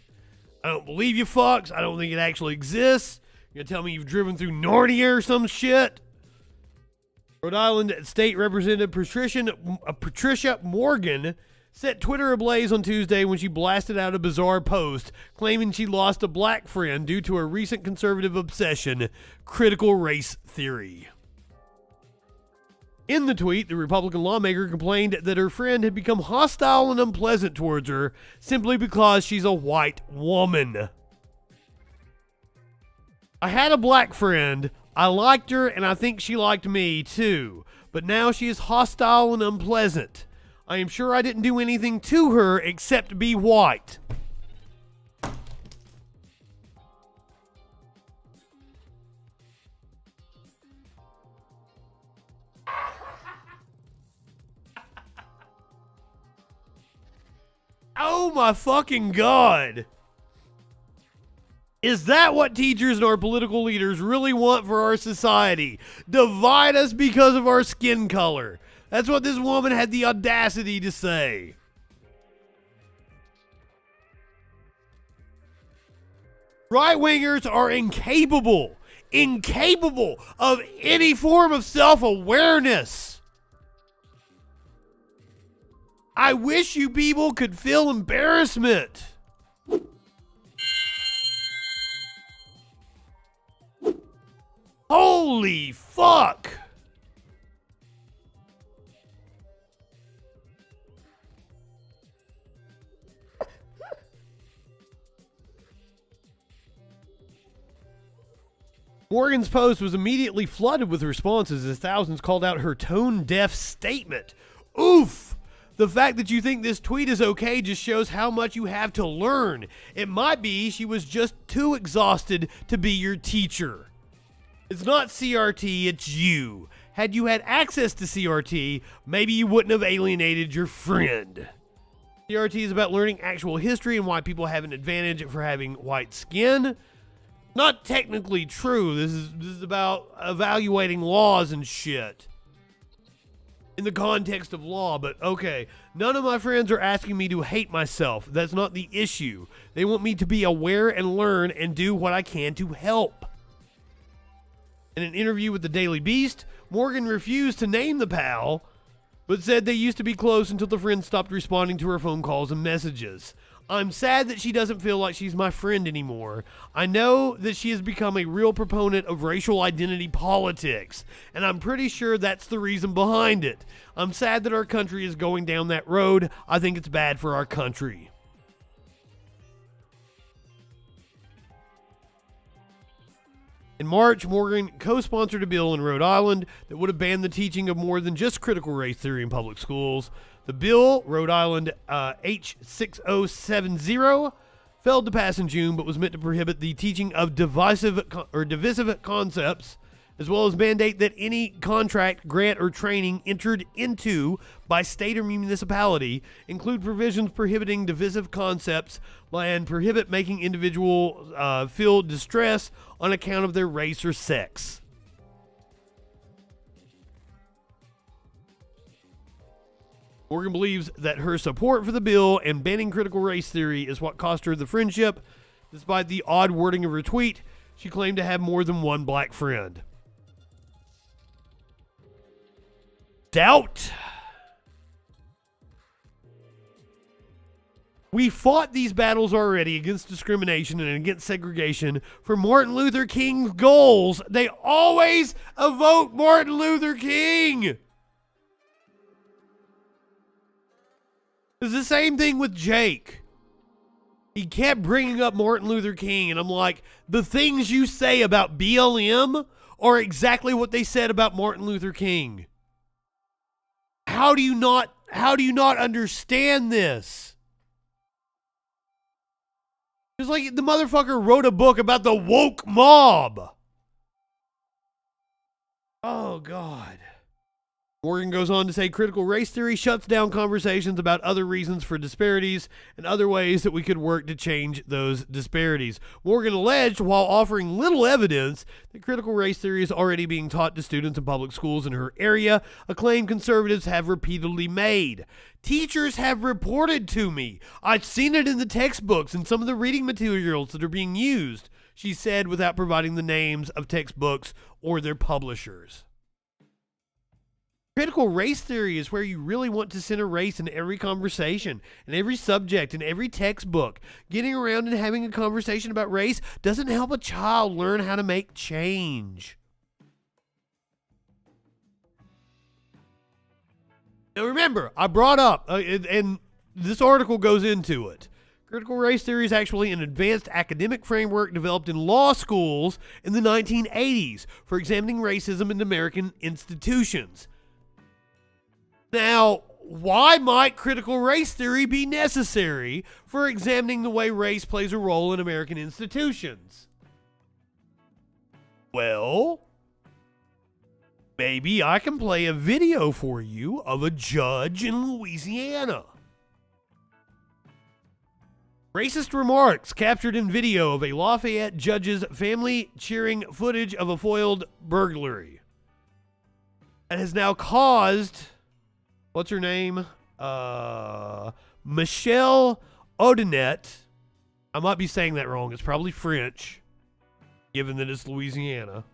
[SPEAKER 2] I don't believe you fucks. I don't think it actually exists. You're going to tell me you've driven through Narnia or some shit? Rhode Island State Representative Patricia Morgan set Twitter ablaze on Tuesday when she blasted out a bizarre post claiming she lost a black friend due to a recent conservative obsession, critical race theory. In the tweet, the Republican lawmaker complained that her friend had become hostile and unpleasant towards her simply because she's a white woman. I had a black friend. I liked her, and I think she liked me, too. But now she is hostile and unpleasant. I am sure I didn't do anything to her except be white. Oh my fucking God. Is that what teachers and our political leaders really want for our society? Divide us because of our skin color. That's what this woman had the audacity to say. Right-wingers are incapable of any form of self-awareness. I wish you people could feel embarrassment. Holy fuck! Morgan's post was immediately flooded with responses as thousands called out her tone-deaf statement. Oof! The fact that you think this tweet is okay just shows how much you have to learn. It might be she was just too exhausted to be your teacher. It's not CRT, it's you. Had you had access to CRT, maybe you wouldn't have alienated your friend. CRT is about learning actual history and why people have an advantage for having white skin. Not technically true. This is about evaluating laws and shit. In the context of law, but okay. None of my friends are asking me to hate myself. That's not the issue. They want me to be aware and learn and do what I can to help. In an interview with the Daily Beast, Morgan refused to name the pal, but said they used to be close until the friend stopped responding to her phone calls and messages. I'm sad that she doesn't feel like she's my friend anymore. I know that she has become a real proponent of racial identity politics, and I'm pretty sure that's the reason behind it. I'm sad that our country is going down that road. I think it's bad for our country. In March, Morgan co-sponsored a bill in Rhode Island that would have banned the teaching of more than just critical race theory in public schools. The bill, Rhode Island H6070, failed to pass in June, but was meant to prohibit the teaching of divisive concepts, as well as mandate that any contract, grant, or training entered into by state or municipality include provisions prohibiting divisive concepts and prohibit making individuals feel distress on account of their race or sex. Morgan believes that her support for the bill and banning critical race theory is what cost her the friendship. Despite the odd wording of her tweet, she claimed to have more than one black friend. Doubt. We fought these battles already against discrimination and against segregation for Martin Luther King's goals. They always evoke Martin Luther King. It's the same thing with Jake. He kept bringing up Martin Luther King, and I'm like, the things you say about BLM are exactly what they said about Martin Luther King. How do you not understand this? It's like the motherfucker wrote a book about the woke mob. Oh, God. Morgan goes on to say critical race theory shuts down conversations about other reasons for disparities and other ways that we could work to change those disparities. Morgan alleged, while offering little evidence, that critical race theory is already being taught to students in public schools in her area, a claim conservatives have repeatedly made. Teachers have reported to me. I've seen it in the textbooks and some of the reading materials that are being used, she said, without providing the names of textbooks or their publishers. Critical race theory is where you really want to center race in every conversation, in every subject, in every textbook. Getting around and having a conversation about race doesn't help a child learn how to make change. Now remember, I brought up, and this article goes into it, critical race theory is actually an advanced academic framework developed in law schools in the 1980s for examining racism in American institutions. Now, why might critical race theory be necessary for examining the way race plays a role in American institutions? Well, maybe I can play a video for you of a judge in Louisiana. Racist remarks captured in video of a Lafayette judge's family cheering footage of a foiled burglary. That has now caused... What's her name? Michelle Odinet. I might be saying that wrong. It's probably French, given that it's Louisiana.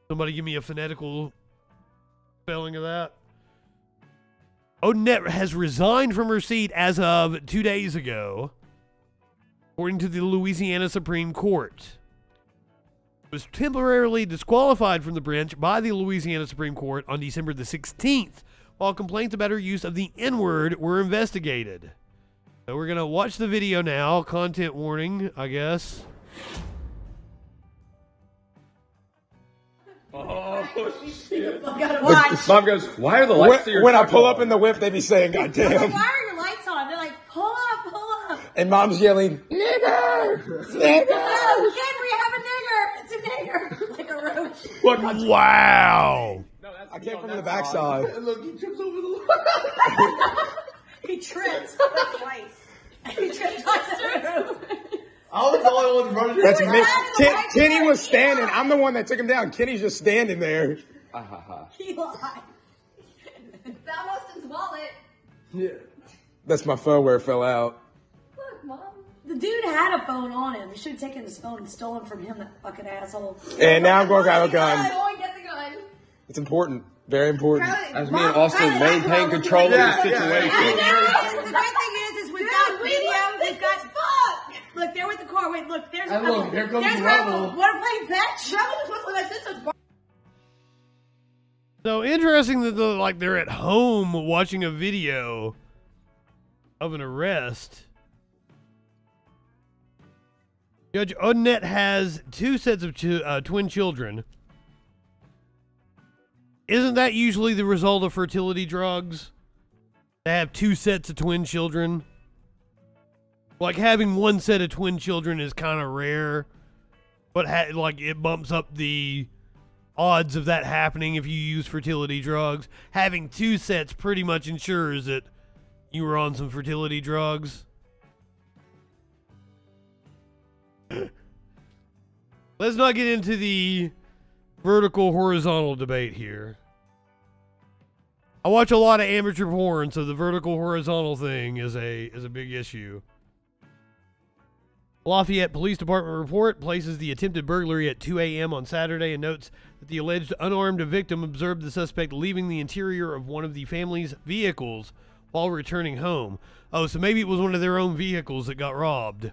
[SPEAKER 2] Somebody give me a phonetical spelling of that. Odinet has resigned from her seat as of 2 days ago, according to the Louisiana Supreme Court. Was temporarily disqualified from the bench by the Louisiana Supreme Court on December the 16th, while complaints about her use of the N-word were investigated. So we're going to watch the video now. Content warning, I guess.
[SPEAKER 13] Oh, shit. Mom goes, why are the lights
[SPEAKER 14] when I pull up in the whip, they be saying, God damn.
[SPEAKER 15] Like, why are your lights on? They're like, pull up, pull up.
[SPEAKER 14] And Mom's yelling, nigger! Nigger!
[SPEAKER 15] No, kid, we have a nigger! It's a nigger! Like a roach.
[SPEAKER 14] Look,
[SPEAKER 2] wow!
[SPEAKER 14] I came from the backside.
[SPEAKER 15] Look, he trips over the He trips twice. He tripped twice.
[SPEAKER 14] I was the only one running. That's me. Kenny was standing. I'm the one that took him down. Kenny's just standing there.
[SPEAKER 15] He lied. That Austin's wallet.
[SPEAKER 14] Yeah. That's my phone where it fell out.
[SPEAKER 15] Look, Mom. The dude had a phone on him. You should have taken his phone and stolen from him, that fucking asshole.
[SPEAKER 14] And now I'm going to grab a gun.
[SPEAKER 15] Go and get the gun.
[SPEAKER 14] It's important. Very important.
[SPEAKER 13] As me and Austin maintain control of the situation.
[SPEAKER 15] The great thing is we've got look, there's
[SPEAKER 13] And look, there comes
[SPEAKER 15] there's
[SPEAKER 13] Rebel.
[SPEAKER 15] Rebel. Wanna play fetch? Rebel just wants to let sisters.
[SPEAKER 2] So interesting that they're at home watching a video of an arrest. Judge Odinette has 2 sets of twin children. Isn't that usually the result of fertility drugs? To have 2 sets of twin children? Like, having 1 set of twin children is kind of rare, but it bumps up the odds of that happening if you use fertility drugs. Having 2 sets pretty much ensures that you were on some fertility drugs. Let's not get into the vertical horizontal debate here. I watch a lot of amateur porn, so the vertical horizontal thing is a big issue. Lafayette Police Department report places the attempted burglary at 2 a.m. on Saturday and notes that the alleged unarmed victim observed the suspect leaving the interior of one of the family's vehicles while returning home. Oh, so maybe it was one of their own vehicles that got robbed.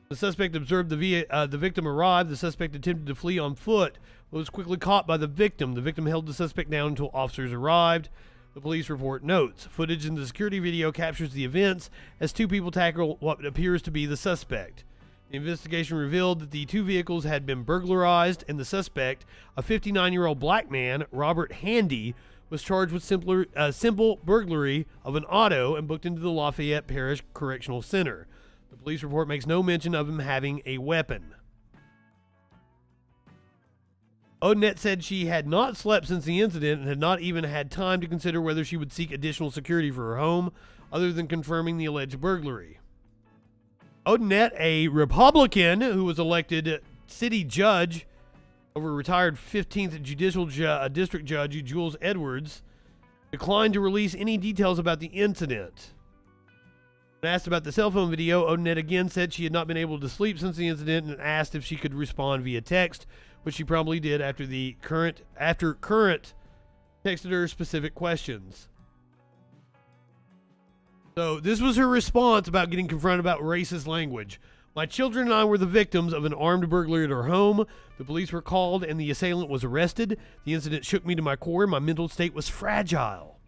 [SPEAKER 2] The suspect observed the victim arrive. The suspect attempted to flee on foot, but was quickly caught by the victim. The victim held the suspect down until officers arrived. The police report notes, footage in the security video captures the events as 2 people tackle what appears to be the suspect. The investigation revealed that the 2 vehicles had been burglarized, and the suspect, a 59-year-old black man, Robert Handy, was charged with simple burglary of an auto and booked into the Lafayette Parish Correctional Center. The police report makes no mention of him having a weapon. Odinette said she had not slept since the incident and had not even had time to consider whether she would seek additional security for her home, other than confirming the alleged burglary. Odinette, a Republican who was elected city judge over retired 15th Judicial District Judge Jules Edwards, declined to release any details about the incident. When asked about the cell phone video, Odinette again said she had not been able to sleep since the incident and asked if she could respond via text, which she probably did after Current texted her specific questions. So this was her response about getting confronted about racist language. My children and I were the victims of an armed burglary at our home. The police were called and the assailant was arrested. The incident shook me to my core. My mental state was fragile.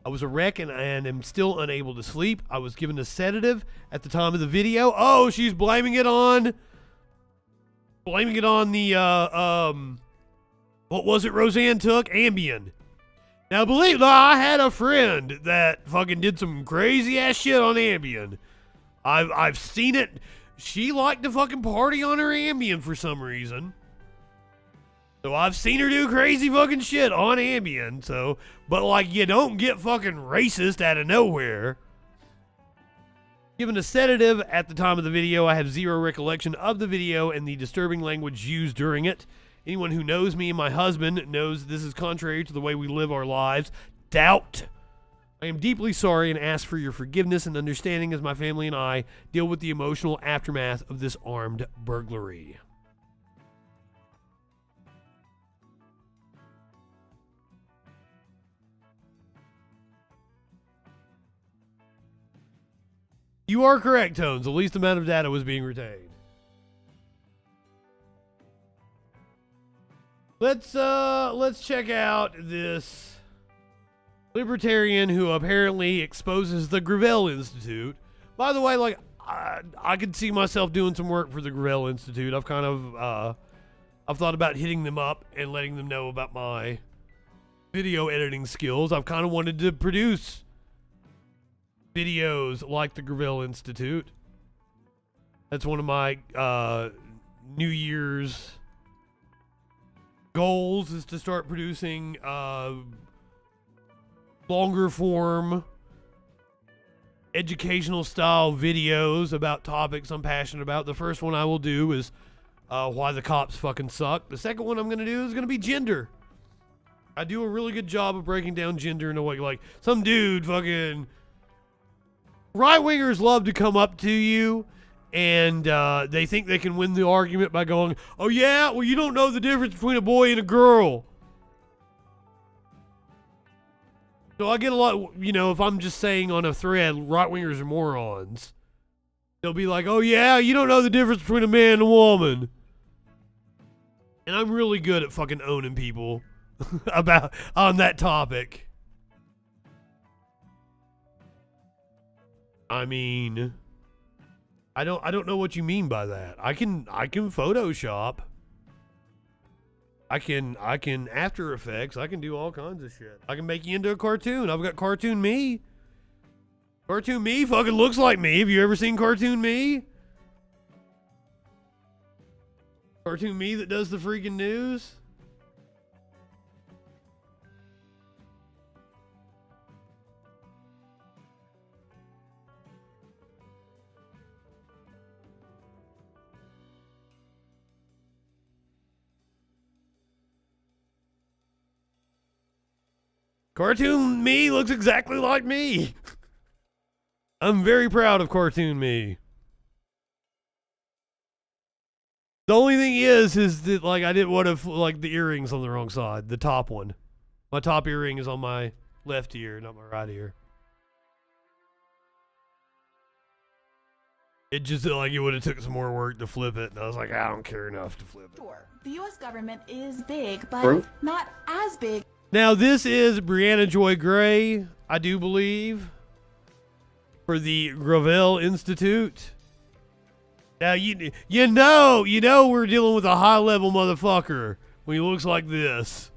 [SPEAKER 2] I was a wreck and am still unable to sleep. I was given a sedative at the time of the video. Oh, she's blaming it on the, what was it Roseanne took? Ambien. Now, I had a friend that fucking did some crazy ass shit on Ambien. I've seen it. She liked to fucking party on her Ambien for some reason. So I've seen her do crazy fucking shit on Ambien. So, but you don't get fucking racist out of nowhere. Given a sedative at the time of the video, I have zero recollection of the video and the disturbing language used during it. Anyone who knows me and my husband knows this is contrary to the way we live our lives. Doubt. I am deeply sorry and ask for your forgiveness and understanding as my family and I deal with the emotional aftermath of this armed burglary. You are correct, Tones. The least amount of data was being retained. Let's check out this libertarian who apparently exposes the Gravel Institute. By the way, I could see myself doing some work for the Gravel Institute. I've thought about hitting them up and letting them know about my video editing skills. I've kind of wanted to produce videos like the Gravel Institute. That's one of my New Year's goals, is to start producing longer form educational style videos about topics I'm passionate about. The first one I will do is why the cops fucking suck. The second one I'm going to do is going to be gender. I do a really good job of breaking down gender in a way, like some dude fucking... Right-wingers love to come up to you and they think they can win the argument by going, oh yeah, well you don't know the difference between a boy and a girl. So I get a lot, if I'm just saying on a thread, right-wingers are morons. They'll be like, oh yeah, you don't know the difference between a man and a woman. And I'm really good at fucking owning people on that topic. I mean, I don't know what you mean by that. I can Photoshop. I can After Effects. I can do all kinds of shit. I can make you into a cartoon. I've got Cartoon Me. Cartoon Me fucking looks like me. Have you ever seen Cartoon Me? Cartoon Me that does the freaking news? Cartoon Me looks exactly like me. I'm very proud of Cartoon Me. The only thing is that, like, I didn't want to, like, the earrings on the wrong side. The top one. My top earring is on my left ear, not my right ear. It just, like, it would have took some more work to flip it, and I was like, I don't care enough to flip it.
[SPEAKER 16] Sure, the U.S. government is big, but not as big.
[SPEAKER 2] Now, this is Brianna Joy Gray, I do believe, for the Gravel Institute. Now, you know we're dealing with a high-level motherfucker when he looks like this.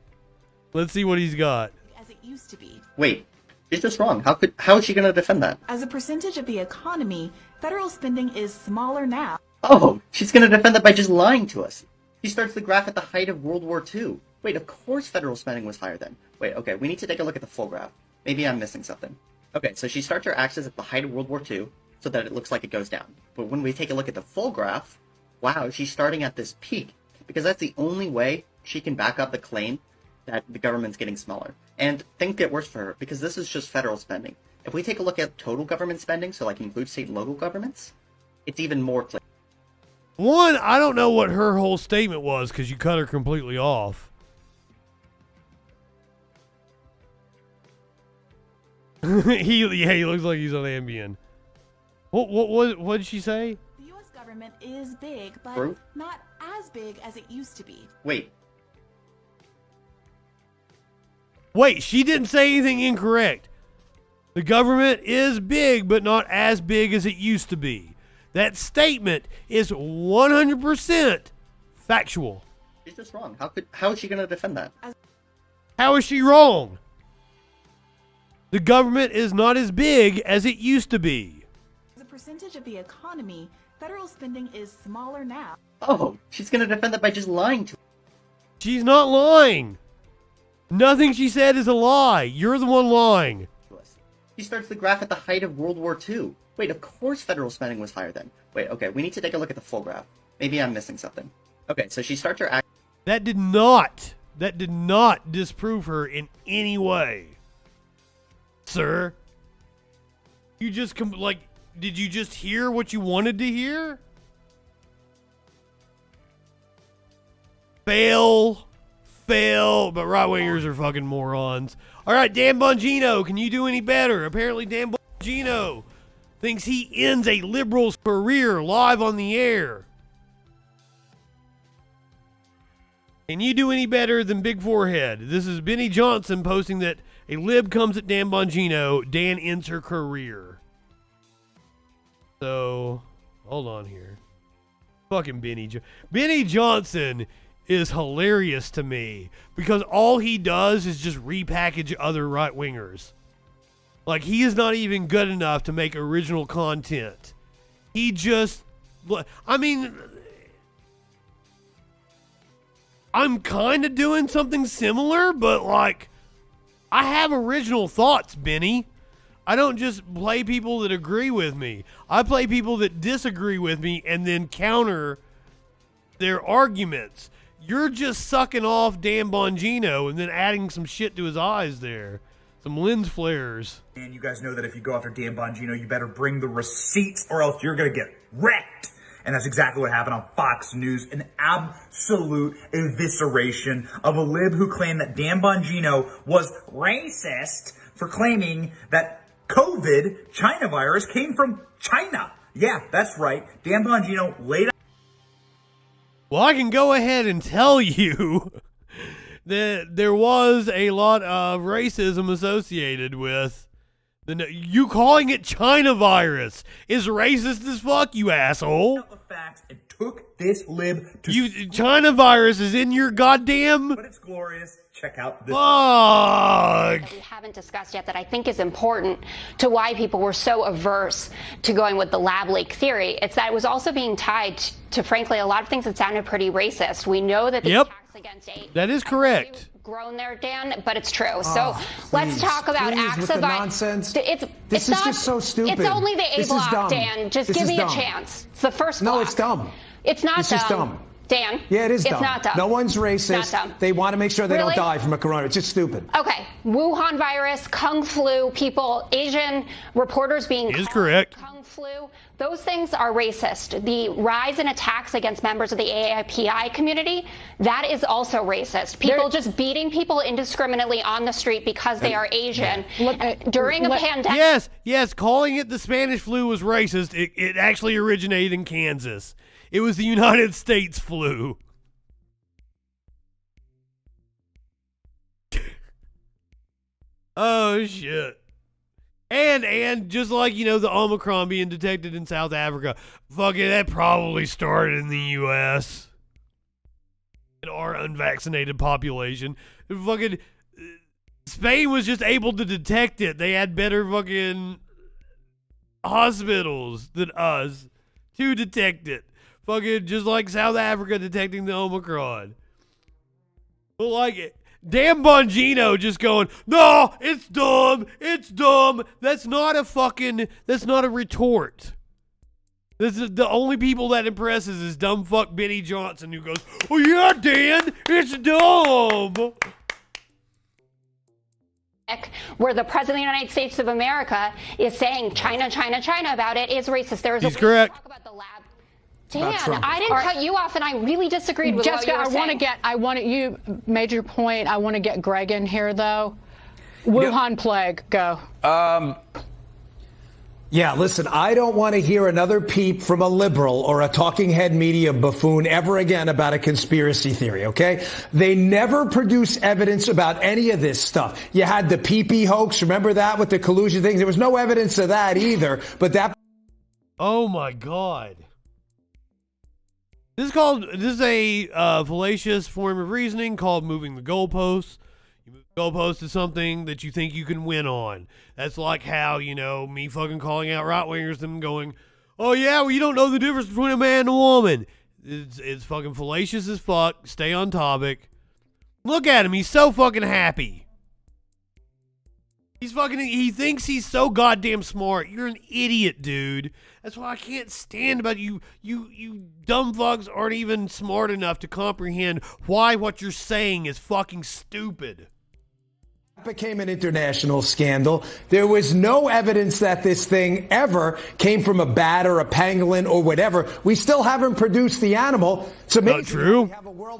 [SPEAKER 2] Let's see what he's got.
[SPEAKER 16] As it used to be.
[SPEAKER 17] Wait, she's just wrong. How is she going to defend that?
[SPEAKER 16] As a percentage of the economy, federal spending is smaller now.
[SPEAKER 17] Oh, she's going to defend that by just lying to us. She starts the graph at the height of World War II. Wait, of course federal spending was higher then. Wait, okay, we need to take a look at the full graph. Maybe I'm missing something. Okay, so she starts her axis at the height of World War II, so that it looks like it goes down. But when we take a look at the full graph, wow, she's starting at this peak, because that's the only way she can back up the claim that the government's getting smaller. And things get worse for her, because this is just federal spending. If we take a look at total government spending, so like include state and local governments, it's even more clear.
[SPEAKER 2] One, I don't know what her whole statement was, because you cut her completely off. he looks like he's on Ambien. What did she say?
[SPEAKER 16] The U.S. government is big, but not as big as it used to be.
[SPEAKER 17] Wait,
[SPEAKER 2] she didn't say anything incorrect. The government is big, but not as big as it used to be. That statement is 100% factual.
[SPEAKER 17] She's just wrong. How is she going to defend that?
[SPEAKER 2] How is she wrong? The government is not as big as it used to be.
[SPEAKER 16] As a percentage of the economy, federal spending is smaller now.
[SPEAKER 17] Oh, she's going to defend that by just lying to us.
[SPEAKER 2] She's not lying. Nothing she said is a lie. You're the one lying.
[SPEAKER 17] She starts the graph at the height of World War II. Wait, of course federal spending was higher then. Wait, okay, we need to take a look at the full graph. Maybe I'm missing something. Okay, so she starts her
[SPEAKER 2] That did not disprove her in any way. Sir, you just did you just hear what you wanted to hear? Fail, but right-wingers are fucking morons. All right, Dan Bongino, can you do any better? Apparently Dan Bongino thinks he ends a liberal's career live on the air. Can you do any better than Big Forehead? This is Benny Johnson posting that a lib comes at Dan Bongino. Dan ends her career. So, hold on here. Fucking Benny Johnson is hilarious to me because all he does is just repackage other right-wingers. Like, he is not even good enough to make original content. He just... I mean... I'm kind of doing something similar, but, like... I have original thoughts, Benny. I don't just play people that agree with me. I play people that disagree with me and then counter their arguments. You're just sucking off Dan Bongino and then adding some shit to his eyes there. Some lens flares.
[SPEAKER 18] And you guys know that if you go after Dan Bongino, you better bring the receipts or else you're going to get wrecked. And that's exactly what happened on Fox News. An absolute evisceration of a lib who claimed that Dan Bongino was racist for claiming that COVID, China virus, came from China. Yeah, that's right. Dan Bongino laid out.
[SPEAKER 2] Well, I can go ahead and tell you that there was a lot of racism associated with you calling it China virus is racist as fuck, you asshole.
[SPEAKER 18] The facts and took this lib to
[SPEAKER 2] China virus is in your goddamn.
[SPEAKER 18] But it's glorious. Check out this.
[SPEAKER 2] Fuck.
[SPEAKER 12] We haven't discussed yet that I think is important to why people were so averse to going with the lab leak theory. It's that it was also being tied to, frankly, a lot of things that sounded pretty racist. We know that the attacks against
[SPEAKER 2] that is correct.
[SPEAKER 12] Grown there, Dan, but it's true. So let's talk about acts of
[SPEAKER 19] nonsense.
[SPEAKER 12] It's
[SPEAKER 19] not, just so stupid.
[SPEAKER 12] It's only the A block, Dan. Just give me a chance. It's the first block.
[SPEAKER 19] No, it's dumb.
[SPEAKER 12] It's not
[SPEAKER 19] dumb. It's just dumb.
[SPEAKER 12] Dan.
[SPEAKER 19] Yeah, it is dumb.
[SPEAKER 12] It's not dumb.
[SPEAKER 19] No one's racist. They want to make sure they don't die from a corona. It's just stupid.
[SPEAKER 12] Okay. Wuhan virus, Kung flu, people, Asian reporters being
[SPEAKER 2] is correct.
[SPEAKER 12] Kung flu. Those things are racist. The rise in attacks against members of the AAPI community, that is also racist. People just beating people indiscriminately on the street because they are Asian. During a pandemic.
[SPEAKER 2] Yes, calling it the Spanish flu was racist. It actually originated in Kansas. It was the United States flu. Oh, shit. And just like, the Omicron being detected in South Africa, fucking that probably started in the U.S. in our unvaccinated population. Fucking Spain was just able to detect it. They had better fucking hospitals than us to detect it. Fucking just like South Africa detecting the Omicron. But like it. Dan Bongino just going, no, it's dumb. That's not a retort. This is the only people that impresses is dumb fuck Benny Johnson who goes, oh yeah, Dan, it's dumb.
[SPEAKER 12] Where the President of the United States of America is saying China about it is racist. There is
[SPEAKER 2] He's correct.
[SPEAKER 12] Talk about the lab. Dan, I didn't cut you off, and I really disagreed with
[SPEAKER 20] Jessica,
[SPEAKER 12] what you were saying.
[SPEAKER 20] You made your point. I want to get Greg in here, though. Wuhan plague, go.
[SPEAKER 19] Yeah, listen, I don't want to hear another peep from a liberal or a talking head media buffoon ever again about a conspiracy theory, okay? They never produce evidence about any of this stuff. You had the pee-pee hoax, remember that with the collusion thing? There was no evidence of that either, but that...
[SPEAKER 2] Oh, my God. This is a fallacious form of reasoning called moving the goalposts. You move the goalpost to something that you think you can win on. That's like how, me fucking calling out right-wingers and going, oh yeah, well you don't know the difference between a man and a woman. It's fucking fallacious as fuck. Stay on topic. Look at him. He's so fucking happy. He thinks he's so goddamn smart. You're an idiot, dude. That's why I can't stand about you. You dumb fucks aren't even smart enough to comprehend why what you're saying is fucking stupid.
[SPEAKER 19] Became an international scandal. There was no evidence that this thing ever came from a bat or a pangolin or whatever. We still haven't produced the animal. So
[SPEAKER 2] not true.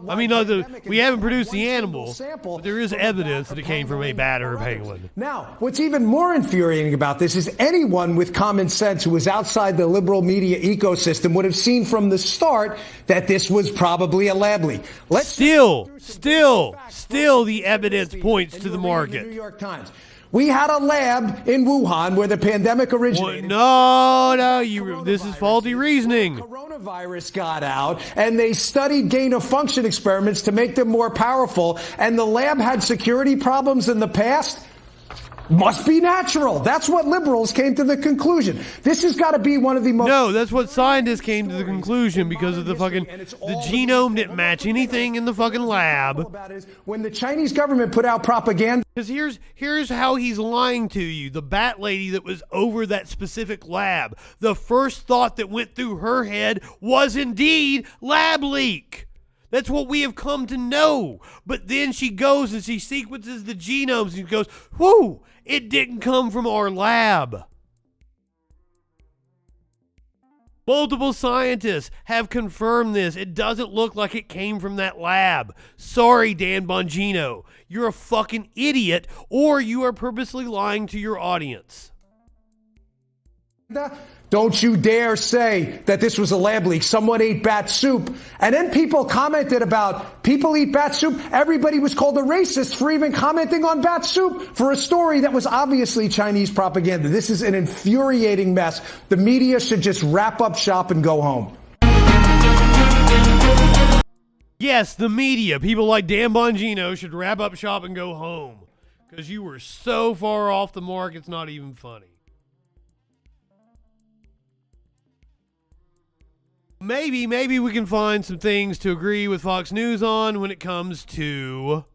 [SPEAKER 2] I mean, we haven't produced the animal, but there is evidence that it came from a bat or a pangolin.
[SPEAKER 19] Now, what's even more infuriating about this is anyone with common sense who was outside the liberal media ecosystem would have seen from the start that this was probably a lab leak.
[SPEAKER 2] Still, the evidence points to the market.
[SPEAKER 19] New York Times. We had a lab in Wuhan where the pandemic originated.
[SPEAKER 2] This is faulty reasoning.
[SPEAKER 19] Coronavirus got out, and they studied gain-of-function experiments to make them more powerful, and the lab had security problems in the past. Must be natural. That's what liberals came to the conclusion. This has got to be one of the most...
[SPEAKER 2] No, that's what scientists came to the conclusion because of the genome didn't match anything in the fucking lab.
[SPEAKER 19] When the Chinese government put out propaganda...
[SPEAKER 2] Because here's how he's lying to you. The bat lady that was over that specific lab, the first thought that went through her head was indeed lab leak. That's what we have come to know. But then she goes and she sequences the genomes and goes, whoo, it didn't come from our lab. Multiple scientists have confirmed this. It doesn't look like it came from that lab. Sorry, Dan Bongino. You're a fucking idiot, or you are purposely lying to your audience.
[SPEAKER 19] Don't you dare say that this was a lab leak. Someone ate bat soup. And then people commented about people eat bat soup. Everybody was called a racist for even commenting on bat soup for a story that was obviously Chinese propaganda. This is an infuriating mess. The media should just wrap up shop and go home.
[SPEAKER 2] Yes, the media, people like Dan Bongino, should wrap up shop and go home. Because you were so far off the mark, it's not even funny. Maybe we can find some things to agree with Fox News on when it comes to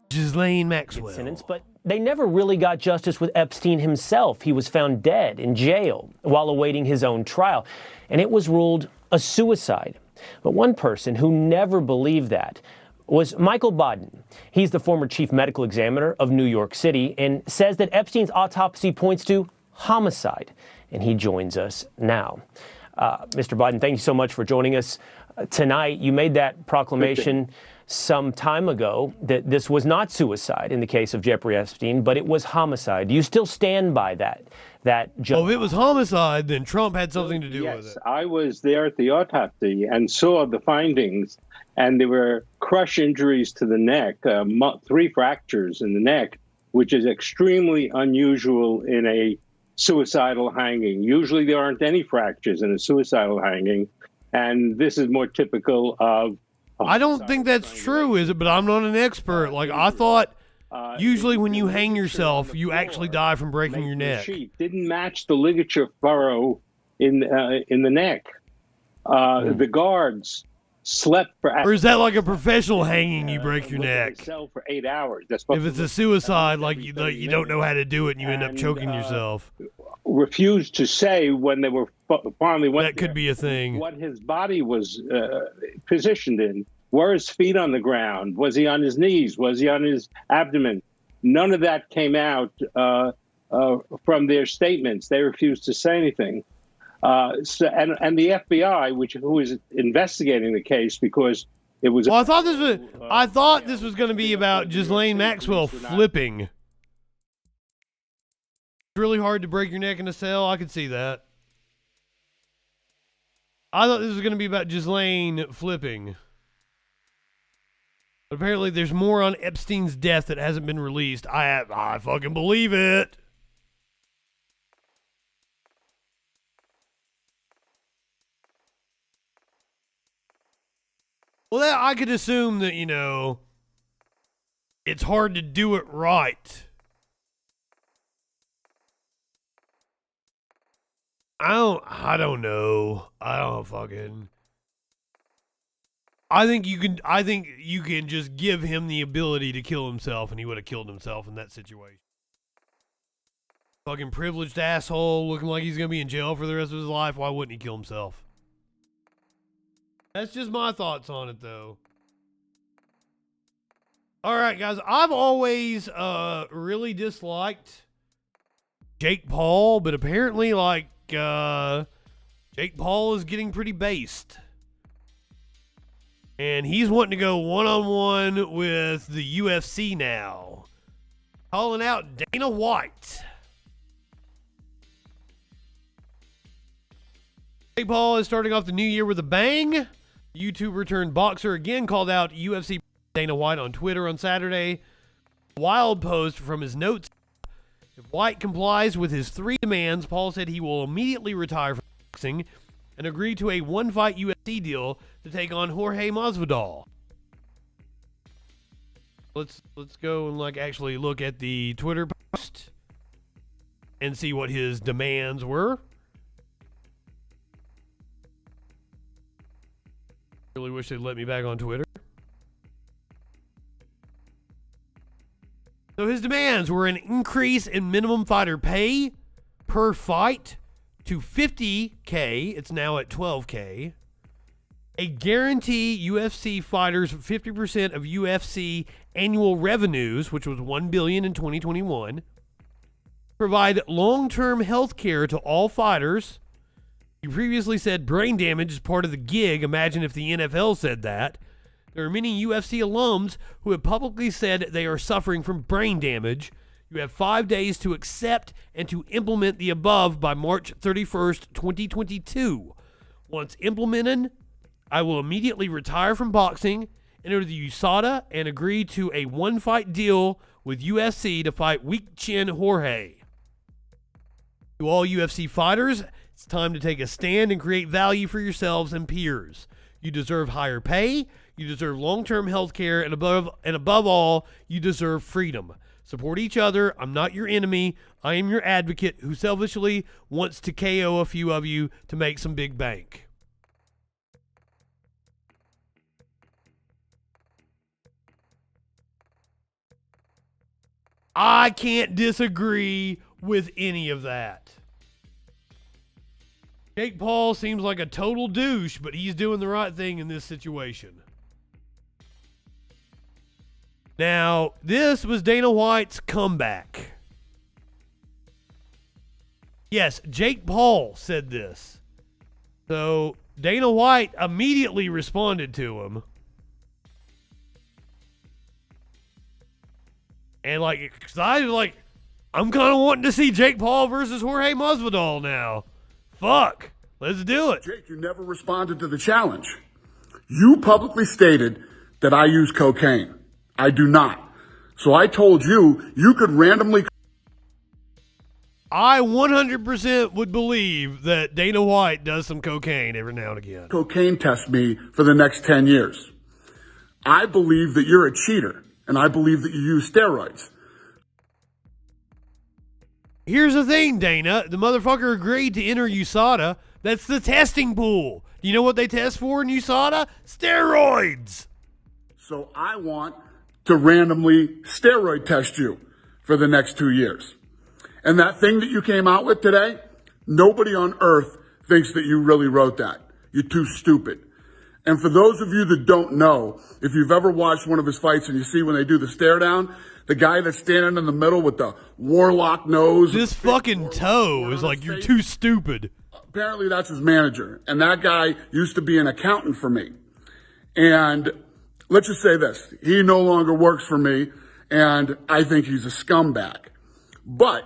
[SPEAKER 2] Ghislaine Maxwell.
[SPEAKER 1] Sentence, but they never really got justice with Epstein himself. He was found dead in jail while awaiting his own trial, and it was ruled a suicide. But one person who never believed that was Michael Baden. He's the former chief medical examiner of New York City and says that Epstein's autopsy points to homicide, and he joins us now. Mr. Biden, thank you so much for joining us tonight. You made that proclamation some time ago that this was not suicide in the case of Jeffrey Epstein, but it was homicide. Do you still stand by that?
[SPEAKER 2] Well, if it was homicide, then Trump had something to do with it.
[SPEAKER 5] Yes, I was there at the autopsy and saw the findings, and there were crush injuries to the neck, 3 fractures in the neck, which is extremely unusual in a suicidal hanging. Usually there aren't any fractures in a suicidal hanging, and this is more typical of
[SPEAKER 2] I don't think that's true, is it? But I'm not an expert. Like, I thought usually when you hang yourself, you actually die from breaking your neck.
[SPEAKER 5] The sheet didn't match the ligature furrow in the neck. The guards slept for.
[SPEAKER 2] Or is that like a professional hanging? You break your neck.
[SPEAKER 5] Cell for 8 hours. That's
[SPEAKER 2] if it's a suicide, like you don't know how to do it, and you end up choking yourself.
[SPEAKER 5] Refused to say when they were finally went.
[SPEAKER 2] That could be a thing.
[SPEAKER 5] What his body was positioned in. Were his feet on the ground? Was he on his knees? Was he on his abdomen? None of that came out from their statements. They refused to say anything. And the FBI, who is investigating the case because it was.
[SPEAKER 2] Well, I thought this was going to be about Ghislaine Maxwell flipping. It's really hard to break your neck in a cell. I could see that. I thought this was going to be about Ghislaine flipping. But apparently there's more on Epstein's death that hasn't been released. I fucking believe it. Well, I could assume that, it's hard to do it right. I don't know. I think you can just give him the ability to kill himself, and he would have killed himself in that situation. Fucking privileged asshole looking like he's going to be in jail for the rest of his life. Why wouldn't he kill himself? That's just my thoughts on it, though. All right, guys. I've always really disliked Jake Paul, but apparently, Jake Paul is getting pretty based. And he's wanting to go one-on-one with the UFC now. Calling out Dana White. Jake Paul is starting off the new year with a bang. YouTuber turned boxer again called out UFC Dana White on Twitter on Saturday. Wild post from his notes. If White complies with his 3 demands, Paul said he will immediately retire from boxing and agree to a 1-fight UFC deal to take on Jorge Masvidal. Let's go and actually look at the Twitter post and see what his demands were. Really wish they'd let me back on Twitter. So his demands were an increase in minimum fighter pay per fight to $50K. It's now at $12K. A guarantee UFC fighters 50% of UFC annual revenues, which was $1 billion in 2021. Provide long-term health care to all fighters. You previously said brain damage is part of the gig. Imagine if the NFL said that. There are many UFC alums who have publicly said they are suffering from brain damage. You have 5 days to accept and to implement the above by March 31st, 2022. Once implemented, I will immediately retire from boxing, enter the USADA, and agree to a one-fight deal with UFC to fight Weak Chin Jorge. To all UFC fighters, it's time to take a stand and create value for yourselves and peers. You deserve higher pay, you deserve long-term health care, and above all, you deserve freedom. Support each other. I'm not your enemy. I am your advocate who selfishly wants to KO a few of you to make some big bank. I can't disagree with any of that. Jake Paul seems like a total douche, but he's doing the right thing in this situation. Now, this was Dana White's comeback. Yes, Jake Paul said this. So, Dana White immediately responded to him. And I'm kind of wanting to see Jake Paul versus Jorge Masvidal now. Fuck. Let's do it.
[SPEAKER 21] Jake, you never responded to the challenge. You publicly stated that I use cocaine. I do not. So I told you, you could randomly...
[SPEAKER 2] I 100% would believe that Dana White does some cocaine every now and again.
[SPEAKER 21] Cocaine test me for the next 10 years. I believe that you're a cheater, and I believe that you use steroids.
[SPEAKER 2] Here's the thing, Dana. The motherfucker agreed to enter USADA. That's the testing pool. Do you know what they test for in USADA? Steroids.
[SPEAKER 21] So I want to randomly steroid test you for the next 2 years. And that thing that you came out with today, nobody on earth thinks that you really wrote that. You're too stupid. And for those of you that don't know, if you've ever watched one of his fights and you see when they do the stare down, the guy that's standing in the middle with the warlock nose.
[SPEAKER 2] This fucking toe is like, you're too stupid.
[SPEAKER 21] Apparently that's his manager. And that guy used to be an accountant for me. And let's just say this. He no longer works for me, and I think he's a scumbag. But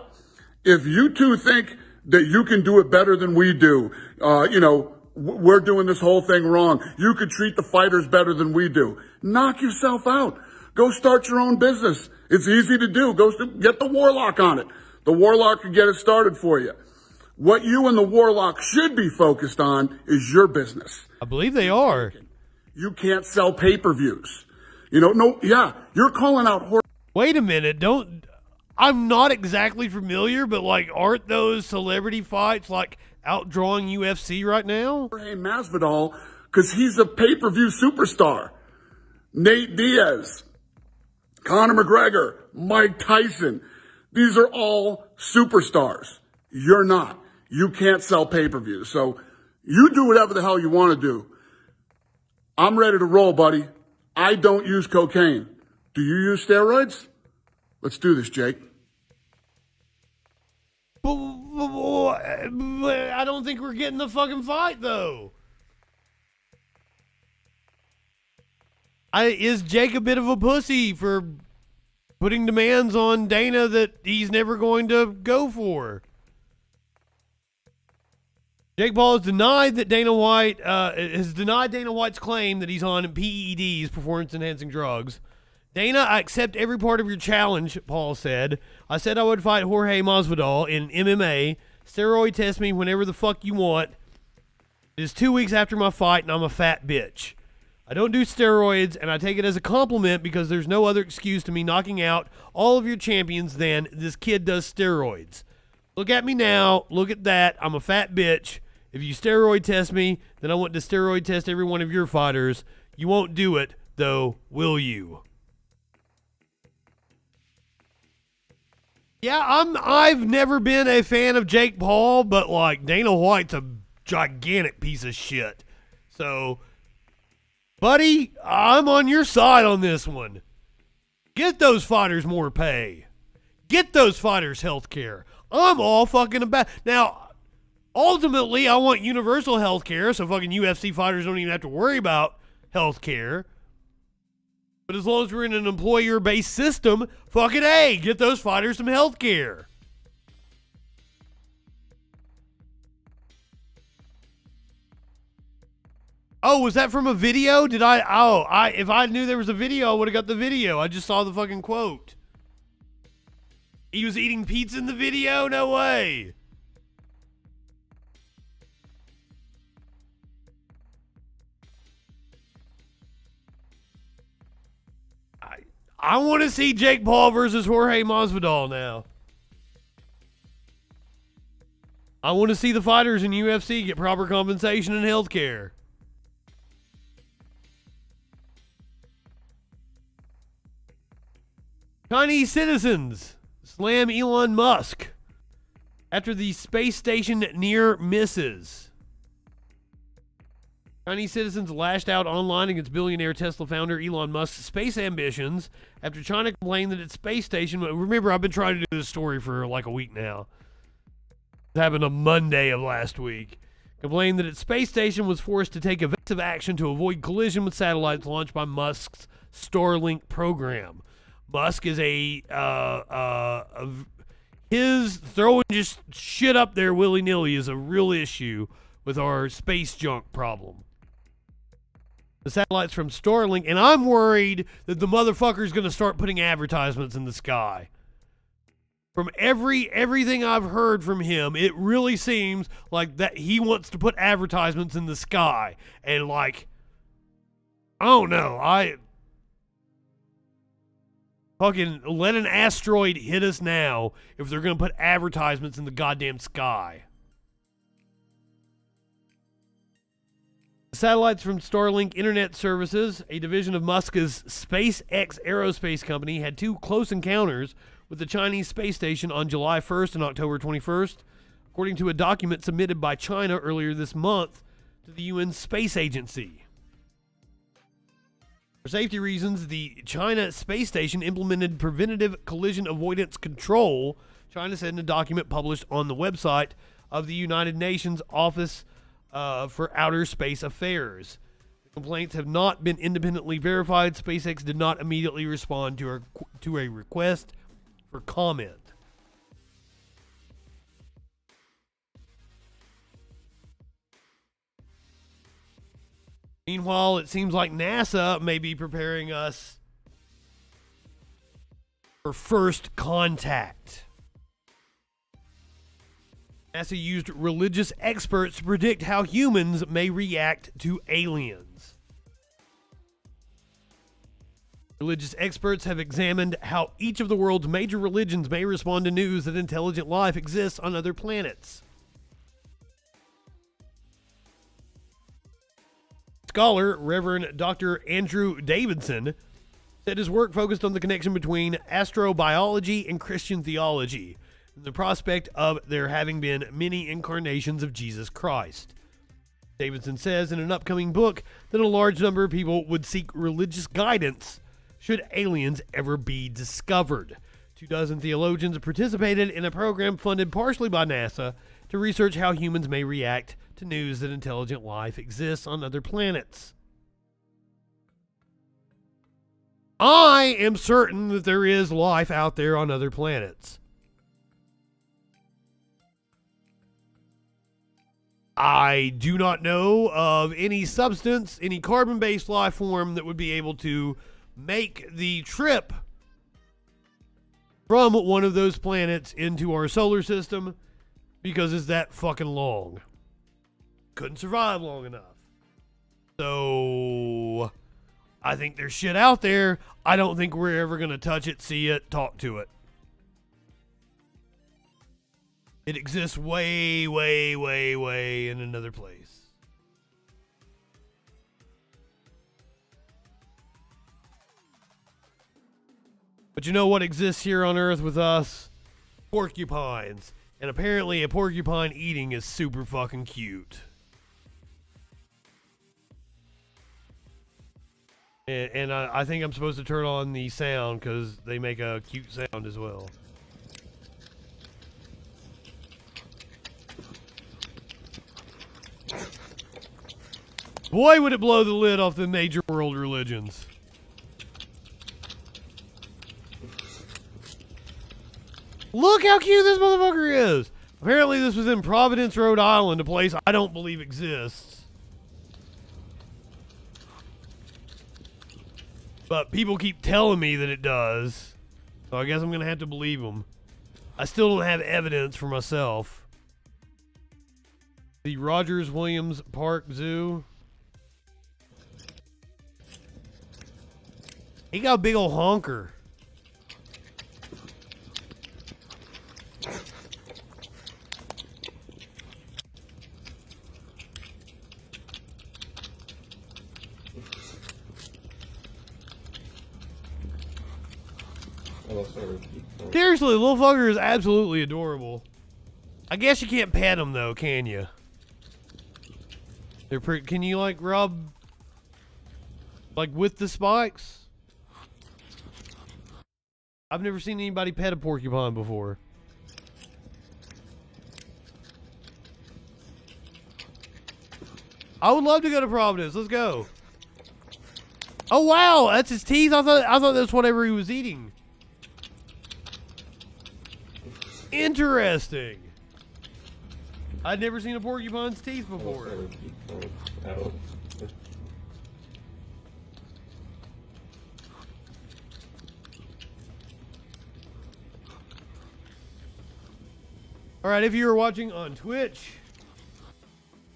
[SPEAKER 21] if you two think that you can do it better than we do, we're doing this whole thing wrong. You could treat the fighters better than we do. Knock yourself out. Go start your own business. It's easy to do. Get the Warlock on it. The Warlock can get it started for you. What you and the Warlock should be focused on is your business.
[SPEAKER 2] I believe they are.
[SPEAKER 21] You can't sell pay-per-views. You're calling out...
[SPEAKER 2] Wait a minute. I'm not exactly familiar, but aren't those celebrity fights outdrawing UFC right now?
[SPEAKER 21] Jorge Masvidal, because he's a pay-per-view superstar. Nate Diaz, Conor McGregor, Mike Tyson. These are all superstars. You're not. You can't sell pay-per-views. So you do whatever the hell you want to do. I'm ready to roll, buddy. I don't use cocaine. Do you use steroids? Let's do this, Jake.
[SPEAKER 2] I don't think we're getting the fucking fight, though. Is Jake a bit of a pussy for putting demands on Dana that he's never going to go for? Jake Paul has denied that Dana White's claim that he's on PEDs, performance-enhancing drugs. Dana, I accept every part of your challenge, Paul said. I said I would fight Jorge Masvidal in MMA. Steroid test me whenever the fuck you want. It is 2 weeks after my fight, and I'm a fat bitch. I don't do steroids, and I take it as a compliment because there's no other excuse to me knocking out all of your champions than this kid does steroids. Look at me now. Look at that. I'm a fat bitch. If you steroid test me, then I want to steroid test every one of your fighters. You won't do it, though, will you? Yeah, I've never been a fan of Jake Paul, but Dana White's a gigantic piece of shit. So, buddy, I'm on your side on this one. Get those fighters more pay. Get those fighters health care. I'm all fucking about. Now, ultimately, I want universal health care so fucking UFC fighters don't even have to worry about health care. But as long as we're in an employer-based system, fucking A, get those fighters some health care. Oh, was that from a video? If I knew there was a video, I would have got the video. I just saw the fucking quote. He was eating pizza in the video? No way. I want to see Jake Paul versus Jorge Masvidal now. I want to see the fighters in UFC get proper compensation and health care. Chinese citizens slam Elon Musk after the space station near misses. Chinese citizens lashed out online against billionaire Tesla founder Elon Musk's space ambitions after China complained that its space station... Remember, I've been trying to do this story for like a week now. It happened on Monday of last week. Complained that its space station was forced to take evasive action to avoid collision with satellites launched by Musk's Starlink program. Musk is his throwing just shit up there willy-nilly is a real issue with our space junk problem. The satellites from Starlink, and I'm worried that the motherfucker's going to start putting advertisements in the sky. From everything I've heard from him, it really seems like that he wants to put advertisements in the sky. And like, I don't know, fucking let an asteroid hit us now if they're going to put advertisements in the goddamn sky. Satellites from Starlink Internet Services, a division of Musk's SpaceX aerospace company, had two close encounters with the Chinese space station on July 1st and October 21st, according to a document submitted by China earlier this month to the UN Space Agency. For safety reasons, the China space station implemented preventative collision avoidance control, China said in a document published on the website of the United Nations Office for Outer Space Affairs. The complaints have not been independently verified. SpaceX did not immediately respond to a request for comment. Meanwhile, it seems like NASA may be preparing us for first contact. NASA used religious experts to predict how humans may react to aliens. Religious experts have examined how each of the world's major religions may respond to news that intelligent life exists on other planets. Scholar, Reverend Dr. Andrew Davidson, said his work focused on the connection between astrobiology and Christian theology, and the prospect of there having been many incarnations of Jesus Christ. Davidson says in an upcoming book that a large number of people would seek religious guidance should aliens ever be discovered. 24 theologians participated in a program funded partially by NASA to research how humans may react to news that intelligent life exists on other planets. I am certain that there is life out there on other planets. I do not know of any substance, any carbon-based life form that would be able to make the trip from one of those planets into our solar system because it's that fucking long. Couldn't survive long enough. So I think there's shit out there. I don't think we're ever going to touch it, see it, talk to it. It exists way, way, way, way in another place. But you know what exists here on Earth with us? Porcupines. And apparently a porcupine eating is super fucking cute. And I think I'm supposed to turn on the sound because they make a cute sound as well. Boy, would it blow the lid off the major world religions. Look how cute this motherfucker is. Apparently this was in Providence, Rhode Island, a place I don't believe exists. But people keep telling me that it does. So I guess I'm going to have to believe them. I still don't have evidence for myself. The Rogers Williams Park Zoo. He got a big old honker. Seriously, little fucker is absolutely adorable. I guess you can't pet him though, can you? They're pretty. Can you like rub, like with the spikes? I've never seen anybody pet a porcupine before. I would love to go to Providence. Let's go. Oh wow, that's his teeth. I thought that's whatever he was eating. Interesting. I'd never seen a porcupine's teeth before. Alright, if you were watching on Twitch,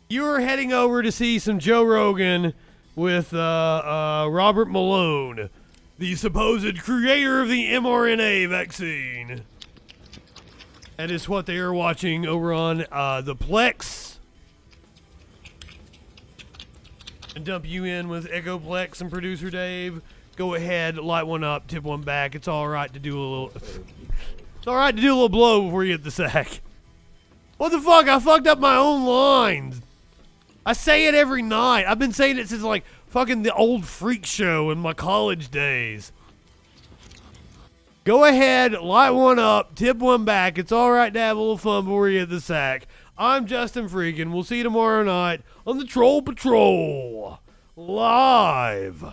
[SPEAKER 2] you were heading over to see some Joe Rogan with Robert Malone, the supposed creator of the mRNA vaccine. That is what they are watching over on the Plex. And dump you in with Echo Plex and producer Dave. Go ahead, light one up, tip one back. It's alright to do a little... It's alright to do a little blow before you get the sack. What the fuck? I fucked up my own lines. I say it every night. I've been saying it since like fucking the old freak show in my college days. Go ahead, light one up, tip one back. It's alright to have a little fun before you hit the sack. I'm Justin Freakin. We'll see you tomorrow night on the Troll Patrol. Live.